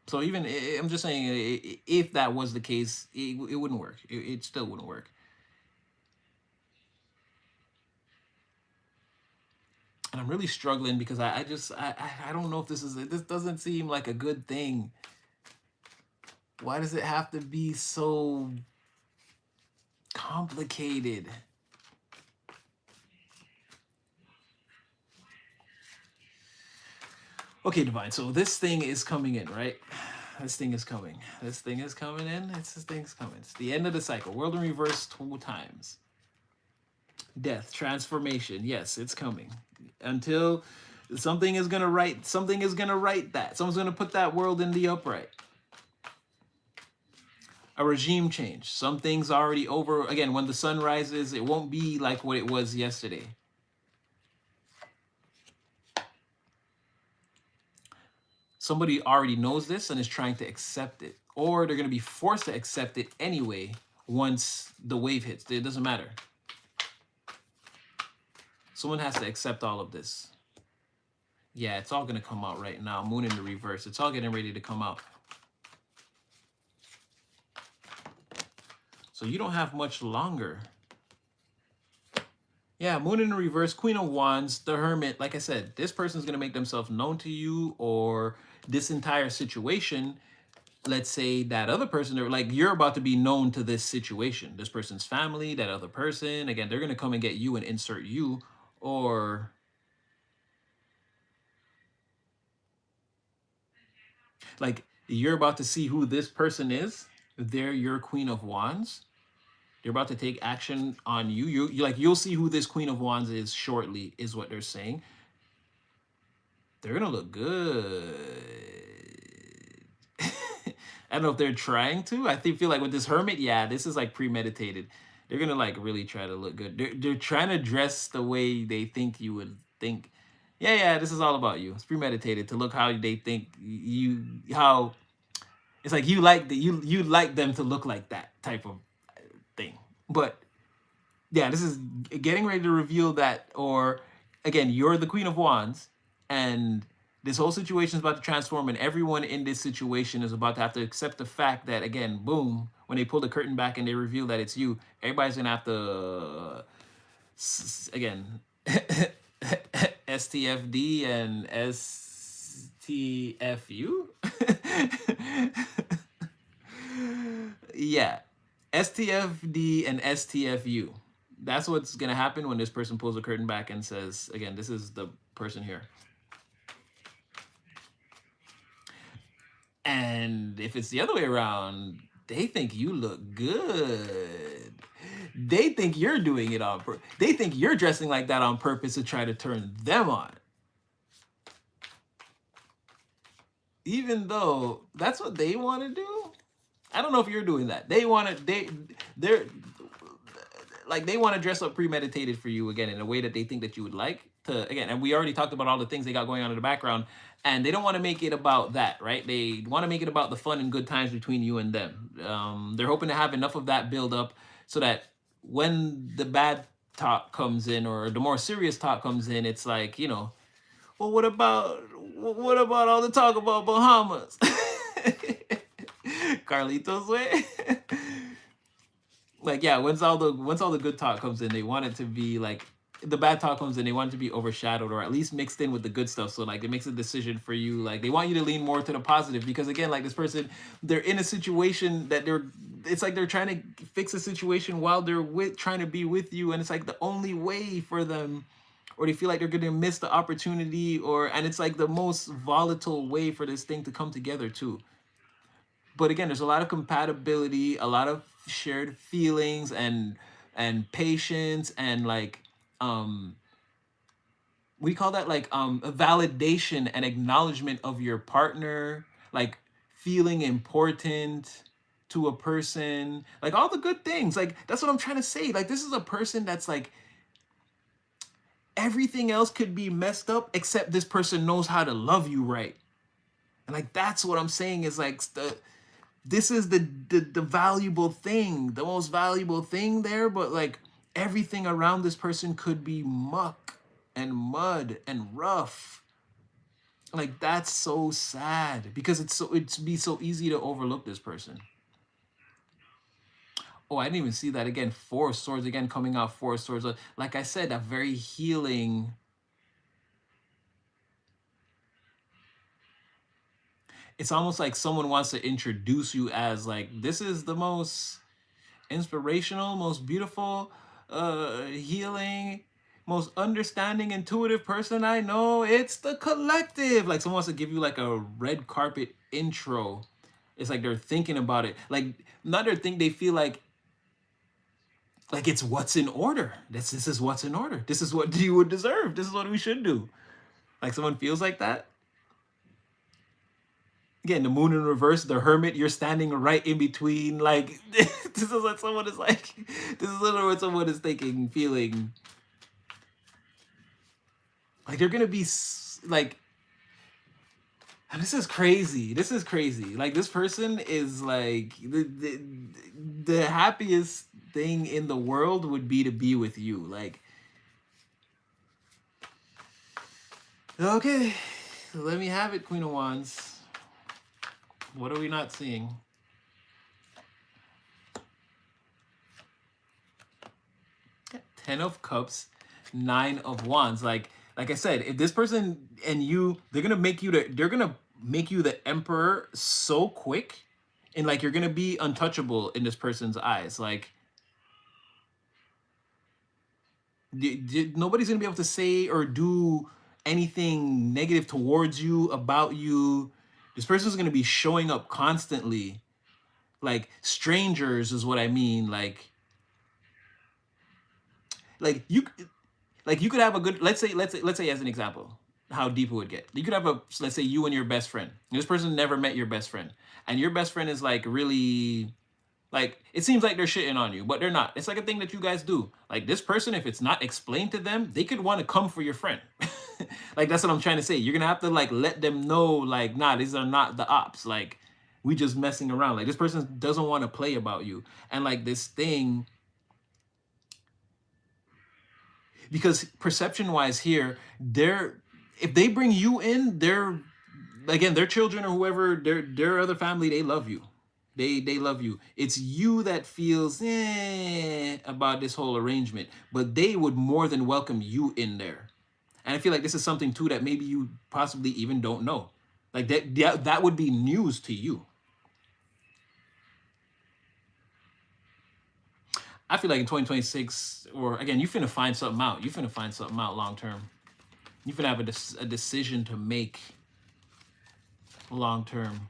So even I'm just saying, if that was the case, it wouldn't work. It still wouldn't work. And I'm really struggling because I don't know if this doesn't seem like a good thing. Why does it have to be so complicated? Okay, Divine. So this thing is coming in, right? This thing is coming. This thing is coming in. This thing's coming. It's the end of the cycle. World in reverse 2 times. Death, transformation. Yes, it's coming. Until something is gonna right. Something is gonna right that. Someone's gonna put that world in the upright. A regime change. Some things already over. Again, when the sun rises, it won't be like what it was yesterday. Somebody already knows this and is trying to accept it, or they're going to be forced to accept it anyway once the wave hits. It doesn't matter. Someone has to accept all of this. Yeah, it's all going to come out right now. Moon in the reverse. It's all getting ready to come out. So you don't have much longer. Yeah, Moon in the reverse, Queen of Wands, the Hermit. Like I said, this person's going to make themselves known to you, or this entire situation. Let's say that other person, or like you're about to be known to this situation, this person's family, that other person. Again, they're going to come and get you and insert you, or like you're about to see who this person is. They're your Queen of Wands. They're about to take action on you. You like, you'll see who this Queen of Wands is shortly, is what they're saying. They're gonna look good. I don't know if they're trying to. I think feel like with this hermit, yeah, this is like premeditated. They're gonna like really try to look good. They're trying to dress the way they think you would think. Yeah, yeah, this is all about you. It's premeditated to look how they think you how it's like you like the you like them to look like that type of thing. But yeah, this is getting ready to reveal that, or again, you're the Queen of Wands, and this whole situation is about to transform, and everyone in this situation is about to have to accept the fact that, again, boom, when they pull the curtain back and they reveal that it's you, everybody's gonna have to, again, STFD and STFU. Yeah, STFD and STFU. That's what's gonna happen when this person pulls the curtain back and says, again, this is the person here. And if it's the other way around, they think you look good. They think you're doing it on purpose. They think you're dressing like that on purpose to try to turn them on. Even though that's what they want to do. I don't know if you're doing that. They want to, they're like, they want to dress up premeditated for you again in a way that they think that you would like to, again, and we already talked about all the things they got going on in the background, and they don't want to make it about that, right? They want to make it about the fun and good times between you and them. They're hoping to have enough of that build up so that when the bad talk comes in, or the more serious talk comes in, it's like, you know, well, what about all the talk about Bahamas? Carlitos way. Like, yeah, once all the good talk comes in, they want it to be like, the bad talk comes in, they want it to be overshadowed or at least mixed in with the good stuff. So like it makes a decision for you. Like they want you to lean more to the positive, because again, like this person, they're in a situation that it's like they're trying to fix a situation while they're trying to be with you, and it's like the only way for them, or they feel like they're gonna miss the opportunity, and it's like the most volatile way for this thing to come together too. But again, there's a lot of compatibility, a lot of shared feelings and patience, and like um we call that like a validation and acknowledgement of your partner, like feeling important to a person, like all the good things. Like that's what I'm trying to say. Like this is a person that's like, everything else could be messed up except this person knows how to love you right. And like that's what I'm saying is like this is the valuable thing, the most valuable thing there, but like everything around this person could be muck and mud and rough. Like that's so sad, because it's be so easy to overlook this person. Oh, I didn't even see that again. Four swords again, coming out, four swords. Like I said, a very healing. It's almost like someone wants to introduce you as like, this is the most inspirational, most beautiful, healing, most understanding, intuitive person I know. It's the collective. Like someone wants to give you like a red carpet intro. It's like they're thinking about it. Like not their thing. They feel like it's what's in order. This is what's in order. This is what you would deserve. This is what we should do. Like someone feels like that. Again, the moon in reverse, the hermit, you're standing right in between. Like this is what someone is like. This is literally what someone is thinking, feeling. Like they're gonna be like, and this is crazy. This is crazy. Like this person is like the happiest thing in the world would be to be with you. Like, okay, let me have it, Queen of Wands. What are we not seeing? Ten of Cups, Nine of Wands. Like I said, if this person and you, they're gonna make you the emperor so quick, and like you're gonna be untouchable in this person's eyes. Like nobody's gonna be able to say or do anything negative towards you, about you. This person's gonna be showing up constantly. Like strangers is what I mean. Like you could have a good, let's say as an example, how deep it would get. You could have a, let's say you and your best friend. This person never met your best friend, and your best friend is like really, like, it seems like they're shitting on you, but they're not. It's like a thing that you guys do. Like, this person, if it's not explained to them, they could want to come for your friend. Like, that's what I'm trying to say. You're gonna have to like let them know, like, nah, these are not the ops. Like, we just messing around. Like, this person doesn't want to play about you. And like this thing, because perception wise here, they're, if they bring you in, they're, again, their children or whoever, their other family, they love you. They love you. It's you that feels about this whole arrangement, but they would more than welcome you in there. And I feel like this is something too that maybe you possibly even don't know. Like that would be news to you. I feel like in 2026, or again, you finna find something out. You finna find something out long term. You finna have a decision to make long term.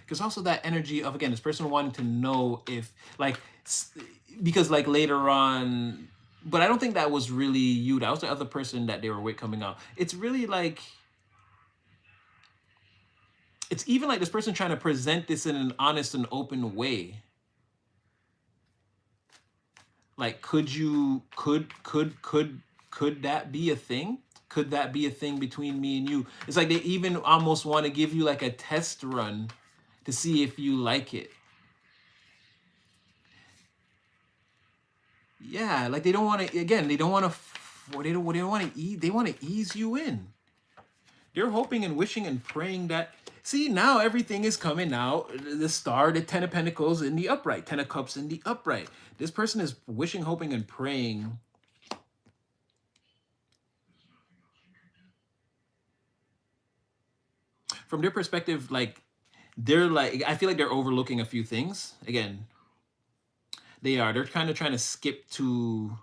Because also that energy of, again, this person wanting to know if, like, because like later on, but I don't think that was really you. That was the other person that they were with coming out. It's really like, it's even like this person trying to present this in an honest and open way. Like, could that be a thing? Could that be a thing between me and you? It's like they even almost want to give you like a test run to see if you like it. Yeah, like they don't want to, again, they don't want to, they don't want to eat, they want to ease you in. They're hoping and wishing and praying that, see, now everything is coming out. The star, the 10 of Pentacles in the upright, 10 of Cups in the upright. This person is wishing, hoping, and praying from their perspective. Like, they're like, I feel like they're overlooking a few things. Again, they're kind of trying to skip to,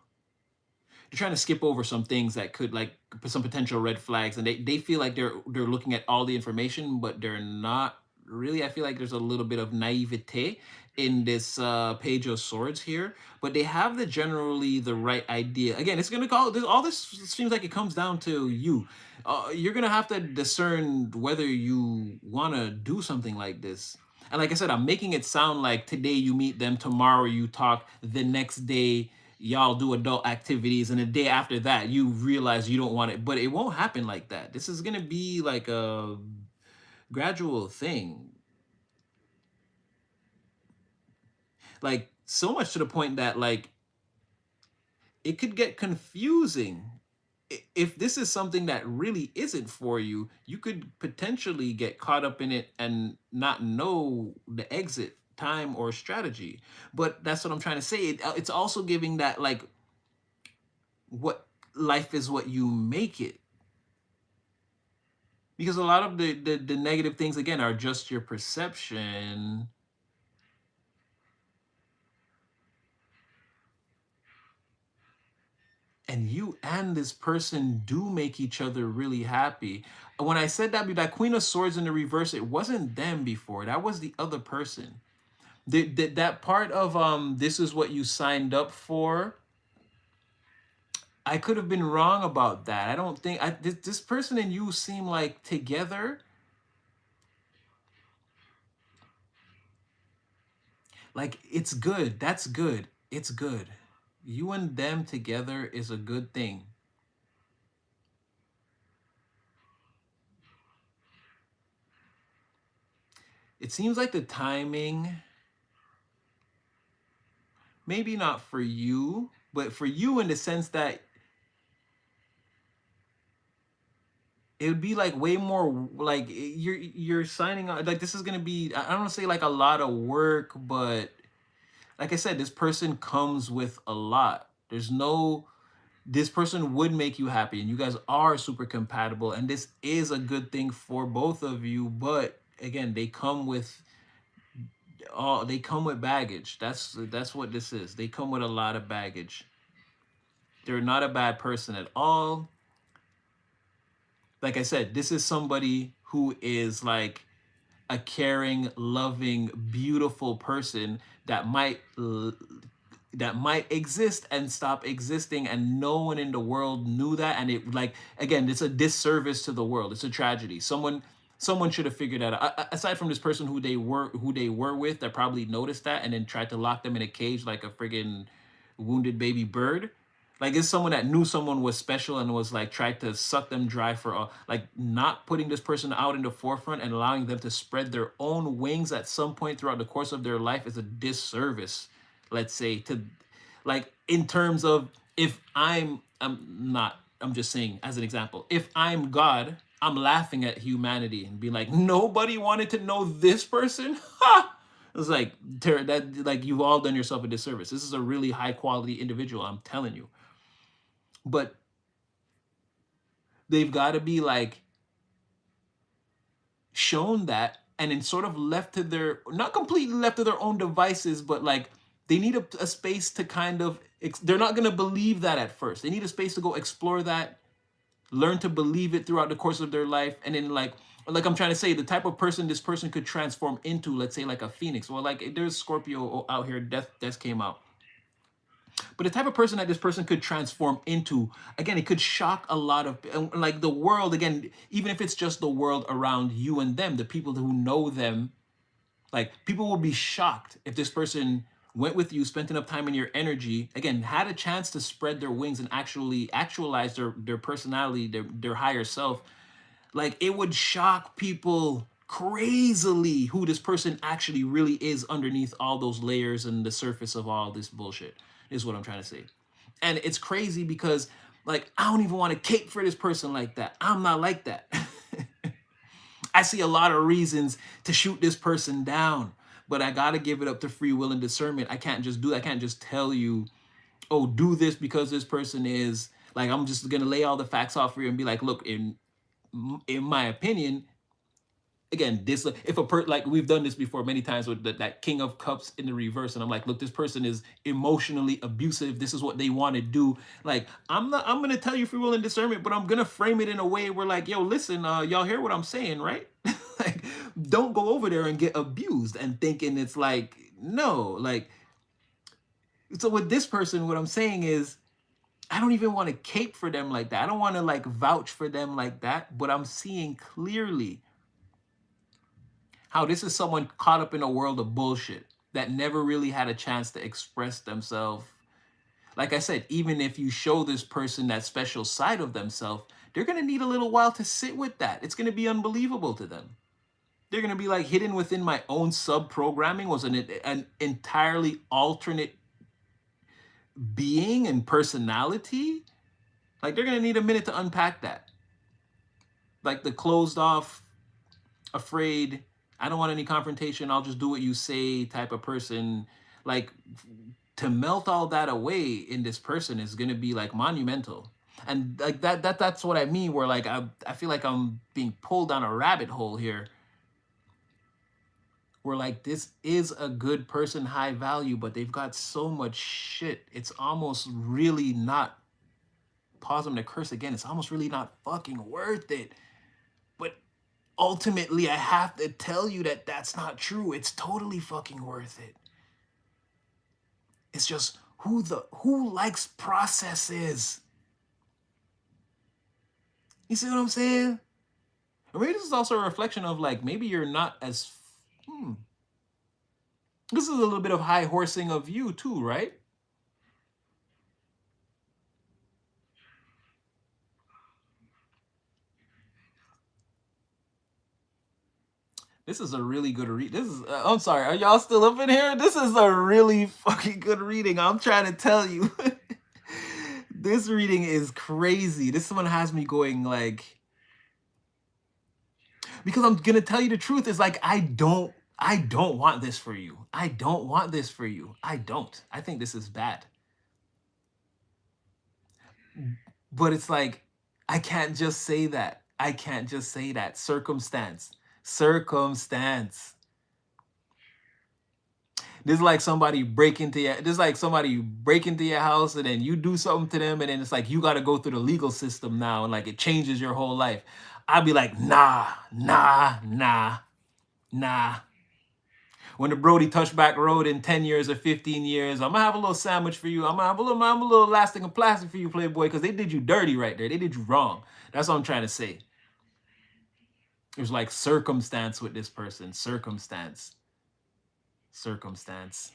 they're trying to skip over some things that could, like, some potential red flags, and they feel like they're looking at all the information, but they're not really. I feel like there's a little bit of naivete in this Page of Swords here, but they have generally the right idea. Again, it's gonna call this, all this seems like it comes down to you. You're gonna have to discern whether you want to do something like this. And like I said, I'm making it sound like today you meet them, tomorrow you talk, the next day y'all do adult activities, and the day after that you realize you don't want it. But it won't happen like that. This is gonna be like a gradual thing. Like, so much to the point that, like, it could get confusing. If this is something that really isn't for you, you could potentially get caught up in it and not know the exit time or strategy. But that's what I'm trying to say. It's also giving that, like, what life is what you make it. Because a lot of the negative things, again, are just your perception. And you and this person do make each other really happy. When I said that Queen of Swords in the reverse, it wasn't them before. That was the other person. That part of this is what you signed up for. I could have been wrong about that. I don't think this person and you seem like together. Like, it's good. That's good. It's good. You and them together is a good thing. It seems like the timing, maybe not for you, but for you in the sense that it would be like way more like you're signing on, like this is gonna be, I don't want to say like a lot of work, but like I said, this person comes with a lot. There's no, this person would make you happy, and you guys are super compatible, and this is a good thing for both of you. But again, they come with all, they come with baggage. That's what this is. They come with a lot of baggage. They're not a bad person at all. Like I said, this is somebody who is like a caring, loving, beautiful person that might that might exist and stop existing, and no one in the world knew that. And it, like, again, it's a disservice to the world. It's a tragedy. Someone should have figured that out. Aside from this person who they were with, that probably noticed that and then tried to lock them in a cage like a friggin' wounded baby bird. Like, it's someone that knew someone was special and was like tried to suck them dry for all, like, not putting this person out in the forefront and allowing them to spread their own wings at some point throughout the course of their life is a disservice, let's say, to, like, in terms of, if I'm just saying as an example, if I'm God, I'm laughing at humanity and be like, nobody wanted to know this person. Ha! It's like, that, like, you've all done yourself a disservice. This is a really high quality individual, I'm telling you. But they've got to be like shown that, and then sort of left to their, not completely left to their own devices, but like they need a space to kind of they're not going to believe that at first. They need a space to go explore that, learn to believe it throughout the course of their life, and then like I'm trying to say, the type of person this person could transform into, let's say, like a phoenix. Well, like, there's Scorpio out here, death came out. But the type of person that this person could transform into, again, it could shock a lot of, like, the world, again, even if it's just the world around you and them, the people who know them, like, people would be shocked if this person went with you, spent enough time in your energy, again, had a chance to spread their wings and actually actualize their personality, their higher self. Like, it would shock people crazily who this person actually really is underneath all those layers and the surface of all this bullshit, is what I'm trying to say. And it's crazy because, like, I don't even want to cape for this person like that. I'm not like that. I see a lot of reasons to shoot this person down, but I got to give it up to free will and discernment. I can't just do that. I can't just tell you, oh, do this because this person is, like, I'm just going to lay all the facts off for you and be like, look, in my opinion, again, this, if like, we've done this before many times with that King of Cups in the reverse, and I'm like, look, this person is emotionally abusive. This is what they want to do. Like, I'm gonna tell you free will and discernment, but I'm gonna frame it in a way where, like, yo, listen, y'all hear what I'm saying, right? Like, don't go over there and get abused and thinking it's like, no, like. So with this person, what I'm saying is, I don't even want to cape for them like that. I don't want to, like, vouch for them like that, but I'm seeing clearly how this is someone caught up in a world of bullshit that never really had a chance to express themselves. Like I said, even if you show this person that special side of themselves, they're going to need a little while to sit with that. It's going to be unbelievable to them. They're going to be like, hidden within my own sub-programming was an entirely alternate being and personality. Like, they're going to need a minute to unpack that. Like, the closed off, afraid, I don't want any confrontation, I'll just do what you say type of person. Like, to melt all that away in this person is going to be, like, monumental. And, like, that's what I mean, where, like, I feel like I'm being pulled down a rabbit hole here, where, like, this is a good person, high value, but they've got so much shit. It's almost really not, pause them to curse again, it's almost really not fucking worth it. But ultimately, I have to tell you that that's not true. It's totally fucking worth it. It's just who likes processes? You see what I'm saying? Or maybe this is also a reflection of, like, maybe you're not as this is a little bit of high horsing of you too, right? This is a really good read. This is, I'm sorry, are y'all still up in here? This is a really fucking good reading. I'm trying to tell you. This reading is crazy. This one has me going, like, because I'm gonna tell you the truth, is like, I don't want this for you. I don't want this for you. I don't. I think this is bad. But it's like, I can't just say that. I can't just say that. Circumstance. This is like somebody break into your, this is like somebody break into your house and then you do something to them, and then it's like you got to go through the legal system now, and, like, it changes your whole life. I'd be like, nah. When the Brody Touchback Road in 10 years or 15 years, I'm gonna have a little sandwich for you. I'm a little elastic and plastic for you, Playboy, because they did you dirty right there. They did you wrong. That's what I'm trying to say. It was like circumstance with this person. Circumstance. Circumstance.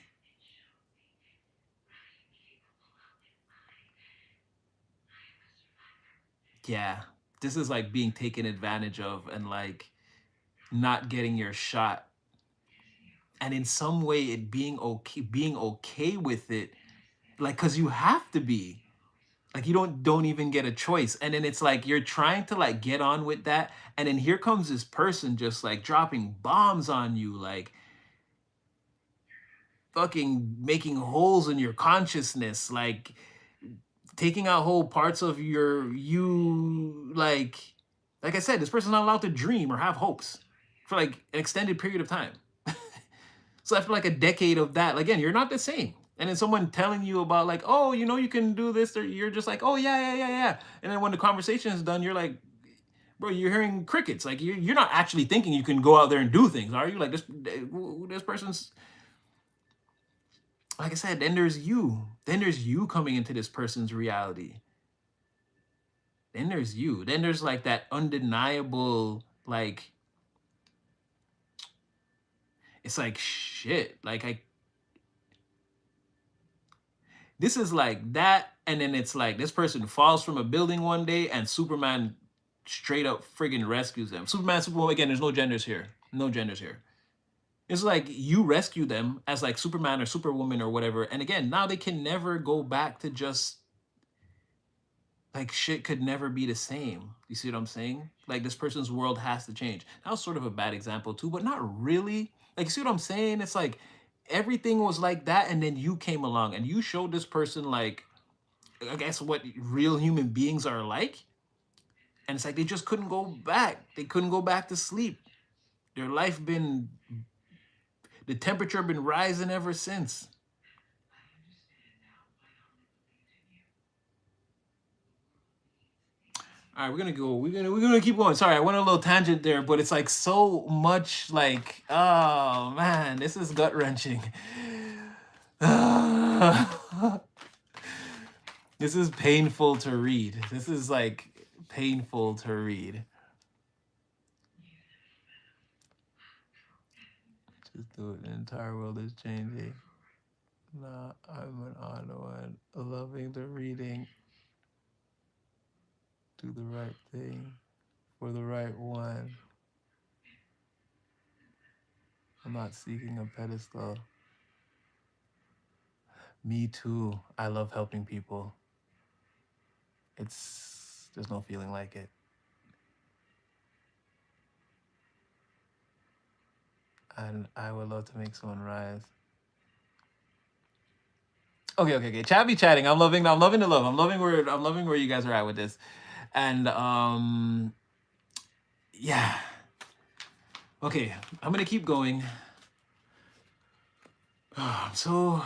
Yeah. This is like being taken advantage of and like not getting your shot. And in some way it being okay with it, like, because you have to be. Like, you don't even get a choice. And then it's like you're trying to like get on with that. And then here comes this person just like dropping bombs on you, like fucking making holes in your consciousness, like taking out whole parts of you, like I said, this person's not allowed to dream or have hopes for like an extended period of time. So after like a decade of that, again, you're not the same. And then someone telling you about like, oh, you know, you can do this, or you're just like, oh yeah, yeah, yeah, yeah. And then when the conversation is done, you're like, bro, you're hearing crickets. Like you're not actually thinking you can go out there and do things, are you? Like this person's, like I said, then there's you. Then there's you coming into this person's reality. Then there's you. Then there's like that undeniable, like, it's like shit. Like this is like that, and then it's like this person falls from a building one day and Superman straight up friggin' rescues them. Superman, Superwoman, again, there's no genders here. No genders here. It's like you rescue them as like Superman or Superwoman or whatever. And again, now they can never go back to just like shit could never be the same. You see what I'm saying? Like this person's world has to change. That was sort of a bad example too, but not really. Like, you see what I'm saying? It's like everything was like that, and then you came along and you showed this person like, I guess, what real human beings are like. And it's like they just couldn't go back. They couldn't go back to sleep. Their life been, the temperature been rising ever since. All right, we're gonna go. We're gonna keep going. Sorry, I went on a little tangent there, but it's like so much. Like, oh man, this is gut wrenching. This is painful to read. This is like painful to read. Just do it. The entire world is changing. Nah, I'm an Ottawa, loving the reading. Do the right thing for the right one. I'm not seeking a pedestal. Me too. I love helping people. There's no feeling like it. And I would love to make someone rise. Okay. Chat be chatting. I'm loving the love. I'm loving where you guys are at with this. And yeah. Okay, I'm gonna keep going. I'm so,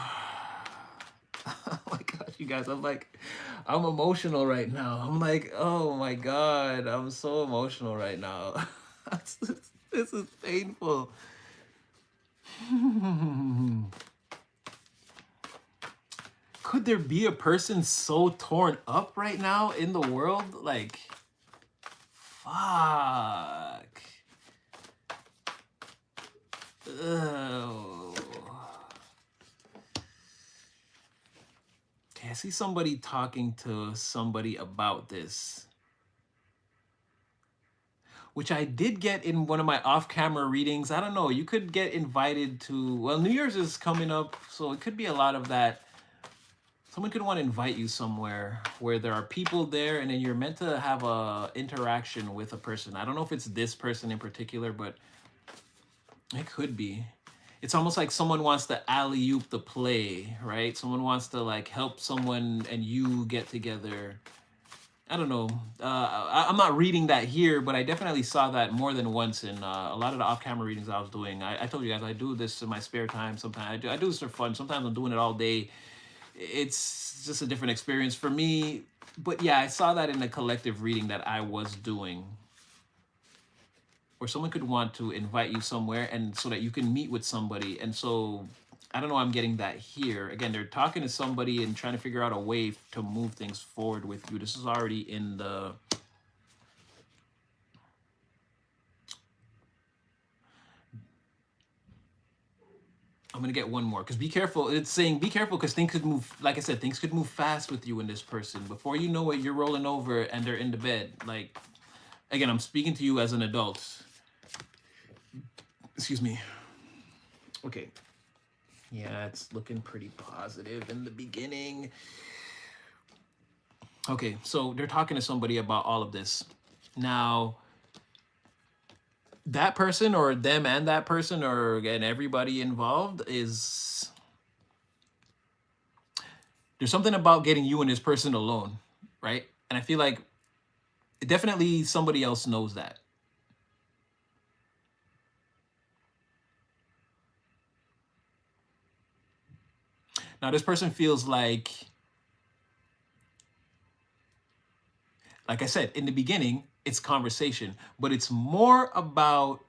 oh my gosh, you guys, I'm emotional right now. I'm like, oh my God, I'm so emotional right now. This is painful. Could there be a person so torn up right now in the world? Like, fuck. Ugh. Okay, I see somebody talking to somebody about this, which I did get in one of my off-camera readings. I don't know, you could get invited to, well, New Year's is coming up, so it could be a lot of that. Someone could want to invite you somewhere where there are people there, and then you're meant to have a interaction with a person. I don't know if it's this person in particular, but it could be. It's almost like someone wants to alley-oop the play, right? Someone wants to like help someone and you get together. I don't know. I'm not reading that here, but I definitely saw that more than once in a lot of the off-camera readings I was doing. I told you guys I do this in my spare time. Sometimes I do this for fun. Sometimes I'm doing it all day. It's just a different experience for me. But yeah, I saw that in the collective reading that I was doing. or someone could want to invite you somewhere and so that you can meet with somebody. And so I don't know, I'm getting that here. Again, they're talking to somebody and trying to figure out a way to move things forward with you. This is already in the, I'm gonna get one more because be careful. It's saying be careful because things could move. Like I said, things could move fast with you and this person. Before you know it, you're rolling over and they're in the bed. Like, again, I'm speaking to you as an adult. Excuse me. Okay. Yeah, it's looking pretty positive in the beginning. Okay, so they're talking to somebody about all of this. Now, that person or them and that person or again everybody involved is, there's something about getting you and this person alone, right? And I feel like definitely somebody else knows that. Now this person feels like I said in the beginning, it's conversation, but it's more about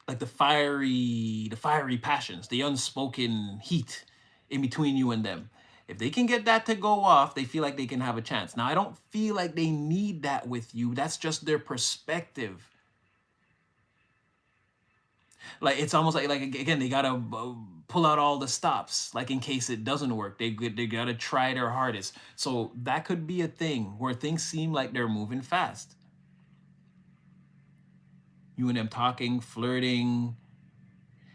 like the fiery passions, the unspoken heat in between you and them. If they can get that to go off, they feel like they can have a chance. Now, I don't feel like they need that with you. That's just their perspective. Like it's almost like again, they gotta pull out all the stops, like in case it doesn't work. They gotta try their hardest. So that could be a thing where things seem like they're moving fast. You and them talking, flirting.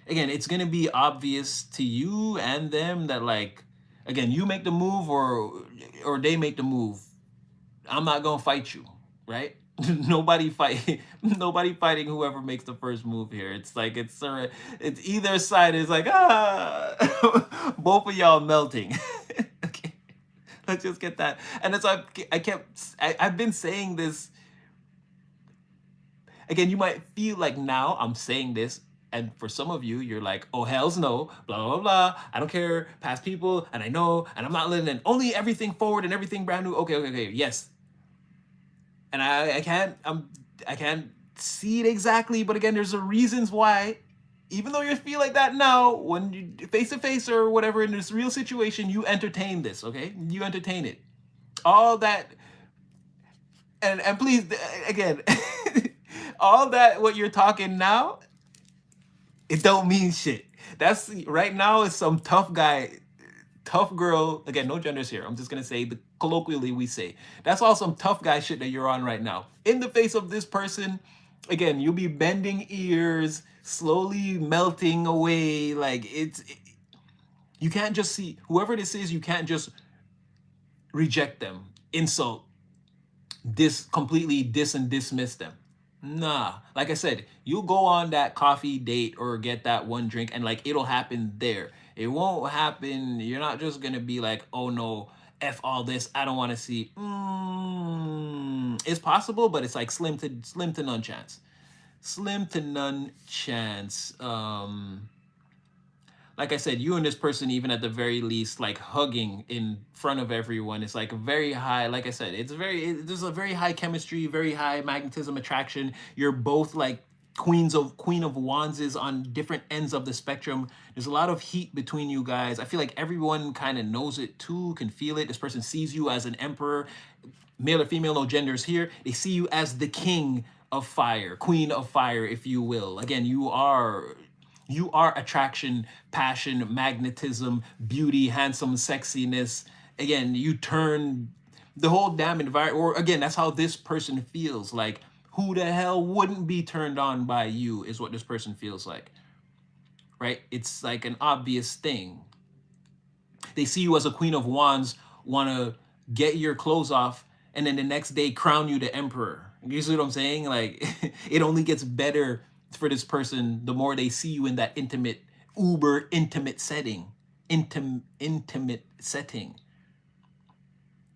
Again, it's gonna be obvious to you and them that like, again, you make the move or they make the move. I'm not gonna fight you, right? Nobody fighting whoever makes the first move here. It's like it's either side is like both of y'all melting. Okay, let's just get that. And it's I've been saying this again. You might feel like now I'm saying this, and for some of you, you're like, oh hells no, blah blah blah. I don't care, past people, and I know, and I'm not letting in only everything forward and everything brand new. Okay, yes, and I can't see it exactly, but again, there's a reasons why. Even though you feel like that now, when you face to face or whatever in this real situation, you entertain this, okay? You entertain it. All that, and please, again, all that what you're talking now, it don't mean shit. That's right now is some tough guy, tough girl. Again, no genders here. I'm just gonna say the colloquially we say. That's all some tough guy shit that you're on right now. In the face of this person, again, you'll be bending ears, slowly melting away. Like you can't just see whoever this is. You can't just reject them, insult, completely and dismiss them. Nah, like I said, you go on that coffee date or get that one drink and like it'll happen there. It won't happen. You're not just gonna be like, oh no, F all this. I don't want to see. It's possible, but it's like slim to none chance. Slim to none chance. Like I said, you and this person, even at the very least, like hugging in front of everyone, it's like very high. Like I said, there's a very high chemistry, very high magnetism attraction. You're both like Queen of Wands is on different ends of the spectrum. There's a lot of heat between you guys. I feel like everyone kind of knows it too, can feel it. This person sees you as an emperor, male or female, no genders here. They see you as the king of fire, queen of fire, if you will. Again, you are attraction, passion, magnetism, beauty, handsome, sexiness. Again, you turn the whole damn environment, or again, that's how this person feels. Like, who the hell wouldn't be turned on by you is what this person feels like, right? It's like an obvious thing. They see you as a queen of wands, want to get your clothes off, and then the next day crown you the emperor. You see what I'm saying? Like, it only gets better for this person the more they see you in that intimate, uber intimate setting, intimate setting,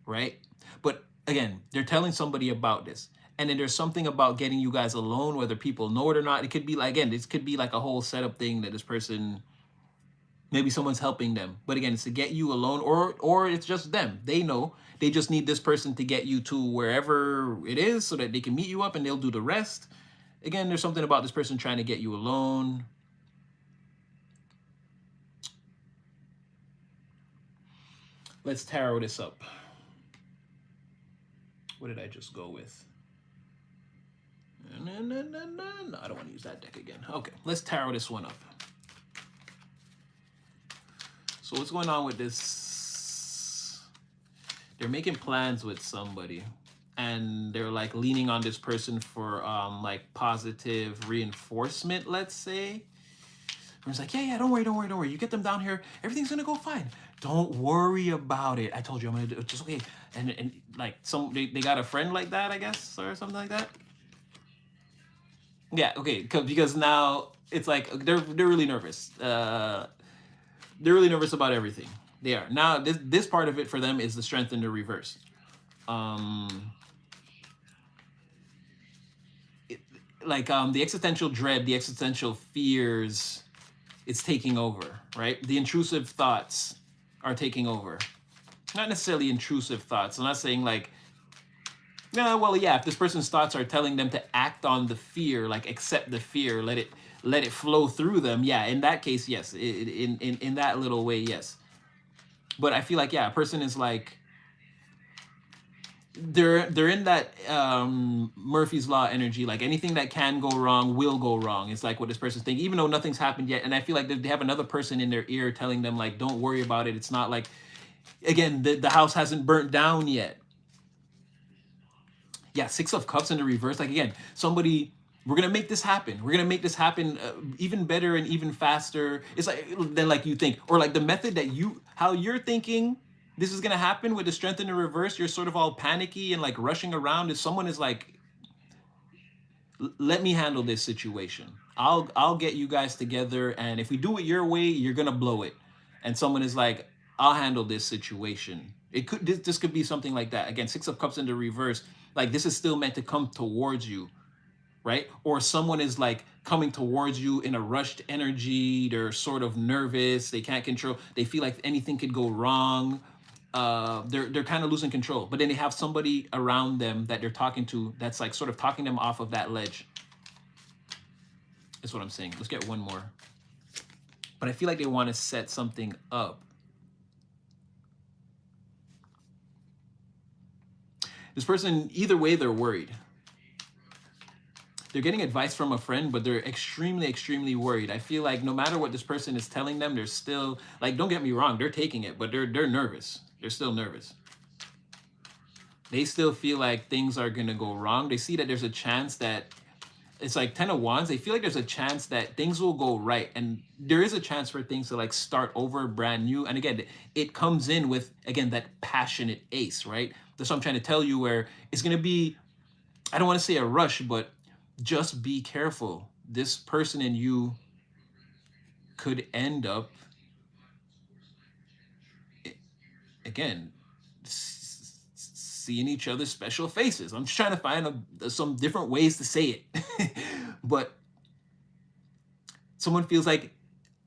right? But again, they're telling somebody about this. And then there's something about getting you guys alone, whether people know it or not. It could be like, again, this could be like a whole setup thing that this person, maybe someone's helping them. But again, it's to get you alone, or it's just them. They know. They just need this person to get you to wherever it is so that they can meet you up and they'll do the rest. Again, there's something about this person trying to get you alone. Let's tarot this up. What did I just go with? No, I don't want to use that deck again. Okay, let's tarot this one up. So what's going on with this? They're making plans with somebody, and they're like leaning on this person for like positive reinforcement, let's say. It's like, yeah, don't worry. You get them down here, everything's gonna go fine. Don't worry about it. I told you I'm gonna do it. Just okay. And like they got a friend like that, I guess, or something like that. Yeah, okay, because now it's like they're really nervous. They're really nervous about everything. They are. Now this part of it for them is the strength in the reverse. The existential dread, the existential fears, it's taking over, right? The intrusive thoughts are taking over. Not necessarily intrusive thoughts. I'm not saying like, if this person's thoughts are telling them to act on the fear, like accept the fear, let it flow through them. Yeah, in that case, yes. In that little way, yes. But I feel like, a person is like, they're in that Murphy's Law energy, like anything that can go wrong will go wrong. It's like what this person's thinking, even though nothing's happened yet. And I feel like they have another person in their ear telling them like, don't worry about it. It's not like, again, the house hasn't burnt down yet. Yeah, Six of Cups in the reverse. Like, again, somebody, we're going to make this happen. We're going to make this happen even better and even faster. It's like, than like you think. Or like the method that how you're thinking this is going to happen with the strength in the reverse, you're sort of all panicky and like rushing around. If someone is like, let me handle this situation. I'll get you guys together. And if we do it your way, you're going to blow it. And someone is like, I'll handle this situation. This could be something like that. Again, Six of Cups in the reverse. Like this is still meant to come towards you, right? Or someone is like coming towards you in a rushed energy. They're sort of nervous. They can't control. They feel like anything could go wrong. They're kind of losing control. But then they have somebody around them that they're talking to that's like sort of talking them off of that ledge. That's what I'm saying. Let's get one more. But I feel like they want to set something up. This person, either way, they're worried. They're getting advice from a friend, but they're extremely, extremely worried. I feel like no matter what this person is telling them, they're still, like, don't get me wrong, they're taking it, but they're nervous. They're still nervous. They still feel like things are going to go wrong. They see that there's a chance that, it's like 10 of Wands. They feel like there's a chance that things will go right. And there is a chance for things to like start over brand new. And again, it comes in with, again, that passionate ace, right? That's what I'm trying to tell you, where it's going to be, I don't want to say a rush, but just be careful. This person and you could end up, again, seeing each other's special faces. I'm just trying to find some different ways to say it. But someone feels like,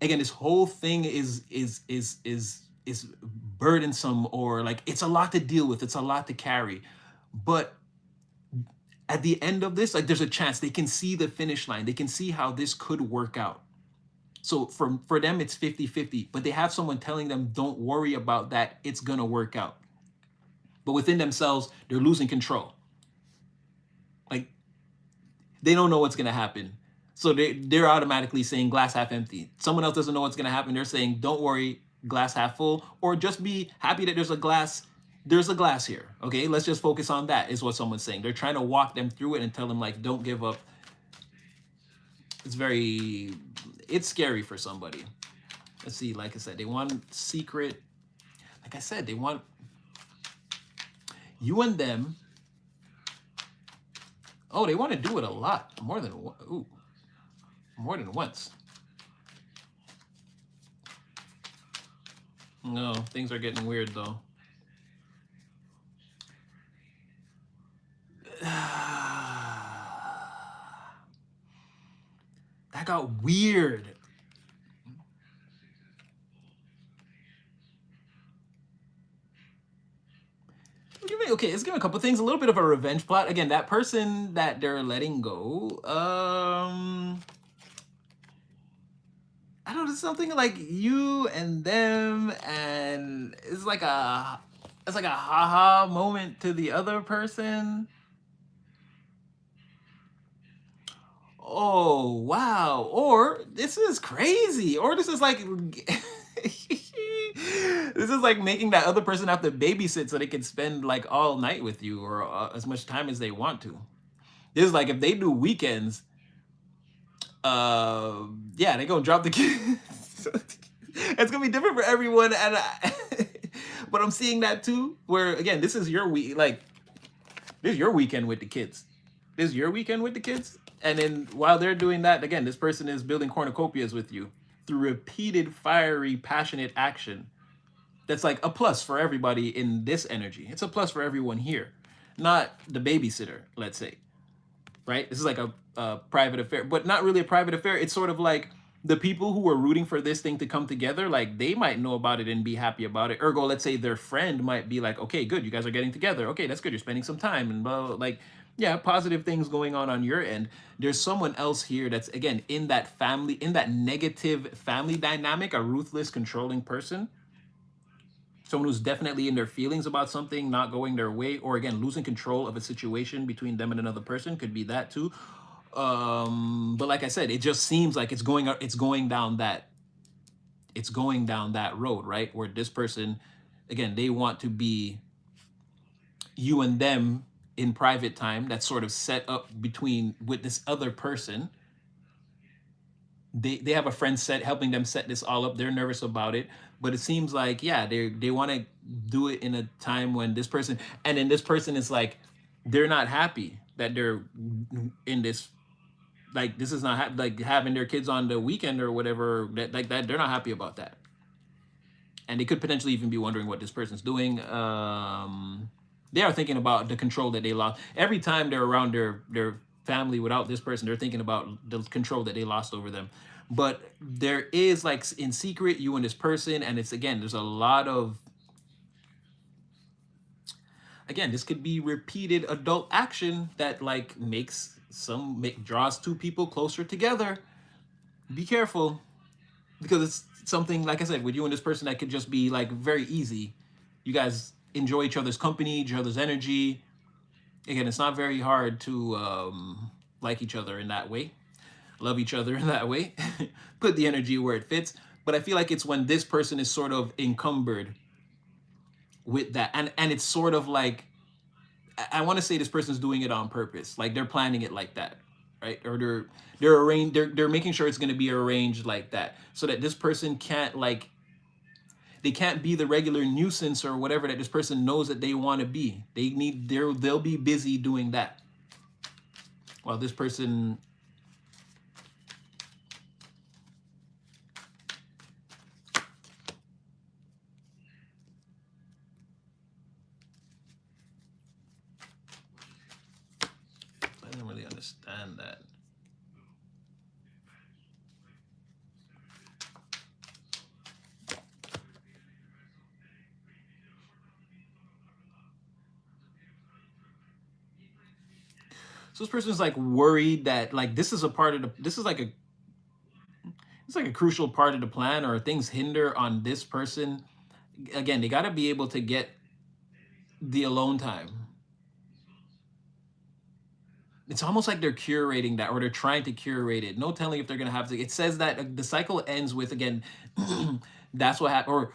again, this whole thing is burdensome, or like it's a lot to deal with. It's a lot to carry. But at the end of this, like there's a chance they can see the finish line. They can see how this could work out. So for them, it's 50-50, but they have someone telling them, don't worry about that. It's going to work out. But within themselves, they're losing control. Like they don't know what's going to happen. So they're automatically saying glass half empty. Someone else doesn't know what's going to happen. They're saying, don't worry, glass half full, or just be happy that there's a glass here. Okay, let's just focus on that, is what someone's saying. They're trying to walk them through it and tell them, like, don't give up. It's scary for somebody. Let's see, like I said, they want secret. Like I said, they want you and them. Oh, they want to do it a lot. More than once. No, things are getting weird though. That got weird. Okay, let's give me a couple things. A little bit of a revenge plot. Again, that person that they're letting go. I don't know, something like you and them, and it's like a haha moment to the other person. Oh wow! Or this is crazy. Or this is like this is like making that other person have to babysit so they can spend like all night with you or as much time as they want to. This is like if they do weekends, yeah, they gonna drop the kids. It's gonna be different for everyone, and but I'm seeing that too. Where again, this is your week, like this is your weekend with the kids. This is your weekend with the kids, and then while they're doing that, again, this person is building cornucopias with you through repeated, fiery, passionate action. That's like a plus for everybody in this energy. It's a plus for everyone here, not the babysitter. Let's say, right? This is like a private affair, but not really a private affair. It's sort of like the people who are rooting for this thing to come together, like they might know about it and be happy about it. Ergo, let's say their friend might be like, okay, good, you guys are getting together. Okay, that's good. You're spending some time and blah, blah, blah. Like, yeah, positive things going on your end. There's someone else here that's again in that family, in that negative family dynamic, a ruthless, controlling person, someone who's definitely in their feelings about something not going their way, or again losing control of a situation between them and another person. Could be that too. But like I said, it just seems like it's going down that road, right? Where this person, again, they want to be you and them in private time that's sort of set up between with this other person. They have a friend set helping them set this all up. They're nervous about it, but it seems like yeah, they want to do it in a time when this person, and then this person is like they're not happy that they're in this, like this is not like having their kids on the weekend or whatever, that like that they're not happy about that, and they could potentially even be wondering what this person's doing. They are thinking about the control that they lost every time they're around their family without this person. They're thinking about the control that they lost over them. But there is like in secret you and this person, and it's again there's a lot of, again, this could be repeated adult action that like draws two people closer together. Be careful, because it's something like I said with you and this person that could just be like very easy. You guys enjoy each other's company, each other's energy. Again, it's not very hard to like each other in that way, love each other in that way, put the energy where it fits. But I feel like it's when this person is sort of encumbered with that, and it's sort of like I want to say this person's doing it on purpose, like they're planning it like that, right? Or they're making sure it's going to be arranged like that, so that this person can't like they can't be the regular nuisance or whatever that this person knows that they want to be. They'll be busy doing that while this person. I don't really understand that. So this person's like worried that like this is a part of the this is like a it's like a crucial part of the plan, or things hinder on this person. Again, they got to be able to get the alone time. It's almost like they're curating that, or they're trying to curate it. No telling if they're gonna have to. It says that the cycle ends with again. That's what happened, or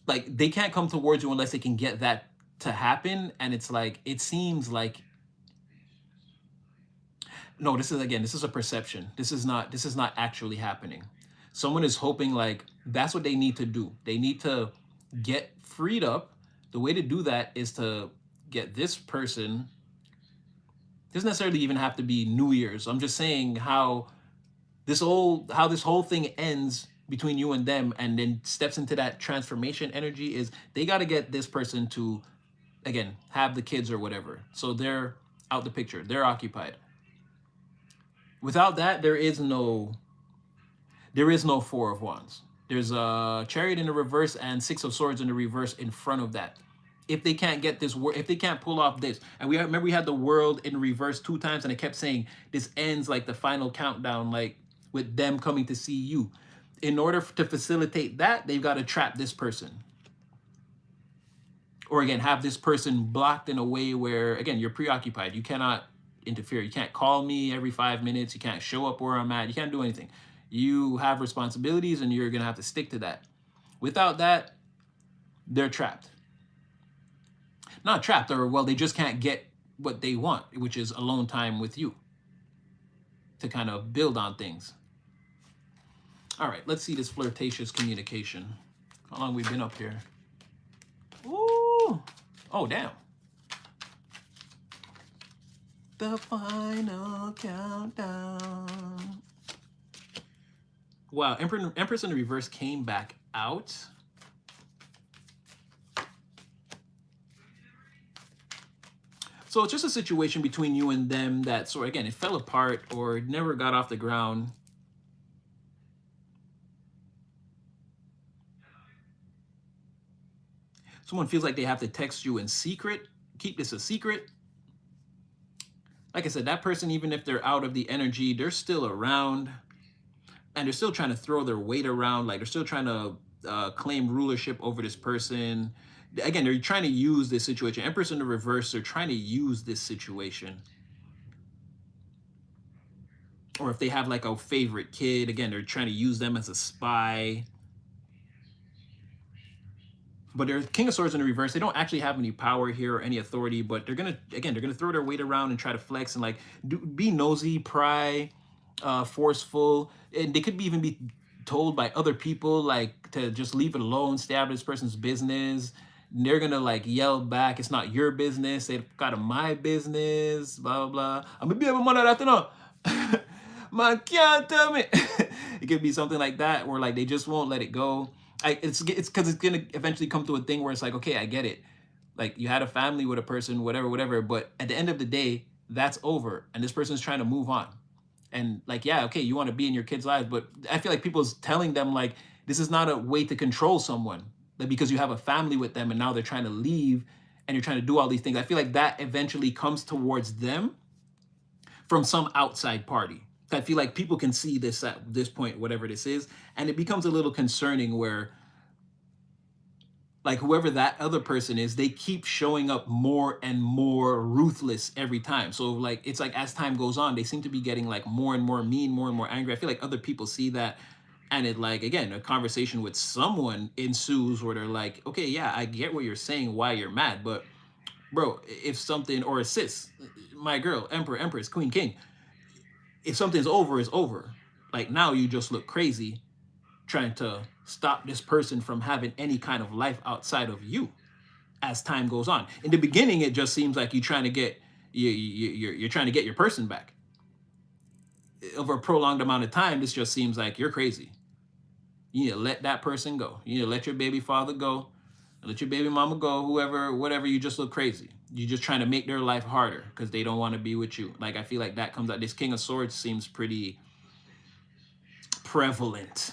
like they can't come towards you unless they can get that to happen. And it's like it seems like no. This is a perception. This is not actually happening. Someone is hoping like that's what they need to do. They need to get freed up. The way to do that is to get this person. Doesn't necessarily even have to be New Year's. I'm just saying how this whole thing ends between you and them, and then steps into that transformation energy. Is they got to get this person to again have the kids or whatever, so they're out the picture. They're occupied. Without that, there is no Four of Wands. There's a Chariot in the reverse and Six of Swords in the reverse in front of that. if they can't get this if they can't pull off this. And we remember we had the world in reverse 2 times, and I kept saying this ends like the final countdown, like with them coming to see you. In order to facilitate that, they've got to trap this person, or again have this person blocked in a way where, again, you're preoccupied. You cannot interfere. You can't call me every 5 minutes. You can't show up where I'm at. You can't do anything. You have responsibilities, and you're gonna have to stick to that. Without that, they're trapped. Not trapped, or well, they just can't get what they want, which is alone time with you to kind of build on things. All right, let's see this flirtatious communication. How long we been up here? Ooh, oh damn. The final countdown. Wow, Empress in the reverse came back out. So it's just a situation between you and them that sort of, again, it fell apart or it never got off the ground. Someone feels like they have to text you in secret, keep this a secret. Like I said, that person, even if they're out of the energy, they're still around, and they're still trying to throw their weight around. Like they're still trying to claim rulership over this person. Again, they're trying to use this situation. Empress in the reverse, they're trying to use this situation. Or if they have like a favorite kid, again, they're trying to use them as a spy. But they're King of Swords in the reverse. They don't actually have any power here or any authority, but they're gonna, again, they're gonna throw their weight around and try to flex and like be nosy, pry, forceful, and they could even be told by other people like to just leave it alone, stay out of this person's business. And they're gonna like yell back, "It's not your business. They've got my business." Blah blah blah. I'm gonna be able to that, no. Man can't tell me. It could be something like that, where like they just won't let it go. It's because it's gonna eventually come to a thing where it's like, okay, I get it. Like you had a family with a person, whatever. But at the end of the day, that's over, and this person's trying to move on. And like, yeah, okay, you want to be in your kids' lives, but I feel like people's telling them like this is not a way to control someone. Like because you have a family with them, and now they're trying to leave, and you're trying to do all these things. I feel like that eventually comes towards them from some outside party. I feel like people can see this at this point, whatever this is, and it becomes a little concerning where like whoever that other person is, they keep showing up more and more ruthless every time. So like, it's like as time goes on, they seem to be getting like more and more mean, more and more angry. I feel like other people see that, and it like, again, a conversation with someone ensues where they're like, okay, yeah, I get what you're saying, why you're mad, but bro, if something, or a sis, my girl, Emperor, Empress, Queen, King, if something's over, it's over. Like now you just look crazy trying to stop this person from having any kind of life outside of you as time goes on. In the beginning, it just seems like you're trying to get you're trying to get your person back. Over a prolonged amount of time, this just seems like you're crazy. You need to let that person go. You need to let your baby father go, let your baby mama go, whoever, whatever. You just look crazy. You're just trying to make their life harder because they don't want to be with you. Like, I feel like that comes out. This King of Swords seems pretty prevalent.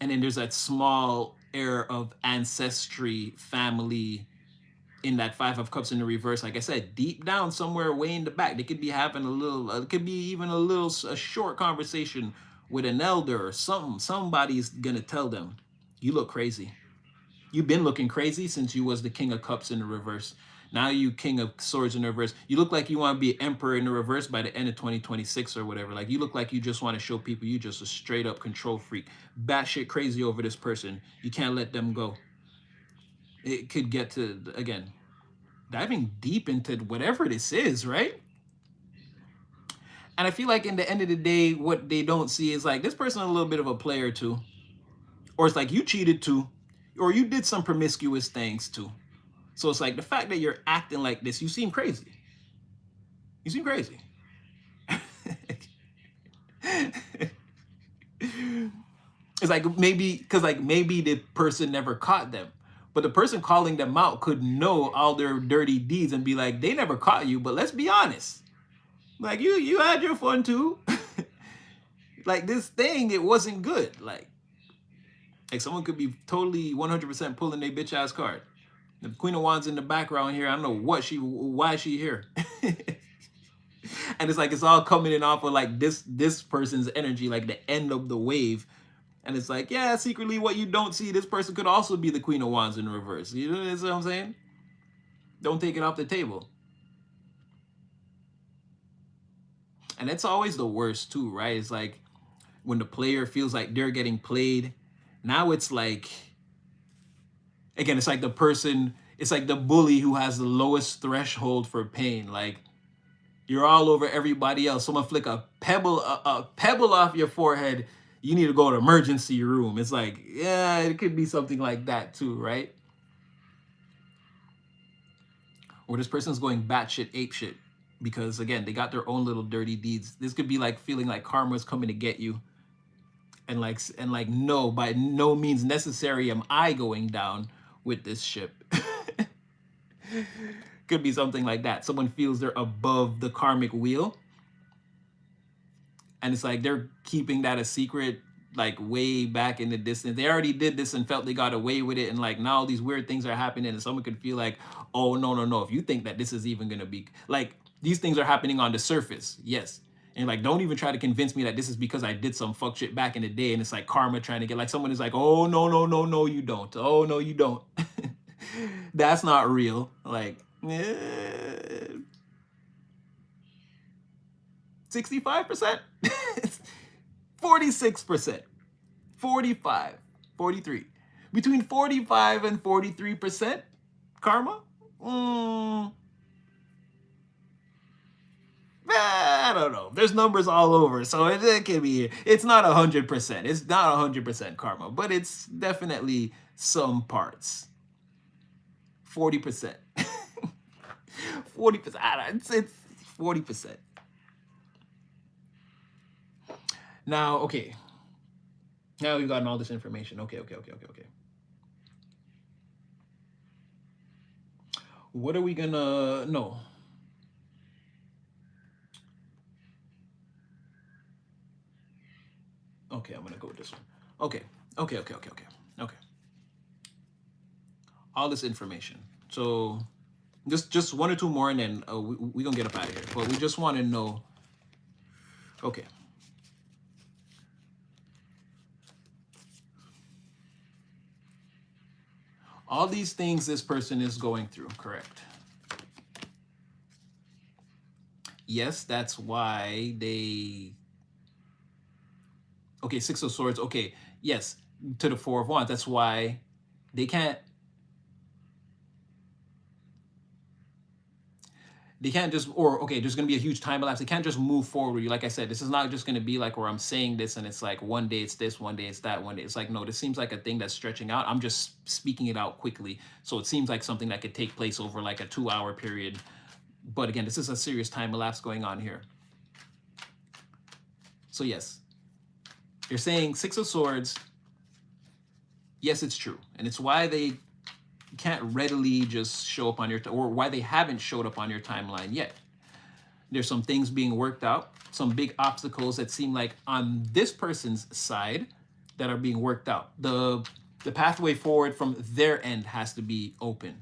And then there's that small air of ancestry, family in that Five of Cups in the reverse. Like I said, deep down somewhere way in the back, they could be having a little, it could be even a short conversation with an elder or something. Somebody's going to tell them, you look crazy. You've been looking crazy since you was the King of Cups in the reverse. Now you King of Swords in the reverse. You look like you want to be Emperor in the reverse by the end of 2026 or whatever. Like you look like you just want to show people you just a straight up control freak. Batshit crazy over this person. You can't let them go. It could get to, again, diving deep into whatever this is, right? And I feel like in the end of the day, what they don't see is like this person a little bit of a player too. Or it's like you cheated too. Or you did some promiscuous things too. So it's like the fact that you're acting like this, you seem crazy. You seem crazy. It's like maybe, because like maybe the person never caught them. But the person calling them out could know all their dirty deeds and be like, they never caught you, but let's be honest. Like you had your fun too. Like this thing, it wasn't good. Like someone could be totally 100% pulling their bitch ass card. The Queen of Wands in the background here. I don't know why she here. And it's like it's all coming in off of like this person's energy, like the end of the wave. And it's like, yeah, secretly what you don't see, this person could also be the Queen of Wands in reverse. You know what I'm saying? Don't take it off the table. And it's always the worst too, right? It's like when the player feels like they're getting played. Now it's like, again, it's like the person, it's like the bully who has the lowest threshold for pain. Like you're all over everybody else. Someone flick a pebble off your forehead, you need to go to emergency room. It's like, yeah, it could be something like that too, right? Or this person's going batshit ape shit because again, they got their own little dirty deeds. This could be like feeling like karma's coming to get you. And like no, by no means necessary am I going down with this ship. Could be something like that. Someone feels they're above the karmic wheel. And it's like they're keeping that a secret, like way back in the distance. They already did this and felt they got away with it. And like now these weird things are happening and someone could feel like, oh, no. If you think that this is even going to be like, these things are happening on the surface. Yes. And like, don't even try to convince me that this is because I did some fuck shit back in the day. And it's like karma trying to get like someone is like, oh, no, you don't. Oh, no, you don't. That's not real. Like, 65%, 46%, 45, 43. Between 45 and 43% karma? I don't know. There's numbers all over, so it can be. It's not 100%. It's not 100% karma, but it's definitely some parts. 40%. 40%. It's 40%. Now, okay. Now we've gotten all this information. Okay. What are we gonna know? Okay, I'm gonna go with this one. Okay. All this information. So just one or two more and then we gonna get up out of here. But we just want to know. Okay. All these things this person is going through, correct? Yes, that's why they... Okay, Six of Swords. Okay, yes, to the Four of Wands. That's why they can't... They can't just, or okay, there's gonna be a huge time elapse. They can't just move forward. Like I said, this is not just gonna be like where I'm saying this and it's like one day it's this, one day it's that, one day it's like, no, this seems like a thing that's stretching out. I'm just speaking it out quickly. So it seems like something that could take place over like a 2-hour period. But again, this is a serious time elapse going on here. So yes, you're saying Six of Swords. Yes, it's true. And it's why they can't readily just show up on your, or why they haven't showed up on your timeline yet. There's some things being worked out, some big obstacles that seem like on this person's side that are being worked out. The pathway forward from their end has to be open,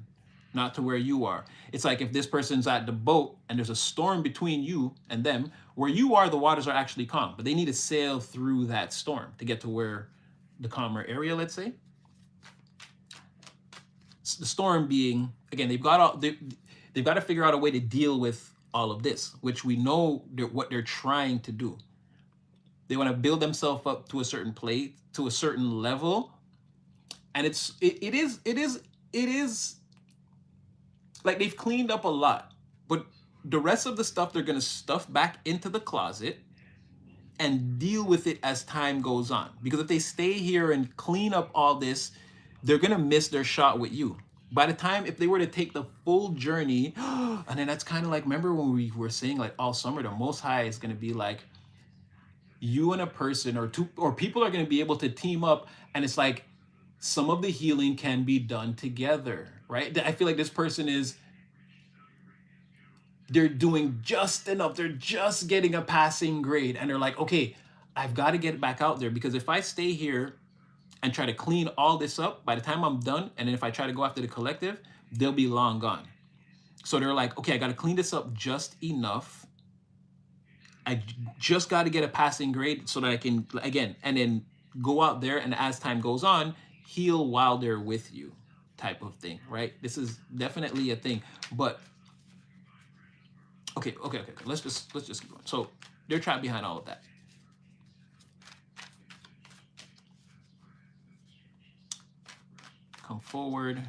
not to where you are. It's like if this person's at the boat and there's a storm between you and them, where you are, the waters are actually calm, but they need to sail through that storm to get to where the calmer area, let's say. The storm being, again, they've got to figure out a way to deal with all of this, which we know what they're trying to do. They want to build themselves up to a certain place, to a certain level, and it is like they've cleaned up a lot, but the rest of the stuff they're gonna stuff back into the closet and deal with it as time goes on. Because if they stay here and clean up all this, they're gonna miss their shot with you. By the time, if they were to take the full journey, and then that's kind of like, remember when we were saying like all summer, the Most High is gonna be like, you and a person or two, or people are gonna be able to team up, and it's like, some of the healing can be done together, right? I feel like this person is, they're doing just enough. They're just getting a passing grade. And they're like, okay, I've got to get back out there, because if I stay here and try to clean all this up, by the time I'm done, and then if I try to go after the collective, they'll be long gone. So they're like, okay, I got to clean this up just enough. I just got to get a passing grade so that I can, again, and then go out there and as time goes on, heal while they're with you type of thing, right? This is definitely a thing. But okay. Let's just keep going. So they're trapped behind all of that. Come forward.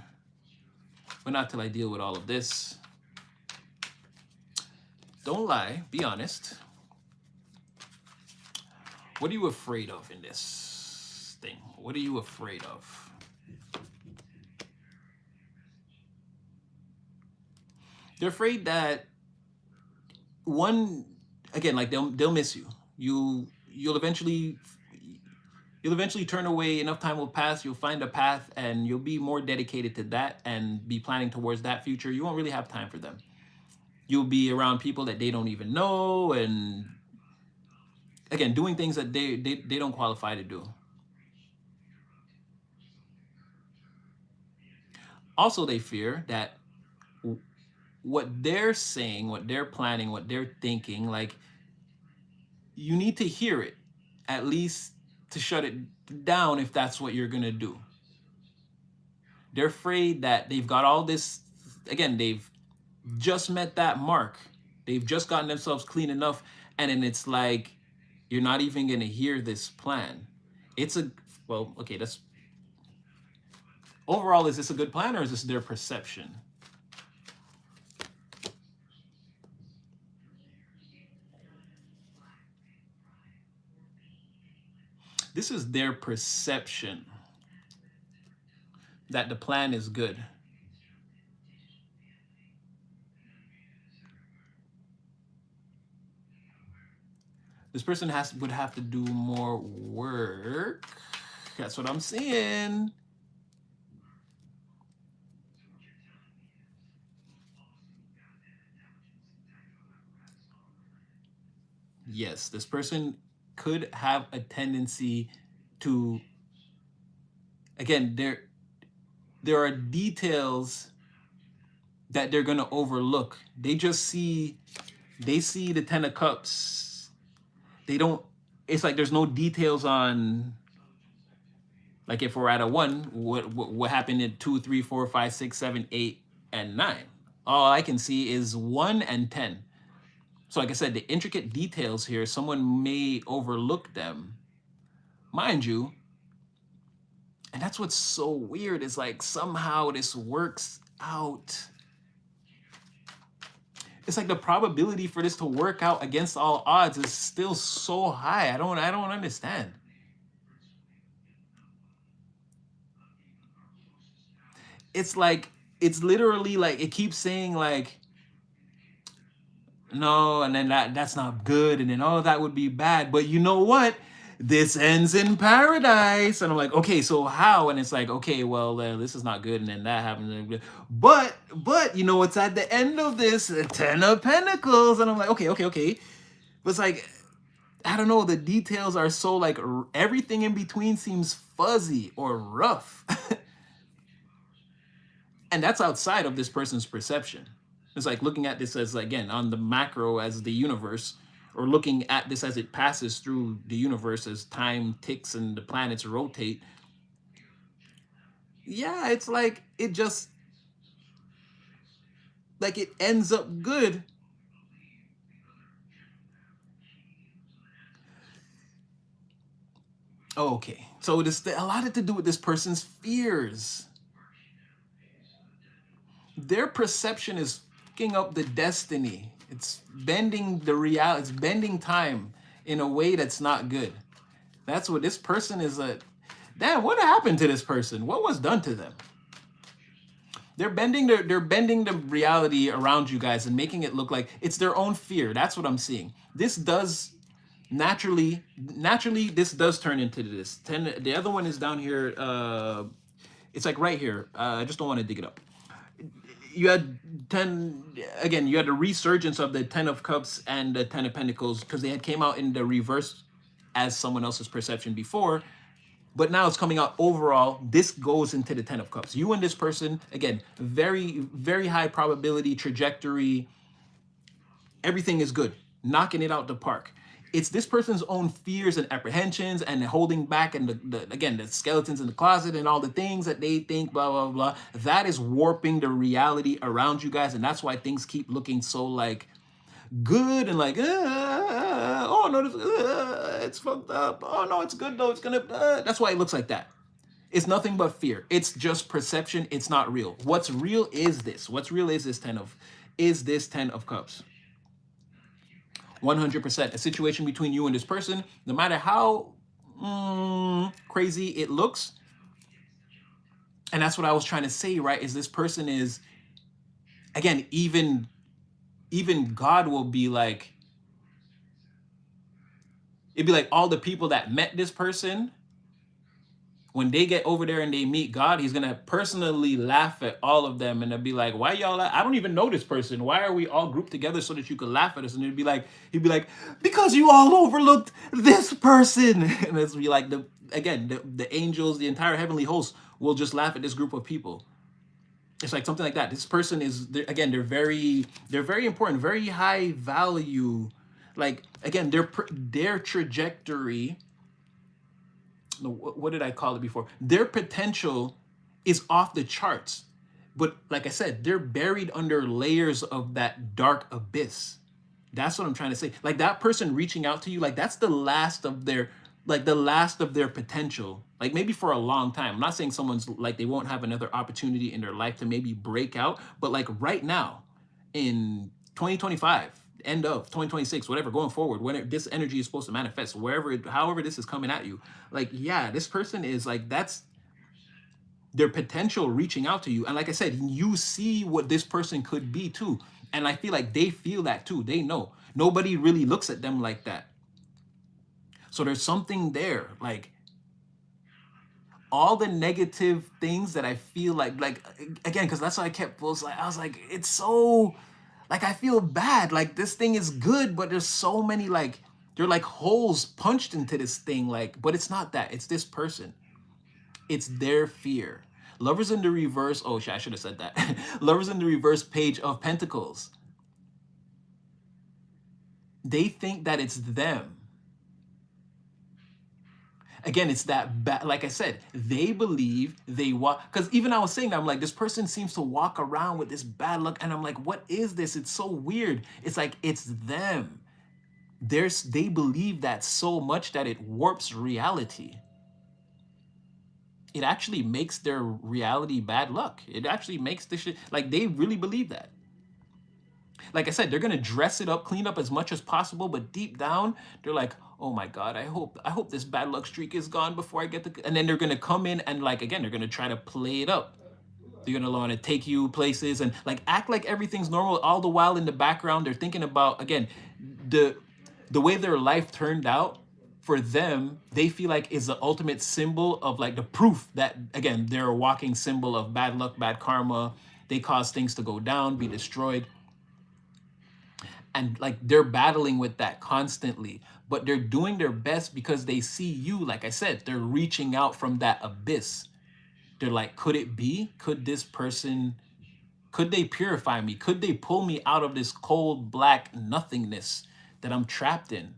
But not till I deal with all of this. Don't lie, be honest. What are you afraid of in this thing? What are you afraid of? They're afraid that one, again, like they'll miss you. You'll eventually turn away. Enough time will pass. You'll find a path, and you'll be more dedicated to that and be planning towards that future. You won't really have time for them. You'll be around people that they don't even know, and again, doing things that they don't qualify to do. Also, they fear that what they're saying, what they're planning, what they're thinking, like you need to hear it at least to shut it down if that's what you're gonna do. They're afraid that they've got all this, again, they've just met that mark. They've just gotten themselves clean enough, and then it's like you're not even gonna hear this plan. It's a, well, okay, that's overall, is this a good plan or is this their perception? This is their perception that the plan is good. This person would have to do more work. That's what I'm seeing. Yes, this person could have a tendency to, again, there are details that they're going to overlook. They see the 10 of cups. They don't, it's like there's no details on, like if we're at a 1, what happened in 2, 3, 4, 5, 6, 7, 8, and 9. All I can see is 1 and 10. So like I said, the intricate details here, someone may overlook them. Mind you, and that's what's so weird, is like somehow this works out. It's like the probability for this to work out against all odds is still so high. I don't understand. It's like, it's literally like it keeps saying like, no, and then that's not good, and then oh, that would be bad. But you know what? This ends in paradise, and I'm like, okay, so how? And it's like, okay, well, this is not good, and then that happened. But you know what's at the end of this? 10 of Pentacles, and I'm like, okay. But it's like, I don't know. The details are so like everything in between seems fuzzy or rough, and that's outside of this person's perception. It's like looking at this as, again, on the macro as the universe, or looking at this as it passes through the universe as time ticks and the planets rotate. Yeah, it's like it just, like it ends up good. Okay, so this a lot to do with this person's fears. Their perception is fucking up the destiny. It's bending the reality. It's bending time in a way that's not good. That's what this person is. Damn, what happened to this person? What was done to them? They're bending the reality around you guys and making it look like it's their own fear. That's what I'm seeing. This does naturally this does turn into this. 10, the other one is down here. It's like right here. I just don't want to dig it up. You had 10, again, you had a resurgence of the 10 of Cups and the 10 of Pentacles because they had came out in the reverse as someone else's perception before. But now it's coming out overall. This goes into the 10 of cups. You and this person, again, very, very high probability trajectory. Everything is good. Knocking it out the park. It's this person's own fears and apprehensions and holding back and again, the skeletons in the closet and all the things that they think, blah, blah, blah. That is warping the reality around you guys. And that's why things keep looking so like good and like, oh no, it's fucked up. Oh no, it's good though. It's gonna, that's why it looks like that. It's nothing but fear. It's just perception. It's not real. What's real is this. What's real is this 10 of cups. 100%. A situation between you and this person, no matter how crazy it looks. And that's what I was trying to say, right? Is this person is, again, even God will be like, it'd be like all the people that met this person, when they get over there and they meet God, he's gonna personally laugh at all of them, and they'll be like, "Why y'all? I don't even know this person. Why are we all grouped together so that you could laugh at us?" And he'd be like, "Because you all overlooked this person." And it's be like the angels, the entire heavenly host will just laugh at this group of people. It's like something like that. This person is they're very important, very high value. Like again, their trajectory. What did I call it before? Their potential is off the charts. But like I said, they're buried under layers of that dark abyss. That's what I'm trying to say. Like that person reaching out to you, like that's the last of their potential. Like maybe for a long time. I'm not saying someone's like they won't have another opportunity in their life to maybe break out, but like right now in 2025, end of 2026, whatever, going forward, when this energy is supposed to manifest, however this is coming at you, like, yeah, this person is like, that's their potential reaching out to you. And like I said, you see what this person could be too. And I feel like they feel that too. They know. Nobody really looks at them like that. So there's something there, like all the negative things that I feel like again, because that's why I was like, it's so, like, I feel bad. Like this thing is good, but there's so many like, they're like holes punched into this thing, like, but it's not that. It's this person. It's their fear. Lovers in the reverse. Oh shit, I should have said that. Lovers in the reverse, Page of Pentacles. They think that it's them. Again, it's that bad. Like I said, they believe they walk. Because even I was saying that, I'm like, this person seems to walk around with this bad luck. And I'm like, what is this? It's so weird. It's like, it's them. They believe that so much that it warps reality. It actually makes their reality bad luck. It actually makes this shit, like, they really believe that. Like I said, they're gonna dress it up, clean up as much as possible, but deep down, they're like, oh my God, I hope this bad luck streak is gone before I get the, and then they're gonna come in and like, again, they're gonna try to play it up. They're gonna want to take you places and like act like everything's normal. All the while in the background, they're thinking about, again, the way their life turned out for them, they feel like is the ultimate symbol of like the proof that, again, they're a walking symbol of bad luck, bad karma. They cause things to go down, be destroyed. And like they're battling with that constantly, but they're doing their best because they see you. Like I said, they're reaching out from that abyss. They're like, could it be? Could this person, could they purify me? Could they pull me out of this cold, black nothingness that I'm trapped in?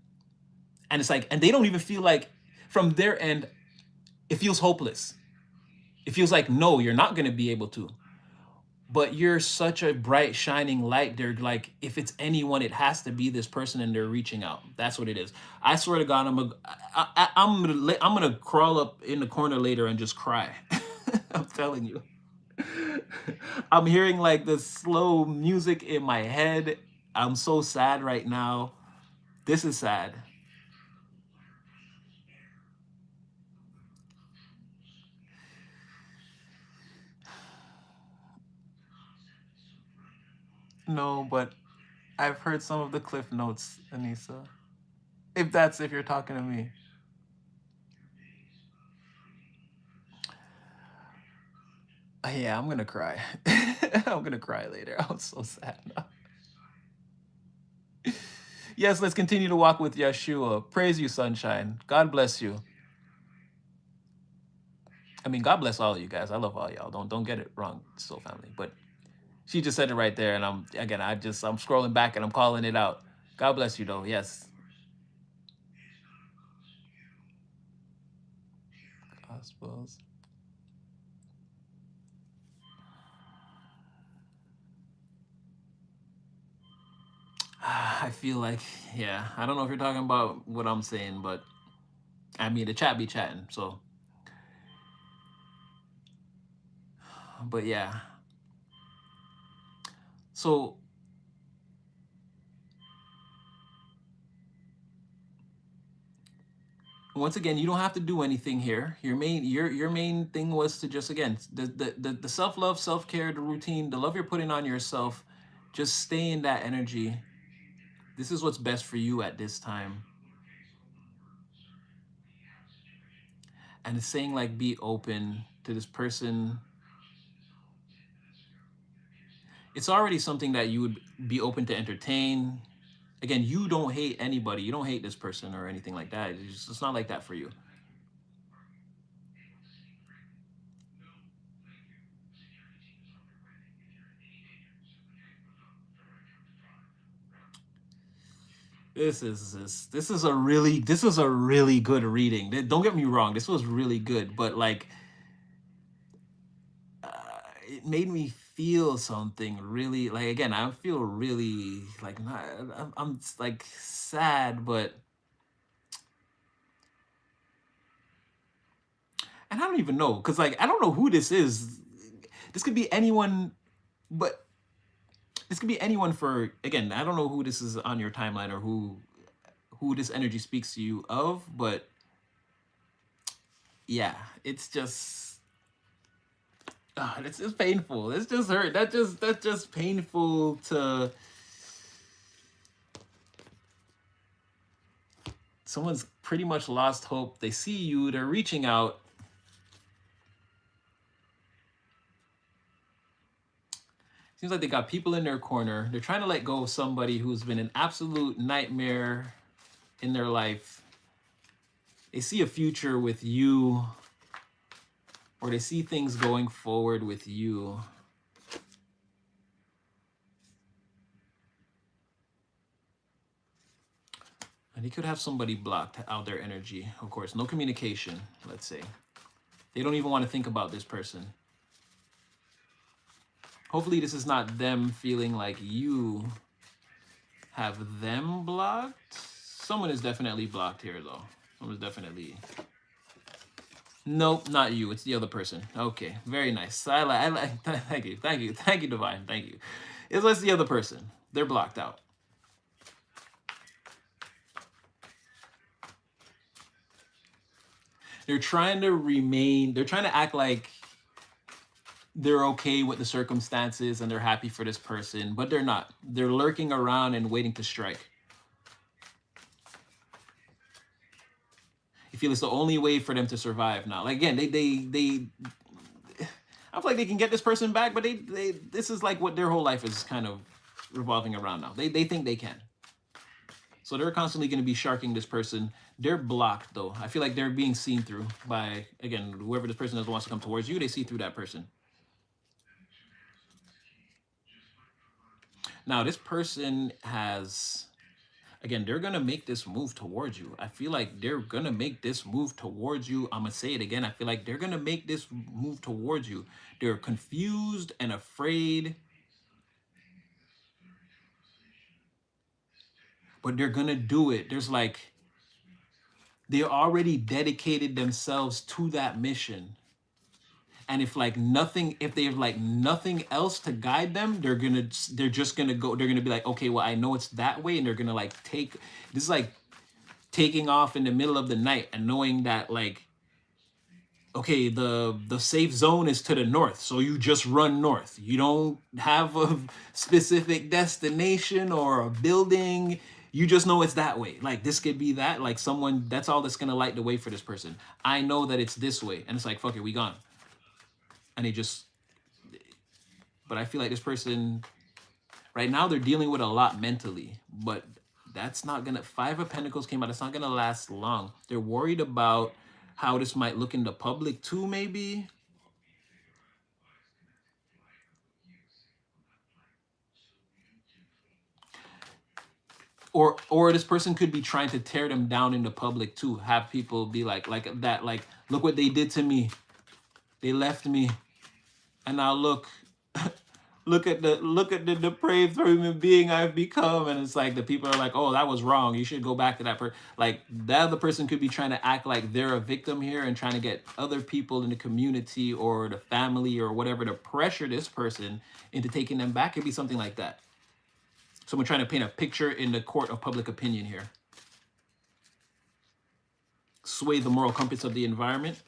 And it's like, and they don't even feel like, from their end, it feels hopeless. It feels like, no, you're not going to be able to. But you're such a bright, shining light. They're like, if it's anyone, it has to be this person, and they're reaching out. That's what it is. I swear to God, I'm gonna crawl up in the corner later and just cry. I'm telling you. I'm hearing like the slow music in my head. I'm so sad right now. This is sad. No, but I've heard some of the cliff notes, Anissa. If you're talking to me. Yeah, I'm gonna cry. I'm gonna cry later. I'm so sad now. Yes, let's continue to walk with Yeshua. Praise you, sunshine. God bless you. I mean, God bless all of you guys. I love all y'all. Don't get it wrong, Soul Family. But she just said it right there, and I'm scrolling back and I'm calling it out. God bless you though. Yes. Gospels. I feel like, yeah, I don't know if you're talking about what I'm saying, but I mean, the chat be chatting. So, but yeah. So, once again, you don't have to do anything here. Your main thing was to just, again, the self-love, self-care, the routine, the love you're putting on yourself, just stay in that energy. This is what's best for you at this time. And it's saying like be open to this person. It's already something that you would be open to entertain. Again, you don't hate anybody. You don't hate this person or anything like that. It's not like that for you. This is a really good reading. Don't get me wrong. This was really good, but like uh, it made me feel something really, like, again, I feel really like not, I'm like sad, but and I don't even know because like I don't know who this is. This could be anyone, but this could be anyone for, again, I don't know who this is on your timeline or who this energy speaks to you of, but yeah, it's just it's painful. It's just hurt. That's just painful to someone's pretty much lost hope. They see you, they're reaching out. Seems like they got people in their corner. They're trying to let go of somebody who's been an absolute nightmare in their life. They see a future with you, or they see things going forward with you. And they could have somebody blocked out their energy. Of course, no communication, let's say. They don't even want to think about this person. Hopefully this is not them feeling like you have them blocked. Someone is definitely blocked here though. Someone's definitely... Nope, not you. It's the other person. Okay, very nice. I like. Thank you, Divine. Thank you. It's the other person. They're blocked out. They're trying to remain. They're trying to act like they're okay with the circumstances and they're happy for this person, but they're not. They're lurking around and waiting to strike. You feel it's the only way for them to survive now. Like, again, they I feel like they can get this person back, but they this is like what their whole life is kind of revolving around now. They think they can. So they're constantly going to be sharking this person. They're blocked though. I feel like they're being seen through by, again, whoever this person is wants to come towards you, they see through that person. Now this person has, again, they're gonna make this move towards you. I feel like they're gonna make this move towards you. I'm gonna say it again. I feel like they're gonna make this move towards you. They're confused and afraid, but they're gonna do it. There's like, they already dedicated themselves to that mission. And if like nothing, if they have like nothing else to guide them, they're just gonna go, they're gonna be like, okay, well, I know it's that way. And they're gonna like this is like taking off in the middle of the night and knowing that like, okay, the safe zone is to the north, so you just run north. You don't have a specific destination or a building. You just know it's that way. Like this could be that, like someone, that's all that's gonna light the way for this person. I know that it's this way, and it's like, fuck it, we gone. And they just, but I feel like this person right now, they're dealing with a lot mentally, but that's not gonna, Five of Pentacles came out, it's not gonna last long. They're worried about how this might look in the public too, maybe. Or this person could be trying to tear them down in the public too. Have people be like that, like, look what they did to me. They left me, and now look, look at the depraved human being I've become. And it's like the people are like, oh, that was wrong. You should go back to that person. Like that other person could be trying to act like they're a victim here and trying to get other people in the community or the family or whatever to pressure this person into taking them back. It'd be something like that. Someone trying to paint a picture in the court of public opinion here. Sway the moral compass of the environment.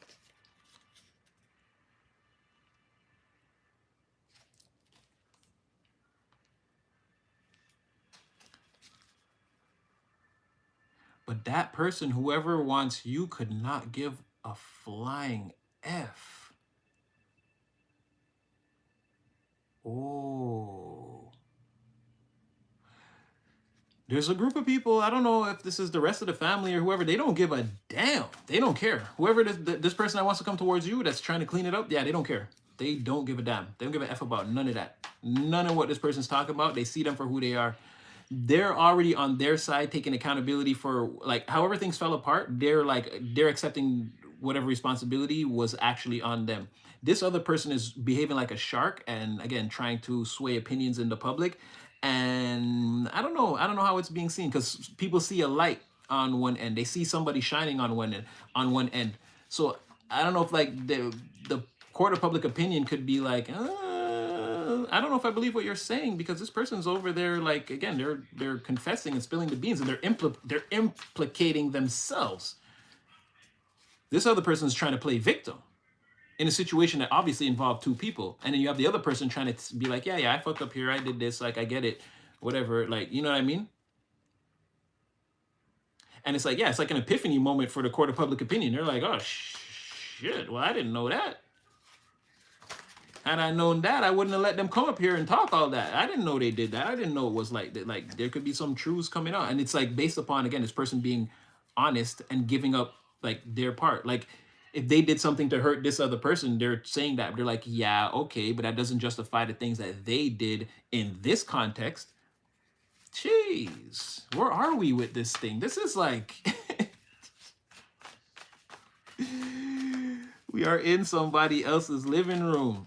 But that person, whoever wants you, could not give a flying F. Oh. There's a group of people, I don't know if this is the rest of the family or whoever, they don't give a damn. They don't care. Whoever this person that wants to come towards you that's trying to clean it up, yeah, they don't care. They don't give a damn. They don't give a F about none of that. None of what this person's talking about. They see them for who they are. They're already on their side taking accountability for, like, however things fell apart. They're accepting whatever responsibility was actually on them. This other person is behaving like a shark and again trying to sway opinions in the public. And I don't know how it's being seen, because people see a light on one end. They see somebody shining on one end. So I don't know if like the court of public opinion could be like, I don't know if I believe what you're saying, because this person's over there, like, again, they're confessing and spilling the beans, and they're implicating themselves. This other person's trying to play victim in a situation that obviously involved two people, and then you have the other person trying to be like, yeah, I fucked up here, I did this, like, I get it, whatever, like, you know what I mean? And it's like, yeah, it's like an epiphany moment for the court of public opinion. They're like, oh shit, well, I didn't know that. Had I known that, I wouldn't have let them come up here and talk all that. I didn't know they did that. I didn't know it was like that. Like there could be some truths coming out, and it's like based upon, again, this person being honest and giving up like their part. Like if they did something to hurt this other person, they're saying that they're like, yeah, okay, but that doesn't justify the things that they did in this context. Jeez, where are we with this thing? This is like we are in somebody else's living room.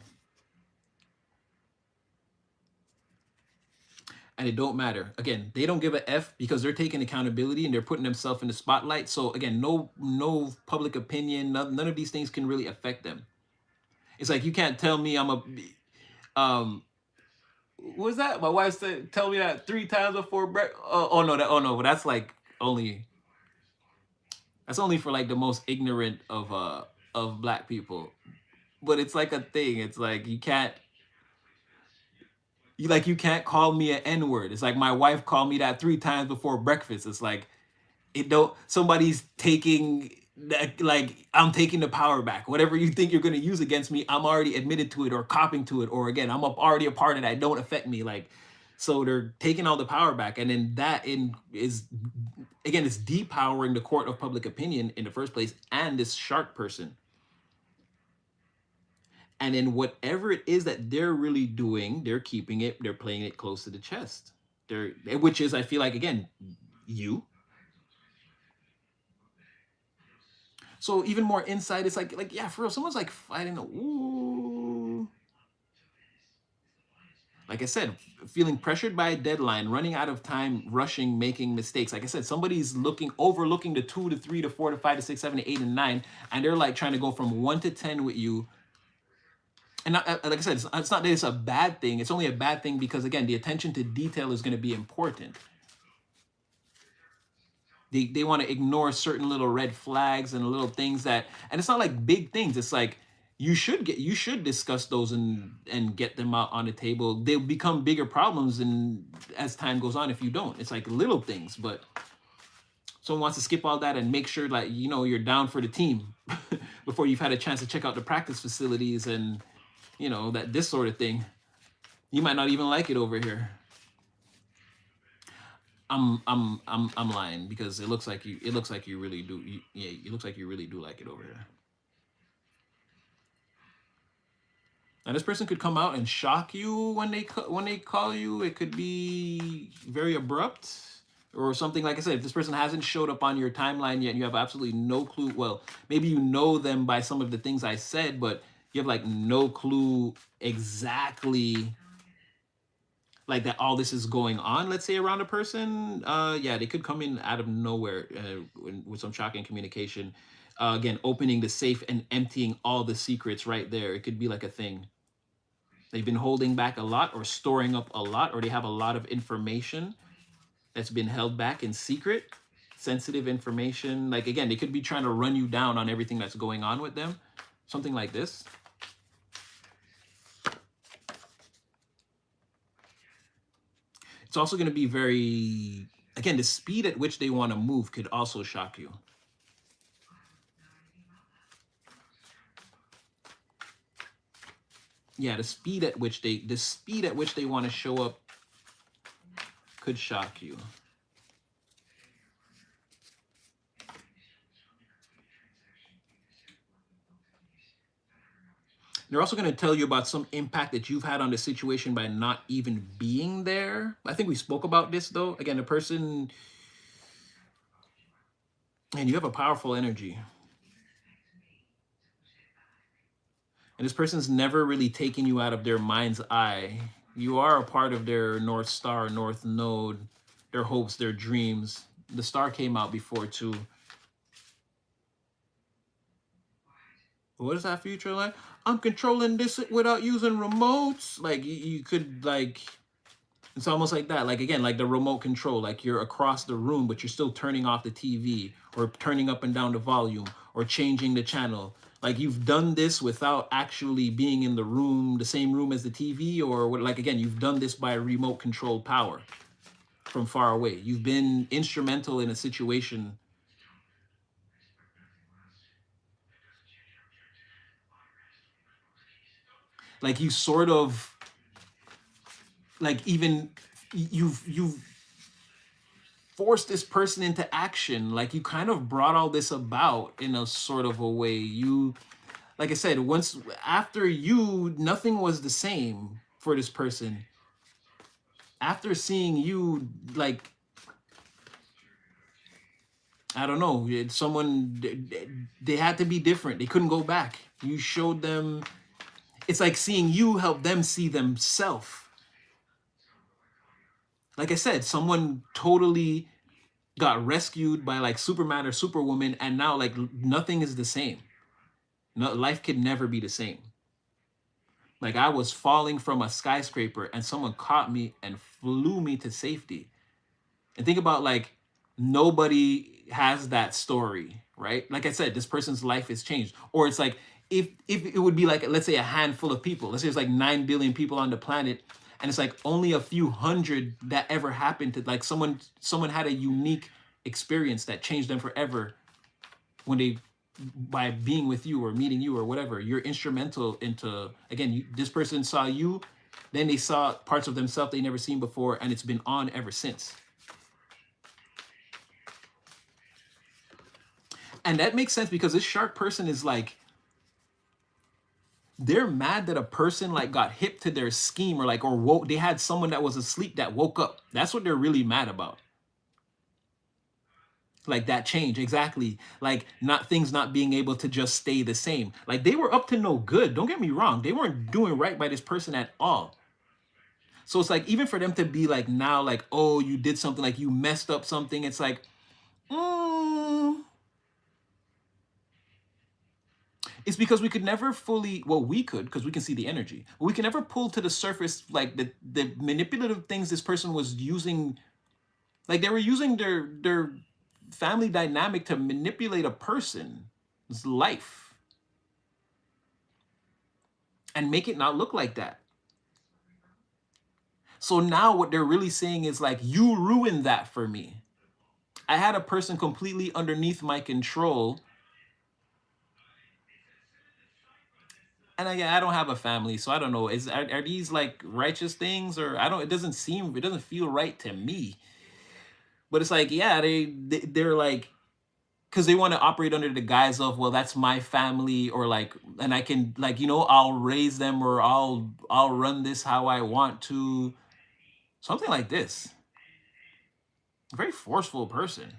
And it don't matter. Again, they don't give a F because they're taking accountability and they're putting themselves in the spotlight. So again, no public opinion, none of these things can really affect them. It's like you can't tell me I'm a what was that? My wife said tell me that 3 times before breakfast. Oh no, but that's only for like the most ignorant of black people. But it's like a thing. It's like you can't call me an N-word. It's like my wife called me that 3 times before breakfast. It's like it don't somebody's taking that, like I'm taking the power back. Whatever you think you're gonna use against me, I'm already admitted to it or copping to it, or again, already a part of that. Don't affect me. Like so they're taking all the power back. And then is again, it's depowering the court of public opinion in the first place and this shark person. And then whatever it is that they're really doing, they're playing it close to the chest. Which is, I feel like, again, you. So even more insight, it's like yeah, for real, someone's like fighting. Ooh. Like I said, feeling pressured by a deadline, running out of time, rushing, making mistakes. Like I said, somebody's overlooking the 2 to 3 to 4 to 5 to 6, 7 to 8 and 9, and they're like trying to go from 1 to 10 with you. And like I said, it's not that it's a bad thing. It's only a bad thing because, again, the attention to detail is going to be important. They want to ignore certain little red flags and little things and it's not like big things. It's like you should discuss those and get them out on the table. They'll become bigger problems as time goes on if you don't. It's like little things, but someone wants to skip all that and make sure like you're down for the team before you've had a chance to check out the practice facilities and that this sort of thing. You might not even like it over here. I'm lying because it looks like you really do. Yeah, it looks like you really do like it over here. And this person could come out and shock you when when they call you. It could be very abrupt or something. Like I said, if this person hasn't showed up on your timeline yet, and you have absolutely no clue. Well, maybe you know them by some of the things I said, but you have like no clue exactly like that all this is going on, let's say, around a person. Yeah, they could come in out of nowhere with some shocking communication. Again, opening the safe and emptying all the secrets right there. It could be like a thing they've been holding back a lot or storing up a lot, or they have a lot of information that's been held back in secret, sensitive information. Like, again, they could be trying to run you down on everything that's going on with them, something like this. It's also going to be very, again, the speed at which they want to move could also shock you. Yeah, the speed at which they want to show up could shock you. They're also going to tell you about some impact that you've had on the situation by not even being there. I think we spoke about this though. Again, the person, and you have a powerful energy. And this person's never really taken you out of their mind's eye. You are a part of their North Star, North Node, their hopes, their dreams. The star came out before too. What is that future like? I'm controlling this without using remotes. Like you could like, it's almost like that. Like again, like the remote control. Like you're across the room, but you're still turning off the TV or turning up and down the volume or changing the channel. Like you've done this without actually being in the room, the same room as the TV, or what? Like again, you've done this by remote controlled power from far away. You've been instrumental in a situation. Like you sort of like even you've forced this person into action. Like you kind of brought all this about in a sort of a way. You, like I said, once after you, nothing was the same for this person. After seeing you, like, I don't know, someone, they had to be different. They couldn't go back. You showed them, it's like seeing you help them see themselves. Like I said, someone totally got rescued by like Superman or Superwoman, and now like nothing is the same. No, life could never be the same. Like I was falling from a skyscraper and someone caught me and flew me to safety. And think about like nobody has that story, right? Like I said, this person's life is changed. Or it's like if it would be like, let's say, a handful of people. Let's say there's like 9 billion people on the planet, and it's like only a few hundred that ever happened to like someone had a unique experience that changed them forever when they, by being with you or meeting you or whatever. You're instrumental into, again, this person saw you, then they saw parts of themselves they never seen before, and it's been on ever since. And that makes sense because this shark person is like, they're mad that a person like got hip to their scheme, or like, or woke, they had someone that was asleep that woke up. That's what they're really mad about. Like that change, exactly. Like not things not being able to just stay the same. Like they were up to no good. Don't get me wrong. They weren't doing right by this person at all. So it's like, even for them to be like now, like, oh, you did something, like you messed up something. It's like, mm, it's because we could never fully, well, we could, because we can see the energy, but we can never pull to the surface like the manipulative things this person was using. Like they were using their family dynamic to manipulate a person's life and make it not look like that. So now what they're really saying is like, you ruined that for me. I had a person completely underneath my control, and I don't have a family, so I don't know. Are these like righteous things, or I don't? It doesn't feel right to me. But it's like, yeah, they're like, because they want to operate under the guise of, well, that's my family, or like, and I can, like, I'll raise them, or I'll run this how I want to, something like this. A very forceful person,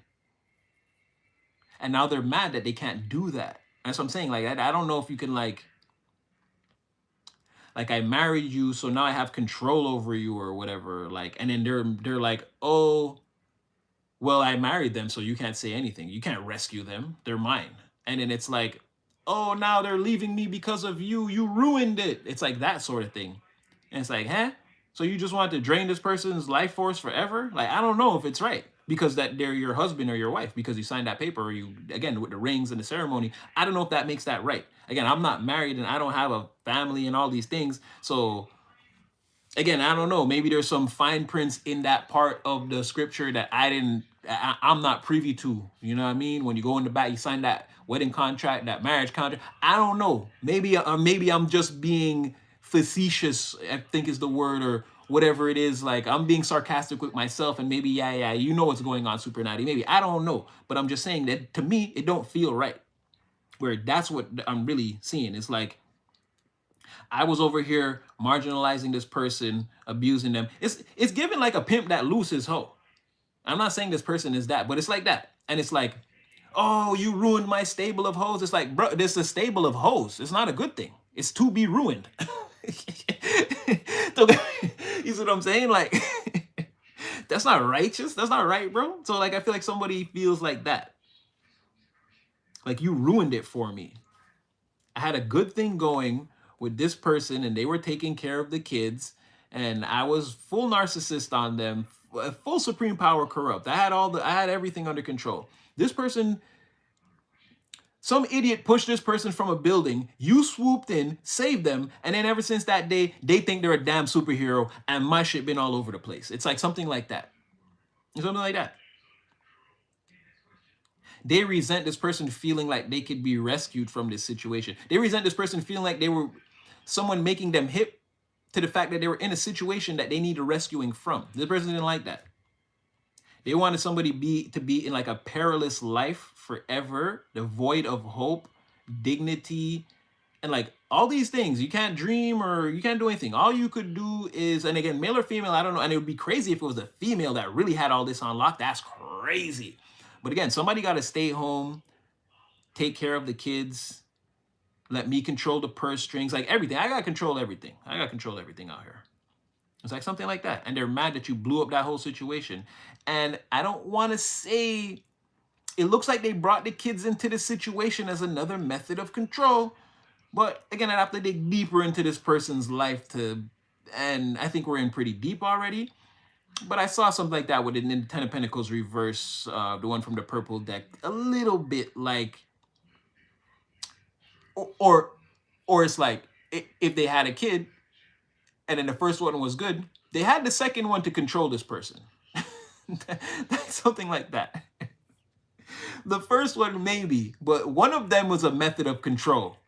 and now they're mad that they can't do that. That's what I'm saying. Like, I don't know if you can, like I married you, so now I have control over you or whatever. Like, and then they're like, oh, well, I married them, so you can't say anything. You can't rescue them. They're mine. And then it's like, oh, now they're leaving me because of you. You ruined it. It's like that sort of thing. And it's like, huh? So you just want to drain this person's life force forever? Like, I don't know if it's right, because that they're your husband or your wife, because you signed that paper, or you, again, with the rings and the ceremony. I don't know if that makes that right. Again, I'm not married and I don't have a family and all these things. So again, I don't know. Maybe there's some fine prints in that part of the scripture that I'm not privy to. You know what I mean? When you go in the back, you sign that wedding contract, that marriage contract. I don't know. Maybe I'm just being facetious, I think is the word, or whatever it is. Like, I'm being sarcastic with myself, and maybe, yeah, you know what's going on, Super Natty. Maybe, I don't know. But I'm just saying that to me, it don't feel right. Where that's what I'm really seeing. It's like, I was over here marginalizing this person, abusing them. It's given like a pimp that loses his hoe. I'm not saying this person is that, but it's like that. And it's like, oh, you ruined my stable of hoes. It's like, bro, this is a stable of hoes. It's not a good thing. It's to be ruined. You see what I'm saying? Like, that's not righteous. That's not right, bro. So like, I feel like somebody feels like that. Like, you ruined it for me. I had a good thing going with this person, and they were taking care of the kids, and I was full narcissist on them, full supreme power corrupt. I had everything under control. This person, some idiot pushed this person from a building. You swooped in, saved them, and then ever since that day, they think they're a damn superhero, and my shit been all over the place. It's like something like that. Something like that. They resent this person feeling like they could be rescued from this situation. They resent this person feeling like they were someone making them hip to the fact that they were in a situation that they needed rescuing from. This person didn't like that. They wanted somebody to be in like a perilous life forever, devoid of hope, dignity, and like all these things. You can't dream, or you can't do anything. All you could do is, and again, male or female, I don't know. And it would be crazy if it was a female that really had all this on lock. That's crazy. But again, somebody got to stay home, take care of the kids, let me control the purse strings, like everything. I got to control everything. I got to control everything out here. It's like something like that. And they're mad that you blew up that whole situation. And I don't want to say, it looks like they brought the kids into this situation as another method of control. But again, I'd have to dig deeper into this person's life and I think we're in pretty deep already. But I saw something like that with the Ten of Pentacles reverse, the one from the purple deck, a little bit like, or it's like, if they had a kid, and then the first one was good, they had the second one to control this person. That's something like that. The first one maybe, but one of them was a method of control,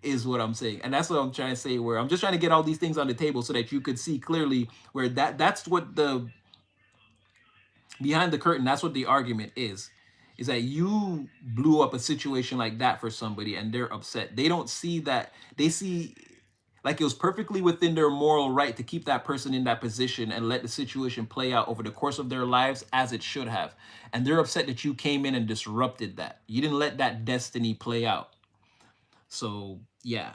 is what I'm saying. And that's what I'm trying to say, where I'm just trying to get all these things on the table so that you could see clearly where that's what the behind the curtain, that's what the argument is that you blew up a situation like that for somebody and they're upset. They don't see that. They see like it was perfectly within their moral right to keep that person in that position and let the situation play out over the course of their lives as it should have. And they're upset that you came in and disrupted that. You didn't let that destiny play out. So, yeah.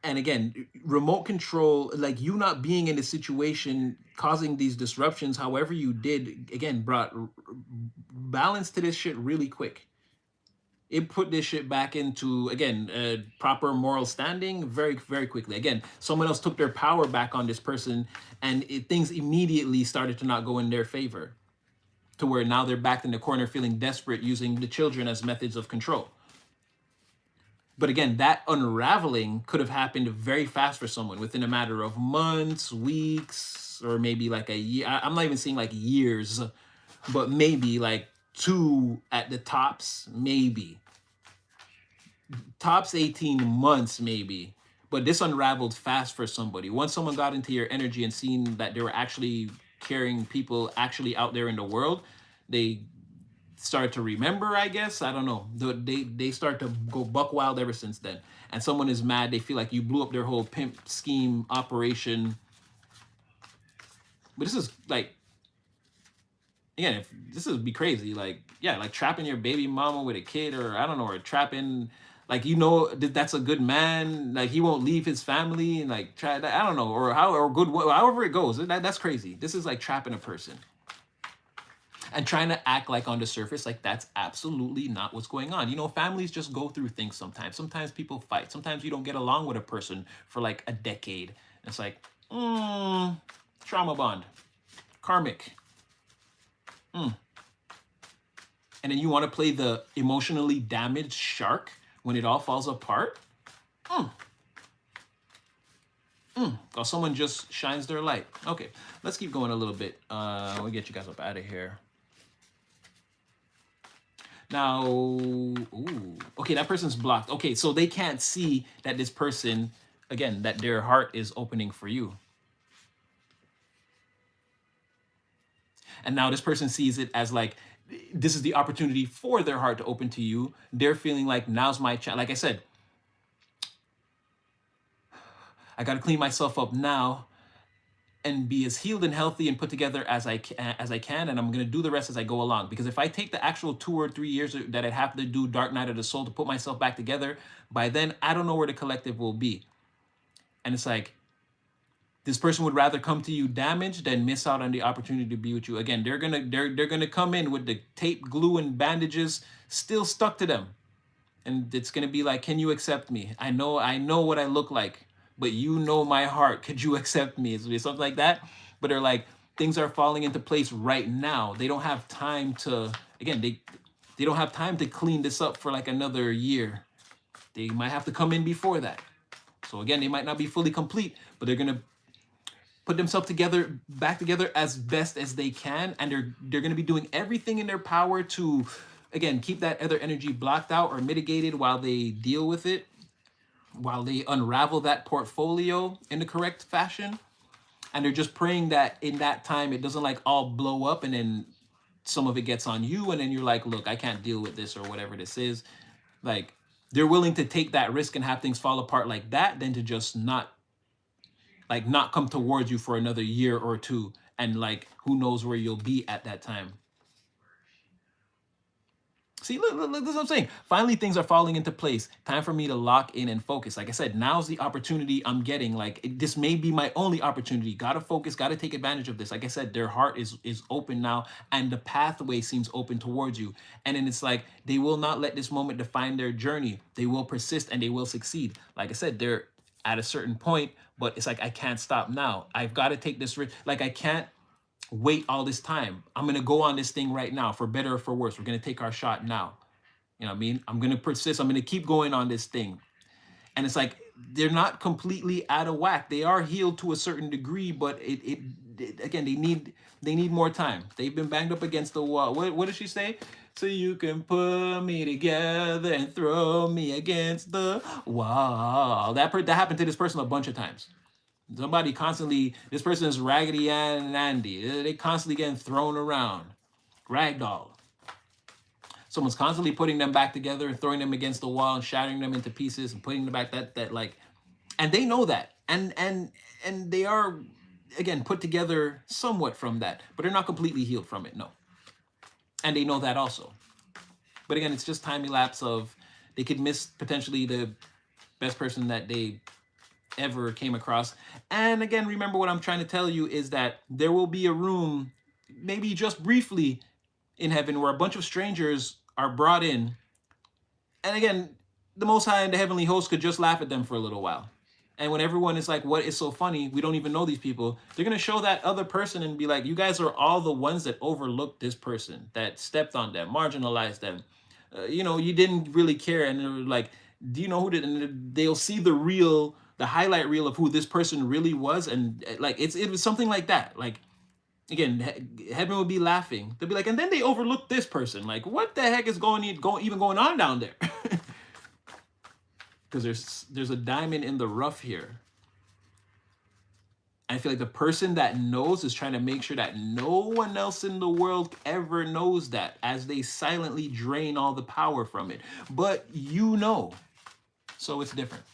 And again, remote control, like you not being in the situation, causing these disruptions, however you did, again, brought balance to this shit really quick. It put this shit back into, again, proper moral standing very, very quickly. Again, someone else took their power back on this person, and things immediately started to not go in their favor, to where now they're backed in the corner feeling desperate, using the children as methods of control. But again, that unraveling could have happened very fast for someone within a matter of months, weeks, or maybe like a year. I'm not even seeing like years, but maybe like 2 at the tops, maybe. Tops 18 months, maybe. But this unraveled fast for somebody. Once someone got into your energy and seen that there were actually caring people actually out there in the world, they start to remember, I guess. I don't know. They start to go buck wild ever since then. And someone is mad. They feel like you blew up their whole pimp scheme operation. But this is like, again, if this would be crazy. Like, yeah, like trapping your baby mama with a kid, or I don't know, or trapping, like, you know, that's a good man. Like, he won't leave his family and like try that. I don't know, or how, or good, however it goes. That's crazy. This is like trapping a person and trying to act like on the surface like that's absolutely not what's going on. You know, families just go through things sometimes. Sometimes people fight. Sometimes you don't get along with a person for like a decade. It's like, trauma bond, karmic. And then you want to play the emotionally damaged shark when it all falls apart? Or someone just shines their light. Okay, let's keep going a little bit. We'll get you guys up out of here. Now, okay, that person's blocked. Okay, so they can't see that this person, again, that their heart is opening for you. And now this person sees it as like, this is the opportunity for their heart to open to you. They're feeling like, now's my chance. Like I said, I got to clean myself up now and be as healed and healthy and put together as I can, and I'm gonna do the rest as I go along. Because if I take the actual 2 or 3 years that I'd have to do Dark Night of the Soul to put myself back together, by then I don't know where the collective will be. And it's like, this person would rather come to you damaged than miss out on the opportunity to be with you again. They're gonna come in with the tape, glue, and bandages still stuck to them, and it's gonna be like, can you accept me? I know what I look like, but you know my heart. Could you accept me? It's something like that. But they're like, things are falling into place right now. They don't have time to, again, they don't have time to clean this up for like another year. They might have to come in before that. So again, they might not be fully complete, but they're gonna put themselves back together as best as they can, and they're gonna be doing everything in their power to, again, keep that other energy blocked out or mitigated while they deal with it, while they unravel that portfolio in the correct fashion. And they're just praying that in that time it doesn't like all blow up and then some of it gets on you, and then you're like, look, I can't deal with this, or whatever this is. Like, they're willing to take that risk and have things fall apart like that than to just not come towards you for another year or two, and like, who knows where you'll be at that time. See, look, this is what I'm saying. Finally, things are falling into place. Time for me to lock in and focus. Like I said, now's the opportunity I'm getting. Like, this may be my only opportunity. Gotta focus, gotta take advantage of this. Like I said, their heart is open now, and the pathway seems open towards you. And then it's like, they will not let this moment define their journey. They will persist and they will succeed. Like I said, they're at a certain point, but it's like, I can't stop now. I've got to take this risk. Like, I can't wait all this time. I'm going to go on this thing right now, for better or for worse. We're going to take our shot now. You know what I mean? I'm going to persist. I'm going to keep going on this thing. And it's like, they're not completely out of whack. They are healed to a certain degree, but it again, they need more time. They've been banged up against the wall. What does she say? So you can put me together and throw me against the wall. That happened to this person a bunch of times. Somebody constantly, this person is Raggedy Ann and Andy. They constantly getting thrown around. Ragdoll. Someone's constantly putting them back together and throwing them against the wall and shattering them into pieces and putting them back, that like, and they know that. And they are, again, put together somewhat from that, but they're not completely healed from it, no. And they know that also. But again, it's just time elapse of, they could miss potentially the best person that they ever came across. And again, remember, what I'm trying to tell you is that there will be a room, maybe just briefly, in heaven where a bunch of strangers are brought in. And again, the Most High and the heavenly host could just laugh at them for a little while. And when everyone is like, what is so funny? We don't even know these people. They're going to show that other person and be like, you guys are all the ones that overlooked this person, that stepped on them, marginalized them. You know, you didn't really care. And they're like, do you know who did? And they'll see the highlight reel of who this person really was. And like, it was something like that. Like, again, heaven would be laughing. They'll be like, and then they overlooked this person. Like, what the heck is even going on down there? because there's a diamond in the rough here. I feel like the person that knows is trying to make sure that no one else in the world ever knows that, as they silently drain all the power from it. But you know, so it's different.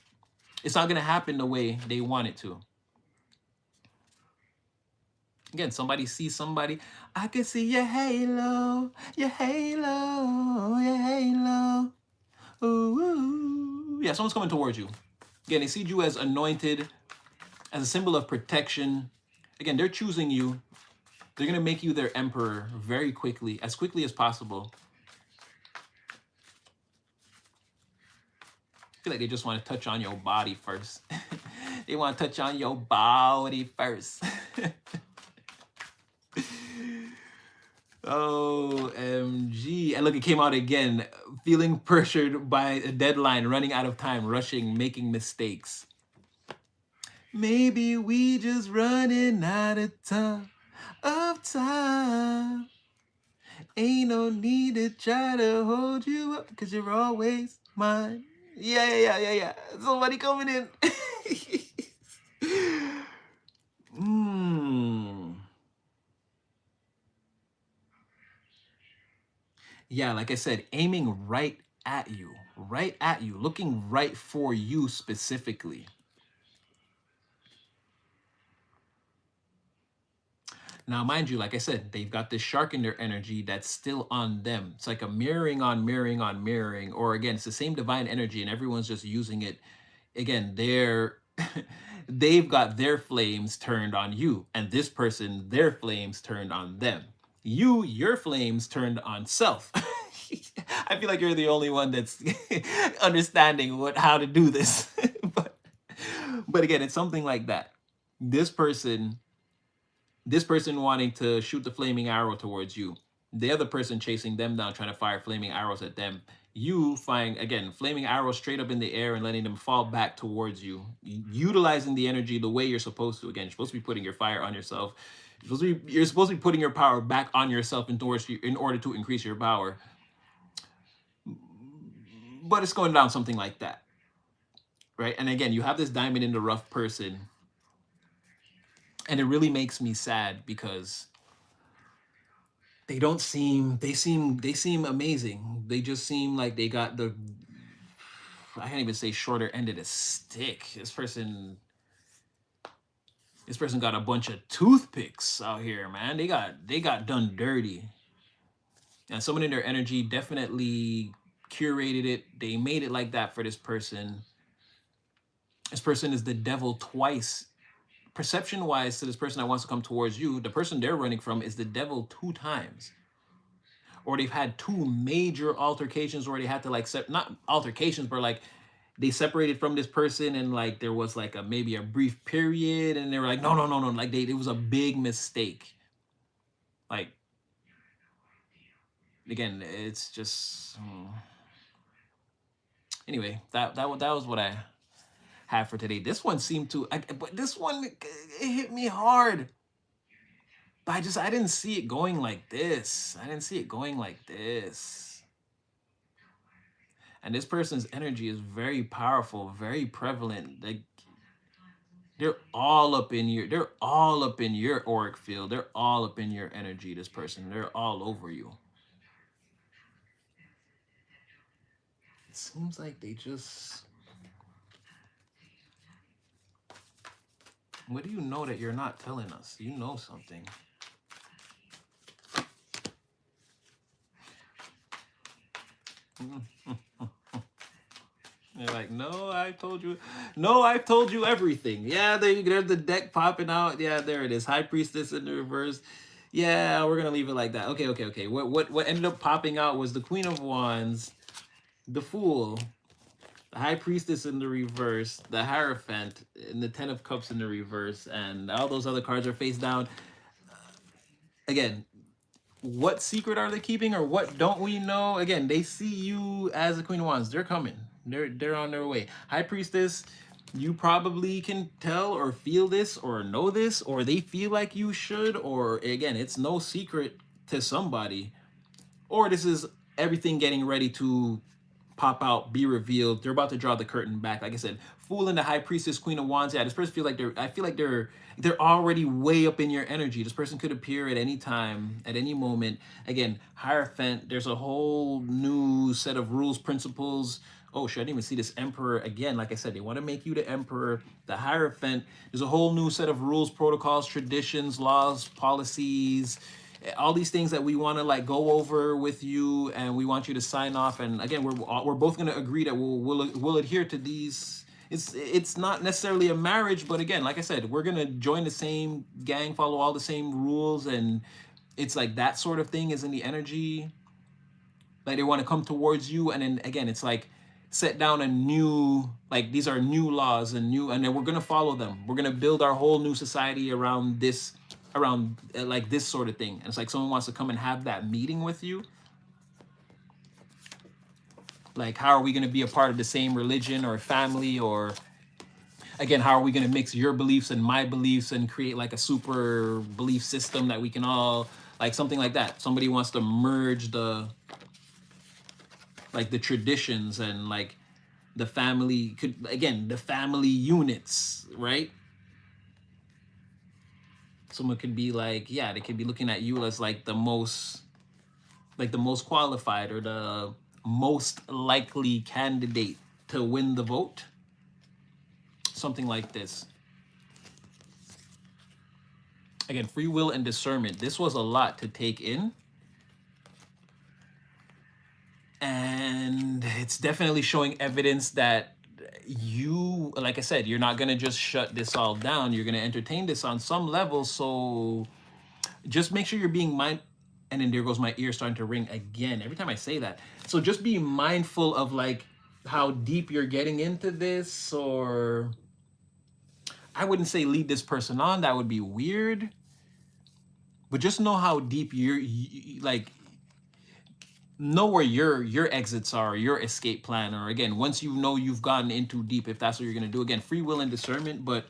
It's not going to happen the way they want it to. Again, somebody sees somebody. I can see your halo, your halo, your halo. Ooh. Yeah, someone's coming towards you. Again, they see you as anointed, as a symbol of protection. Again, they're choosing you. They're going to make you their emperor very quickly as possible. I feel like they just want to touch on your body first. They want to touch on your body first. OMG. And look, it came out again. Feeling pressured by a deadline, running out of time, rushing, making mistakes. Maybe we just running out of time. Ain't no need to try to hold you up, because you're always mine. Yeah. Somebody coming in. Yeah, like I said, aiming right at you, looking right for you specifically. Now, mind you, like I said, they've got this shark in their energy that's still on them. It's like a mirroring on mirroring on mirroring, or again, it's the same divine energy and everyone's just using it. Again, they've got their flames turned on you, and this person, their flames turned on them. Your flames turned on self. I feel like you're the only one that's understanding how to do this. but again, it's something like that. This person wanting to shoot the flaming arrow towards you, the other person chasing them down, trying to fire flaming arrows at them. You find, again, flaming arrows straight up in the air and letting them fall back towards you, utilizing the energy the way you're supposed to. Again, you're supposed to be putting your fire on yourself. You're supposed to be putting your power back on yourself in order to increase your power. But it's going down something like that, right? And again, you have this diamond in the rough person, and it really makes me sad because they seem amazing. They just seem like they got I can't even say shorter end of the stick. This person got a bunch of toothpicks out here, man. They got done dirty. And someone in their energy definitely curated it. They made it like that for this person. This person is the devil twice. Perception wise, to this person that wants to come towards you, the person they're running from is the devil 2 times. Or they've had 2 major altercations where they had to not altercations, but like they separated from this person, and like there was like maybe a brief period, and they were like, no, like it was a big mistake. Like, again, it's just anyway, that was what I have for today. This one seemed to, but this one, it hit me hard. But I didn't see it going like this. And this person's energy is very powerful, very prevalent. Like, they're all up in your auric field. They're all up in your energy, this person. They're all over you. It seems like they just... What do you know that you're not telling us? You know something. They're like, no, I've told you everything. Yeah, there's the deck popping out. Yeah, there it is. High Priestess in the reverse. Yeah, we're gonna leave it like that. Okay. What ended up popping out was the Queen of Wands, the Fool, the High Priestess in the reverse, the Hierophant, and the 10 of Cups in the reverse, and all those other cards are face down. Again, what secret are they keeping, or what don't we know? Again, they see you as the Queen of Wands. They're coming. They're on their way. High Priestess, you probably can tell or feel this or know this, or they feel like you should, or again, it's no secret to somebody, or this is everything getting ready to pop out, be revealed. They're about to draw the curtain back. Like I said, Fool and the High Priestess, Queen of Wands. Yeah, this person feel like I feel like they're already way up in your energy. This person could appear at any time, at any moment. Again, Hierophant, there's a whole new set of rules, principles. Oh shit, I didn't even see this Emperor again. Like I said, they want to make you the Emperor. The Hierophant, there's a whole new set of rules, protocols, traditions, laws, policies, all these things that we want to like go over with you, and we want you to sign off. And again, we're both going to agree that we'll adhere to these. It's not necessarily a marriage, but again, like I said, we're going to join the same gang, follow all the same rules, and it's like that sort of thing is in the energy. Like they want to come towards you, and then again, it's like set down a new, like these are new laws and new, and then we're going to follow them. We're going to build our whole new society around this, around like this sort of thing. And it's like someone wants to come and have that meeting with you. Like, how are we going to be a part of the same religion or family? Or again, how are we going to mix your beliefs and my beliefs and create like a super belief system that we can all, like something like that. Somebody wants to merge the, like the traditions and like the family, could again, the family units, right? Someone could be like, yeah, they could be looking at you as like the most qualified or the most likely candidate to win the vote. Something like this. Again, free will and discernment. This was a lot to take in. And it's definitely showing evidence that you, like I said, you're not going to just shut this all down. You're going to entertain this on some level. So just make sure you're being and then there goes my ear starting to ring again every time I say that. So just be mindful of like how deep you're getting into this, or I wouldn't say lead this person on. That would be weird. But just know how deep like, know where your exits are, your escape plan, or again, once you know you've gotten into deep, if that's what you're going to do. Again, free will and discernment, but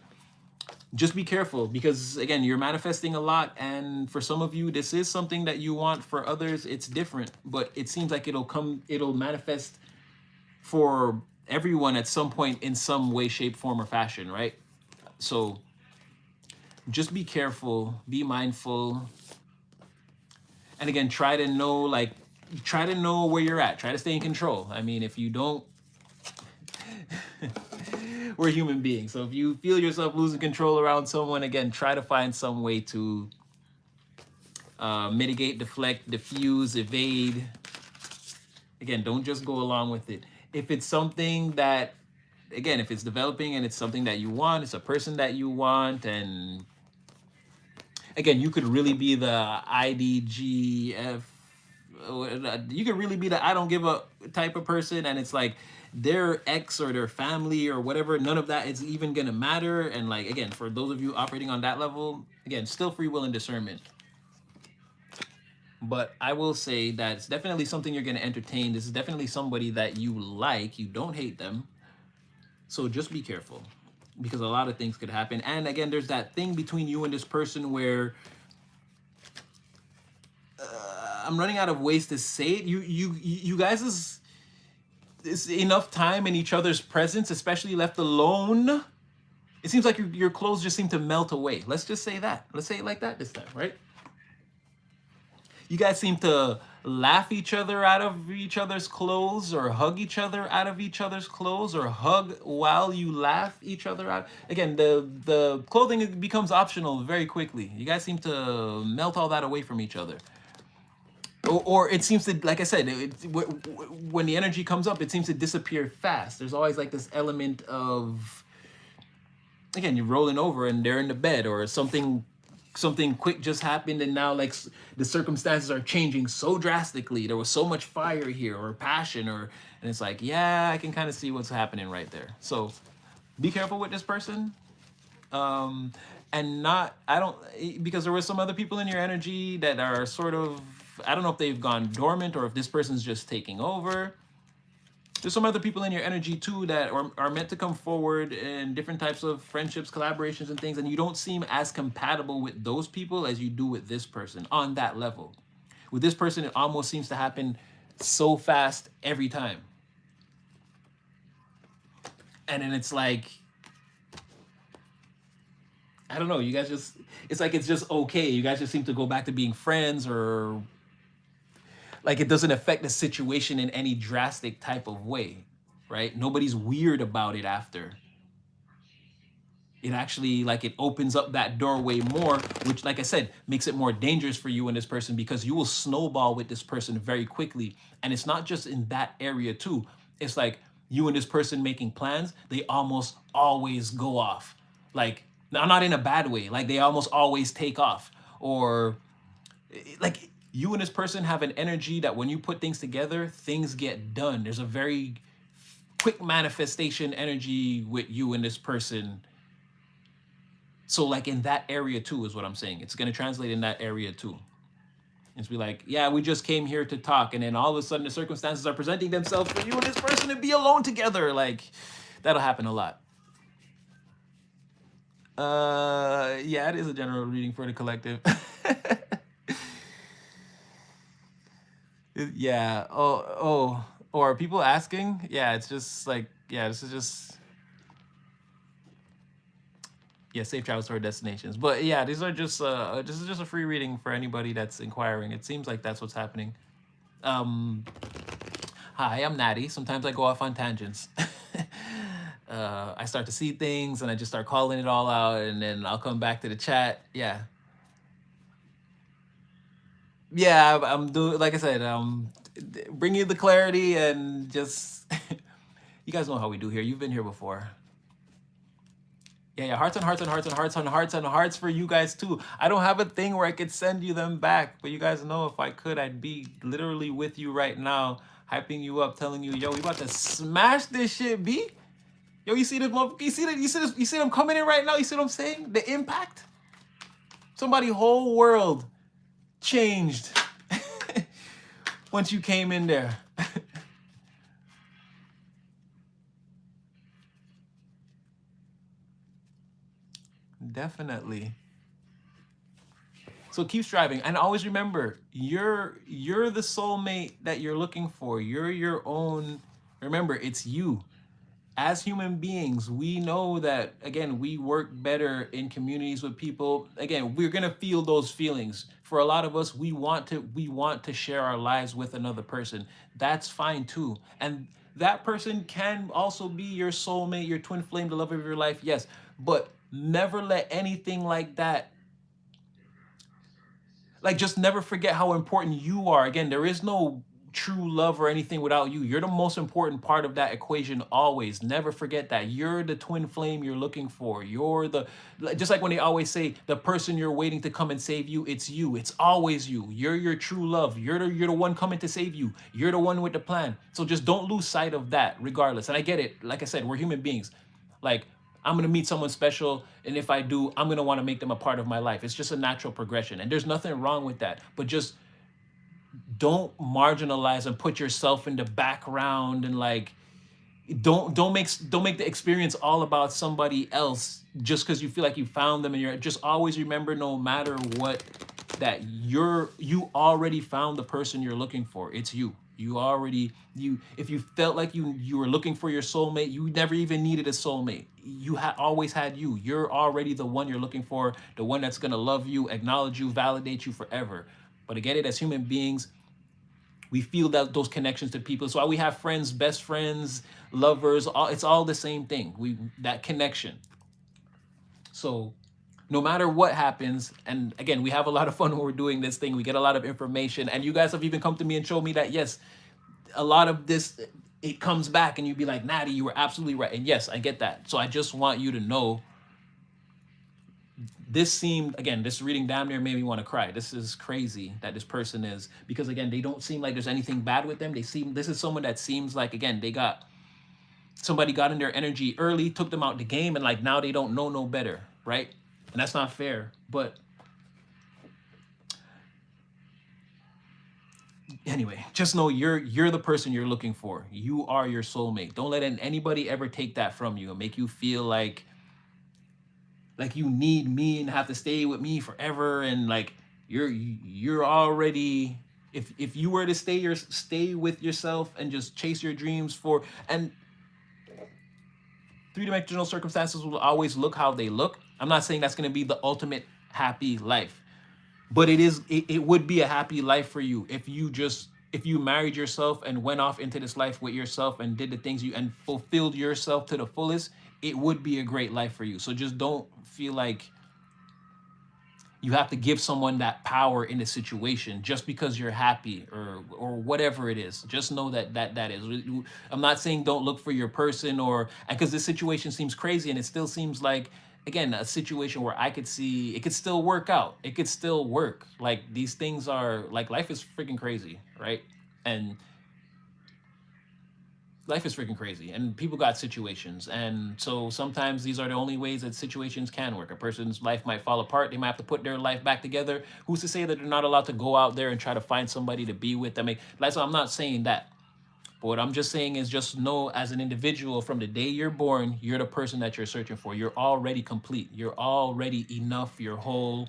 just be careful, because again, you're manifesting a lot, and for some of you this is something that you want. For others it's different, but it seems like it'll manifest for everyone at some point in some way, shape, form, or fashion, right? So just be careful, be mindful, and again, try to know where you're at. Try to stay in control. I mean, if you don't, we're human beings. So if you feel yourself losing control around someone, again, try to find some way to mitigate, deflect, diffuse, evade. Again, don't just go along with it. If it's something that, again, if it's developing and it's something that you want, it's a person that you want, and again, you could really be the IDGF. You could really be the I don't give a type of person, and it's like their ex or their family or whatever, none of that is even gonna matter. And like, again, for those of you operating on that level, again, still free will and discernment. But I will say that it's definitely something you're gonna entertain. This is definitely somebody that you like. You don't hate them. So just be careful, because a lot of things could happen. And again, there's that thing between you and this person where I'm running out of ways to say it. You guys is enough time in each other's presence, especially left alone. It seems like your clothes just seem to melt away. Let's just say that. Let's say it like that this time, right? You guys seem to laugh each other out of each other's clothes, or hug each other out of each other's clothes, or hug while you laugh each other out. Again, the clothing becomes optional very quickly. You guys seem to melt all that away from each other. Or it seems to, like I said, when the energy comes up, it seems to disappear fast. There's always like this element of, again, you're rolling over and they're in the bed, or something quick just happened, and now like the circumstances are changing so drastically. There was so much fire here, or passion, and it's like, yeah, I can kind of see what's happening right there. So be careful with this person. And because there were some other people in your energy that are sort of, I don't know if they've gone dormant or if this person's just taking over. There's some other people in your energy too that are meant to come forward in different types of friendships, collaborations, and things, and you don't seem as compatible with those people as you do with this person on that level. With this person, it almost seems to happen so fast every time. And then it's like, I don't know, you guys just, it's like it's just okay. You guys just seem to go back to being friends, or like it doesn't affect the situation in any drastic type of way, right? Nobody's weird about it after. It actually, like, it opens up that doorway more, which, like I said, makes it more dangerous for you and this person, because you will snowball with this person very quickly. And it's not just in that area too. It's like you and this person making plans, they almost always go off. Like, not in a bad way, like they almost always take off. Or like, you and this person have an energy that when you put things together, things get done. There's a very quick manifestation energy with you and this person. So like in that area too is what I'm saying. It's going to translate in that area too. It's be like, yeah, we just came here to talk, and then all of a sudden the circumstances are presenting themselves for you and this person to be alone together. Like, that'll happen a lot. Yeah, it is a general reading for the collective. Yeah. Or are people asking? Yeah, it's just like, yeah, this is just, yeah, safe travels to our destinations. But yeah, these are just this is just a free reading for anybody that's inquiring. It seems like that's what's happening. Um, Hi, I'm Natty. Sometimes I go off on tangents. I start to see things and I just start calling it all out, and then I'll come back to the chat. Yeah. Yeah, I'm doing, like I said, bring you the clarity and just, you guys know how we do here. You've been here before. Yeah, yeah, hearts and hearts and hearts and hearts and hearts and hearts for you guys too. I don't have a thing where I could send you them back, but you guys know if I could, I'd be literally with you right now, hyping you up, telling you, yo, we about to smash this shit, B. Yo, you see this motherfucker? You see that? You see this? You see them coming in right now? You see what I'm saying? The impact. Somebody whole world changed once you came in there. Definitely. So keep striving, and always remember, you're the soulmate that you're looking for. You're your own. Remember, it's you. As human beings, we know that, again, we work better in communities with people. Again, we're gonna feel those feelings. For a lot of us, we want to share our lives with another person. That's fine too. And that person can also be your soulmate, your twin flame, the love of your life. Yes, but never let anything like that, like, just never forget how important you are. Again, there is no true love or anything without you. You're the most important part of that equation always. Never forget that. You're the twin flame you're looking for. You're the, just like when they always say, the person you're waiting to come and save you, it's you. It's always you. You're your true love. You're the one coming to save you. You're the one with the plan. So just don't lose sight of that regardless. And I get it. Like I said, we're human beings. Like, I'm gonna meet someone special, and if I do, I'm gonna want to make them a part of my life. It's just a natural progression, and there's nothing wrong with that. But just don't marginalize and put yourself in the background, and like, don't make the experience all about somebody else just because you feel like you found them. And you're just always remember, no matter what, that you already found the person you're looking for. It's you. You already, you, if you felt like you were looking for your soulmate, you never even needed a soulmate. You always had you. You're already the one you're looking for, the one that's gonna love you, acknowledge you, validate you forever. But again, it, as human beings, we feel that those connections to people. So we have friends, best friends, lovers. It's all the same thing. That connection. So no matter what happens, and again, we have a lot of fun when we're doing this thing. We get a lot of information, and you guys have even come to me and showed me that, yes, a lot of this, it comes back, and you'd be like, Natty, you were absolutely right. And yes, I get that. So I just want you to know, this seemed, again, this reading damn near made me want to cry. This is crazy that this person is, because again, they don't seem like there's anything bad with them. This is someone that seems like, again, somebody got in their energy early, took them out the game, and like now they don't know no better, right? And that's not fair. But anyway, just know you're the person you're looking for. You are your soulmate. Don't let anybody ever take that from you and make you feel like you need me and have to stay with me forever. And like, you're already, if you were to stay with yourself and just chase your dreams for, and Three-dimensional circumstances will always look how they look. I'm not saying that's going to be the ultimate happy life, but it would be a happy life for you if you just if you married yourself and went off into this life with yourself and did the things you and fulfilled yourself to the fullest. It would be a great life for you. So just don't feel like you have to give someone that power in a situation just because you're happy or whatever it is. Just know that is. I'm not saying don't look for your person, or because this situation seems crazy and it still seems like, again, a situation where I could see it could still work out. It could still work. Like, these things are like, life is freaking crazy, right? And life is freaking crazy, and people got situations, and so sometimes these are the only ways that situations can work. A person's life might fall apart, they might have to put their life back together. Who's to say that they're not allowed to go out there and try to find somebody to be with? I mean, like, so I'm not saying that, but what I'm just saying is, just know, as an individual, from the day you're born, you're the person that you're searching for. You're already complete, you're already enough, you're whole.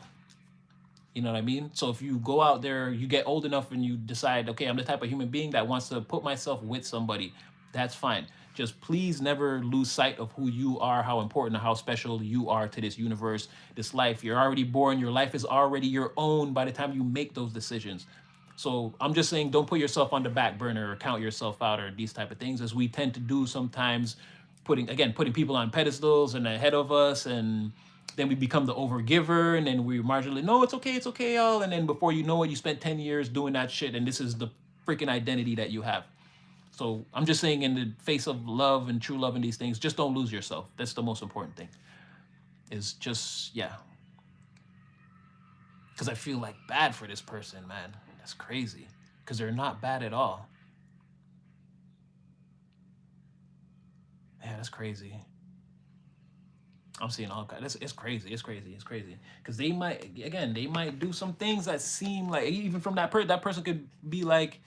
You know what I mean? So if you go out there, you get old enough and you decide, okay, I'm the type of human being that wants to put myself with somebody, that's fine. Just please never lose sight of who you are, how important, how special you are to this universe, this life. You're already born. Your life is already your own by the time you make those decisions. So I'm just saying, don't put yourself on the back burner or count yourself out or these type of things, as we tend to do sometimes, putting people on pedestals and ahead of us, and then we become the overgiver, and then we marginally, no, it's okay, y'all. And then before you know it, you spent 10 years doing that shit, and this is the freaking identity that you have. So I'm just saying, in the face of love and true love and these things, just don't lose yourself. That's the most important thing. Is just, yeah. Because I feel like bad for this person, man. That's crazy. Because they're not bad at all. Yeah, that's crazy. I'm seeing all kinds. It's crazy. It's crazy. It's crazy. Because they might do some things that seem like, even from that person could be like,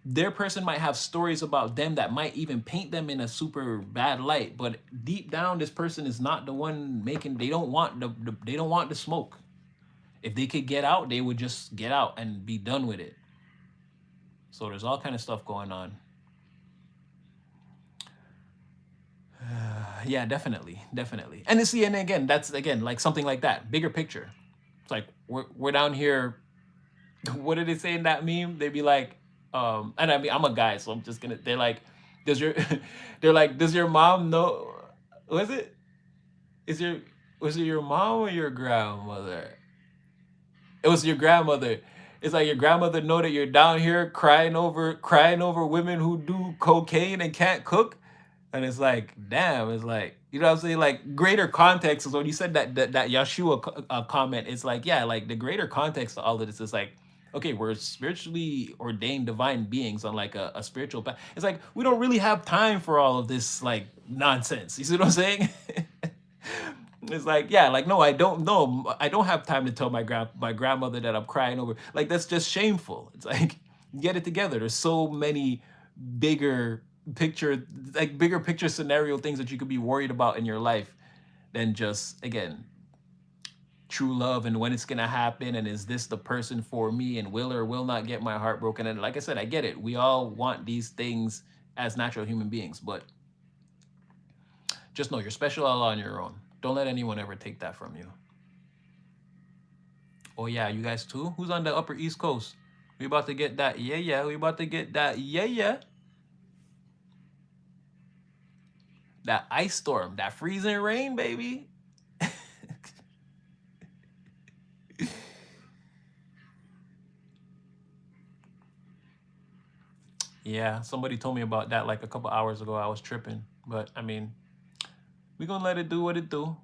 their person might have stories about them that might even paint them in a super bad light. But deep down, this person is not the one making. They don't want they don't want the smoke. If they could get out, they would just get out and be done with it. So there's all kind of stuff going on. Yeah, definitely, definitely. And and again, that's again like something like that, bigger picture. It's like we're down here. What did they say in that meme? They'd be like, and I mean, I'm a guy, so I'm just gonna. They're like, does your, they're like, does your mom know? Was it? Is your was it your mom or your grandmother? It was your grandmother. It's like, your grandmother know that you're down here crying over women who do cocaine and can't cook. And it's like, damn, it's like, you know what I'm saying? Like, greater context is when you said that Yeshua comment. It's like, yeah, like, the greater context to all of this is like, okay, we're spiritually ordained divine beings on like a spiritual path. It's like, we don't really have time for all of this like nonsense. You see what I'm saying? It's like, yeah, like, no, I don't know. I don't have time to tell my grandmother that I'm crying over. Like, that's just shameful. It's like, get it together. There's so many bigger bigger picture scenario things that you could be worried about in your life than just, again, true love and when it's gonna happen, and is this the person for me, and will or will not get my heart broken. And like I said, I get it. We all want these things as natural human beings, but just know you're special all on your own. Don't let anyone ever take that from you. Oh yeah, you guys too? Who's on the upper East Coast? We about to get that, yeah, yeah. We about to get that, yeah, yeah. That ice storm, that freezing rain, baby. Yeah, somebody told me about that like a couple hours ago. I was tripping, but I mean, we gonna let it do what it do.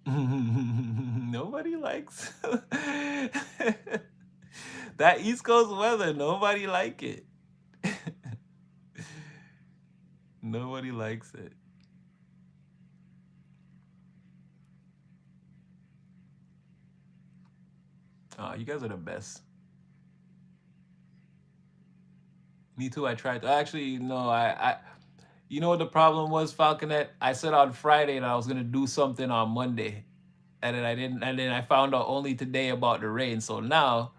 Nobody likes that East Coast weather. Nobody like it. Nobody likes it. Oh, you guys are the best. Me too. I tried to actually no. You know what the problem was, Falconet? I said on Friday that I was gonna do something on Monday, and then I didn't. And then I found out only today about the rain. So now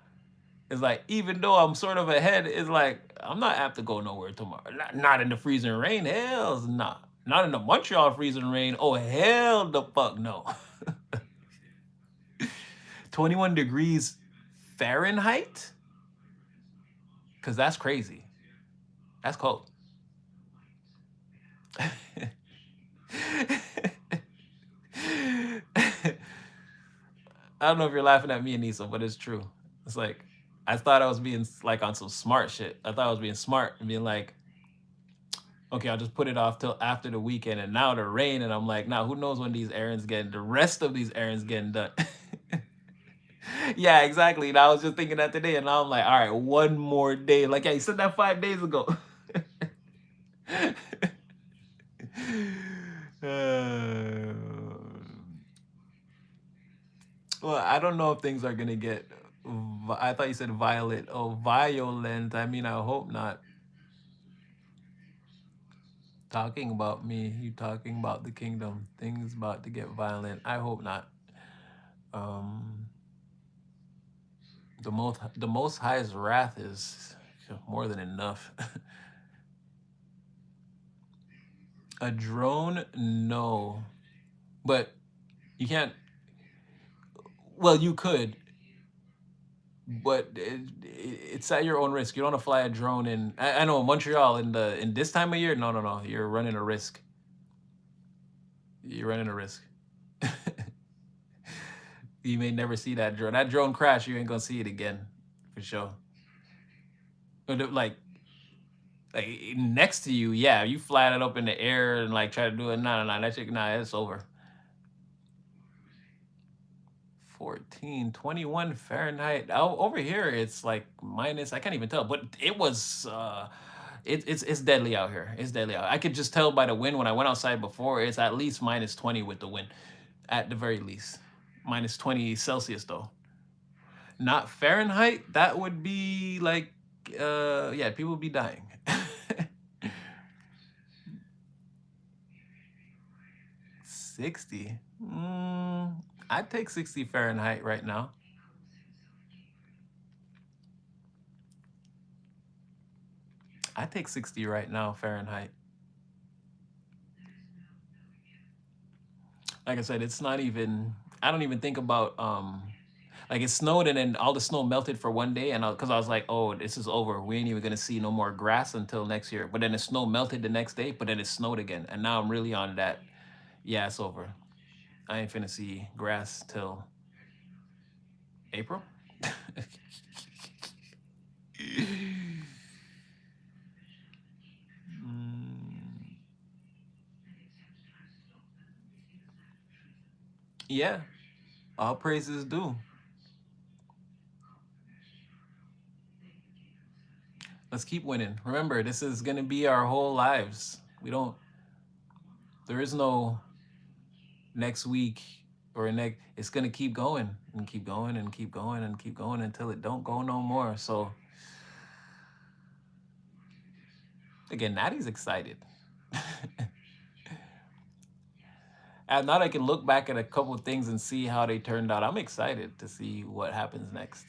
It's like, even though I'm sort of ahead, it's like, I'm not apt to go nowhere tomorrow. Not in the freezing rain. Hell's not. Not in the Montreal freezing rain. Oh, hell the fuck no. 21 degrees Fahrenheit? Because that's crazy. That's cold. I don't know if you're laughing at me, Anissa, but it's true. It's like, I thought I was being like on some smart shit. I thought I was being smart and being like, okay, I'll just put it off till after the weekend. And now the rain, and I'm like, now who knows when these errands getting, the rest of these errands getting done. Yeah, exactly. And I was just thinking that today, and now I'm like, all right, one more day. Like, yeah, you said that 5 days ago. Uh, well, I don't know if things are gonna get. I thought you said violent. Oh, violent. I mean, I hope not. Talking about me, you talking about the kingdom. Things about to get violent. I hope not. Um, the most high's wrath is more than enough. A drone, no, but you can't. Well, you could, but it's at your own risk. You don't want to fly a drone in. I know Montreal in this time of year. No, no, no. You're running a risk. You're running a risk. You may never see that drone. That drone crash, you ain't gonna see it again, for sure. But like next to you, yeah, you fly it up in the air and like try to do it. No, no, no, that shit, nah, it's over. 14, 21 Fahrenheit. Oh, over here, it's like minus. I can't even tell, but it was. It's deadly out here. It's deadly out. I could just tell by the wind when I went outside before. It's at least minus 20 with the wind, at the very least. Minus 20 Celsius though. Not Fahrenheit. That would be like, yeah, people would be dying. 60. I'd take 60 Fahrenheit right now. I take 60 right now Fahrenheit. Like I said, it's not even. I don't even think about like it snowed and then all the snow melted for one day, and because I was like, oh, this is over. We ain't even gonna see no more grass until next year. But then the snow melted the next day, but then it snowed again, and now I'm really on that. Yeah, it's over. I ain't finna see grass till April. Mm, yeah, all praises due. Let's keep winning. Remember, this is gonna be our whole lives. We don't. There is no next week or next. It's gonna keep going and keep going and keep going and keep going until it don't go no more. So again, Natty's excited. And now I can look back at a couple of things and see how they turned out. I'm excited to see what happens next.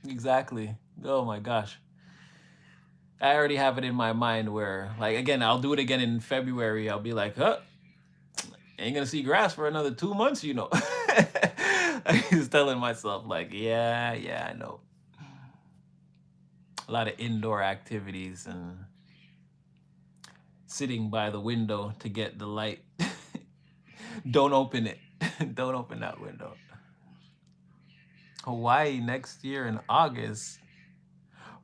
Exactly. Oh my gosh. I already have it in my mind where, like, again, I'll do it again in February. I'll be like, huh, ain't gonna see grass for another 2 months, you know. I was telling myself, like, yeah, yeah, I know. A lot of indoor activities and sitting by the window to get the light. Don't open it. Don't open that window. Hawaii next year in August.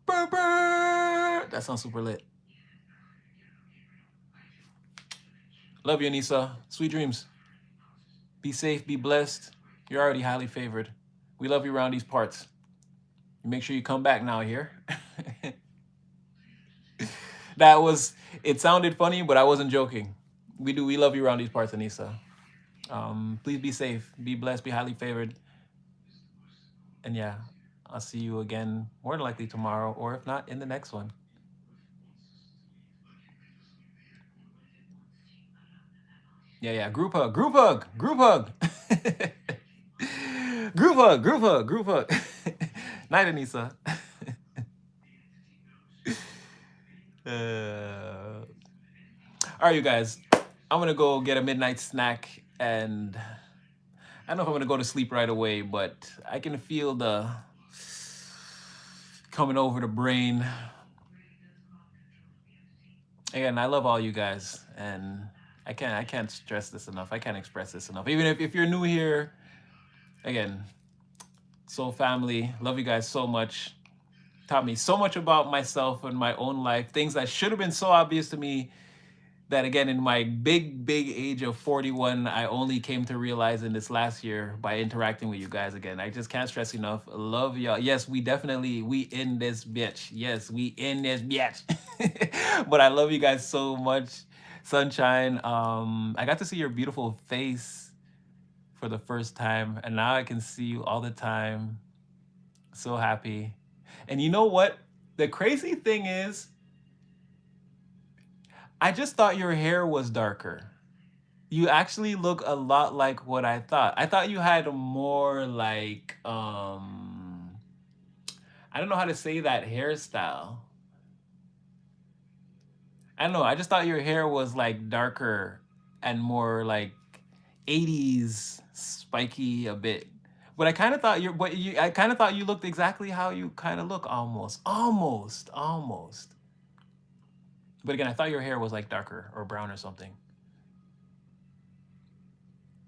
Brr, brr. That sounds super lit. Love you, Anissa. Sweet dreams. Be safe, be blessed. You're already highly favored. We love you around these parts. Make sure you come back now here. That was, it sounded funny, but I wasn't joking. We love you around these parts, Anissa. Please be safe, be blessed, be highly favored. And yeah, I'll see you again more than likely tomorrow, or if not, in the next one. Yeah, yeah. Group hug, group hug, group hug. Group hug, group hug, group hug. Night, Anissa. All right, you guys. I'm gonna go get a midnight snack, and I don't know if I'm gonna go to sleep right away, but I can feel the coming over the brain. Again, I love all you guys, and I can't stress this enough. I can't express this enough. Even if you're new here, again, soul family, love you guys so much. Taught me so much about myself and my own life, things that should have been so obvious to me that again in my big age of 41 I only came to realize in this last year by interacting with you guys again. I just can't stress enough, love y'all. Yes, we in this bitch. Yes, we in this bitch. But I love you guys so much. Sunshine, I got to see your beautiful face for the first time, and now I can see you all the time. So happy. And you know what, the crazy thing is, I just thought your hair was darker. You actually look a lot like what I thought. I thought you had more like I don't know how to say that hairstyle. I don't know. I just thought your hair was like darker and more like 80s spiky a bit. But I kind of thought I kind of thought you looked exactly how you kind of look, almost. Almost. Almost. But again, I thought your hair was like darker or brown or something.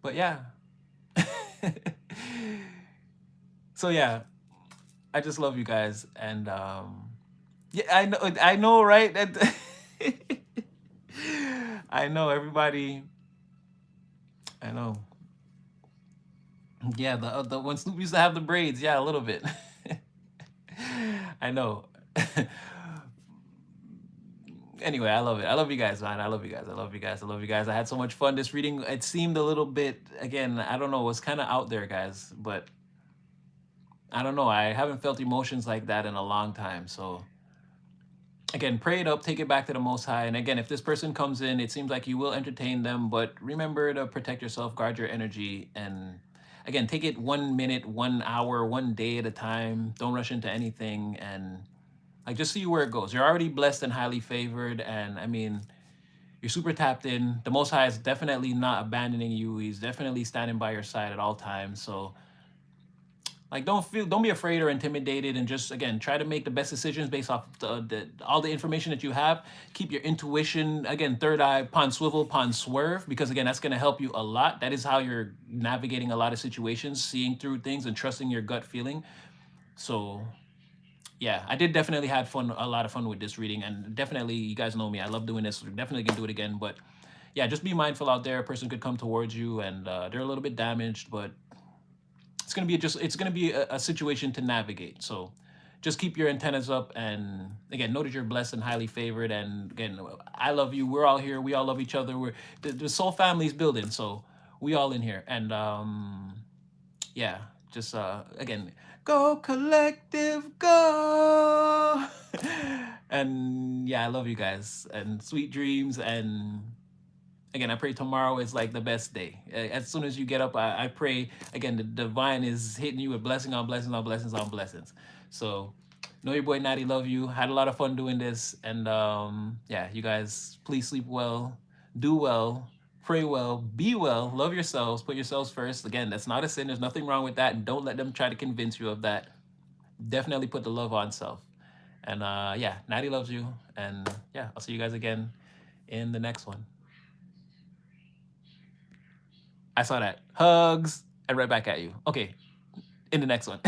But yeah. So yeah, I just love you guys, and yeah, I know, right? I know everybody. I know. Yeah, the when Snoop used to have the braids, yeah, a little bit. I know. Anyway, I love it. I love you guys, man. I love you guys. I love you guys. I love you guys. I had so much fun this reading. It seemed a little bit, again, I don't know, it was kind of out there, guys, but I don't know. I haven't felt emotions like that in a long time. So again, pray it up, take it back to the Most High. And again, if this person comes in, it seems like you will entertain them, but remember to protect yourself, guard your energy, and again, take it 1 minute, 1 hour, 1 day at a time. Don't rush into anything, and like just see where it goes. You're already blessed and highly favored, and I mean, you're super tapped in. The Most High is definitely not abandoning you. He's definitely standing by your side at all times. So like don't be afraid or intimidated, and just again try to make the best decisions based off all the information that you have. Keep your intuition, again, third eye upon swivel upon swerve, because again that's going to help you a lot. That is how you're navigating a lot of situations, seeing through things and trusting your gut feeling. So yeah, I did definitely had fun, a lot of fun with this reading, and definitely you guys know me, I love doing this. We're definitely gonna do it again, but yeah, just be mindful out there. A person could come towards you and they're a little bit damaged, but it's gonna be a situation to navigate. So just keep your antennas up, and again, know that you're blessed and highly favored. And again, I love you. We're all here. We all love each other. We're the soul family's building, so we all in here. And yeah, just again, go collective, go. And yeah, I love you guys, and sweet dreams. And again, I pray tomorrow is like the best day. As soon as you get up, I pray again, the divine is hitting you with blessing on blessings on blessings on blessings. So know your boy Natty, love you. Had a lot of fun doing this. And yeah, you guys, please sleep well, do well, pray well, be well, love yourselves, put yourselves first. Again, that's not a sin. There's nothing wrong with that. And don't let them try to convince you of that. Definitely put the love on self. And yeah, Natty loves you. And yeah, I'll see you guys again in the next one. I saw that. Hugs, and right back at you. Okay, in the next one.